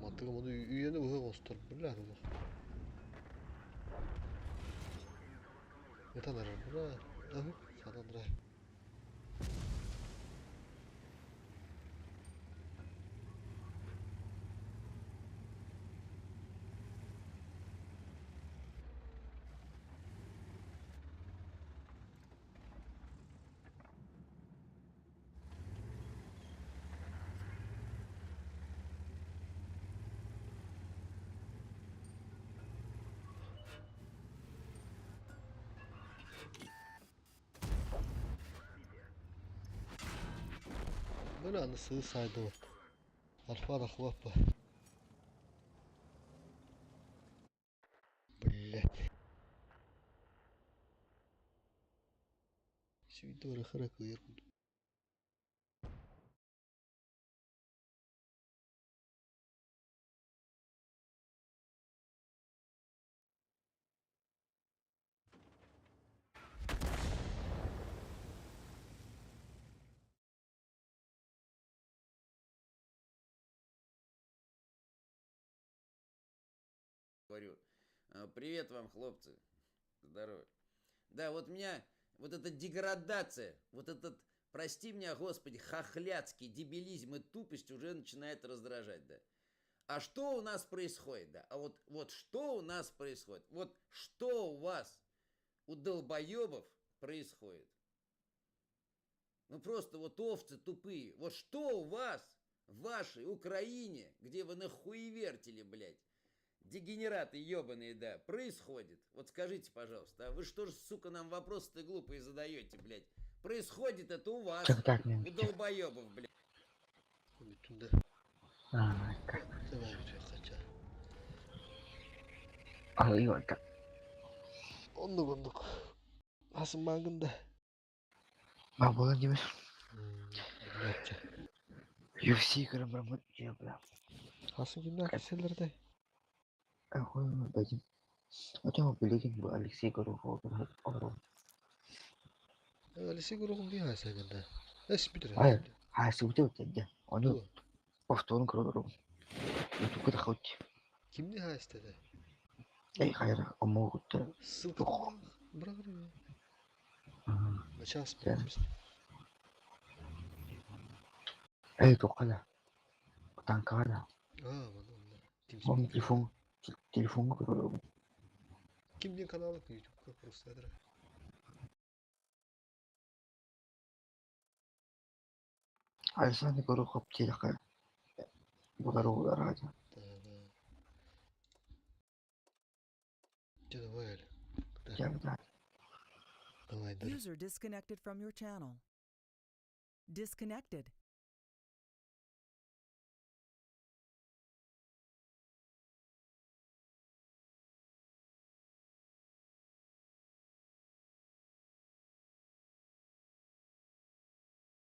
Speaker 1: Mantıklı onu üyene bu hostor. Bля, bu. Это наверное, бля. Ага, sana драй. Böyle anısı saydı o. Alfa da хлопа. Блять. Свидора хараку еркут.
Speaker 11: Говорю, привет вам, хлопцы. Здорово. Да, вот меня, вот эта деградация, вот этот, прости меня, Господи, хохляцкий дебилизм и тупость уже начинает раздражать, да. А что у нас происходит, да? А вот что у нас происходит? Вот что у вас, у долбоебов, происходит? Ну просто вот овцы тупые. Вот что у вас в вашей Украине, где вы нахуевертили, блядь, дегенераты ебаные, да, происходит? Вот скажите, пожалуйста, а вы что же, сука, нам вопросы-то глупые задаете, блядь? Происходит это у вас,
Speaker 8: Çok tak
Speaker 11: у
Speaker 8: mümkün.
Speaker 11: долбоебов, блядь.
Speaker 1: Bütünde.
Speaker 8: Harika.
Speaker 1: Devam ediyor kaça.
Speaker 8: Alıyor da.
Speaker 1: Onduk onduk. Hasım bangında.
Speaker 8: Ben bunun gibi
Speaker 1: Bilmem.
Speaker 8: UFC kırımı yapıyorum.
Speaker 1: Hasım kimden kesilirdi?
Speaker 8: Aku bagi. Aku mau beliin bu Alexei Gorokov orang.
Speaker 1: Öyle sigurun bir hasa gında. Espidir.
Speaker 8: Hayır. Hasibde ötede. Onu
Speaker 1: Bu.
Speaker 8: oftoğunu kırıyorum. Itu kita kut.
Speaker 1: Kimdi ha istedi?
Speaker 8: Hayır. Ama kut.
Speaker 1: Sıvıtı bırak ya. Maça asma.
Speaker 8: Yani. Itu kala. Tankala.
Speaker 1: Aa bana onlar.
Speaker 8: Om telefonu kırıyorum.
Speaker 1: Kimdi kanalı ki YouTube kapısı nedir?
Speaker 8: Alexei Gorokov tidak. Ular aja.
Speaker 1: Tamam. Canım öyle.
Speaker 8: Jangan.
Speaker 1: Давай, Дэр.
Speaker 10: User disconnected from your channel. Disconnected.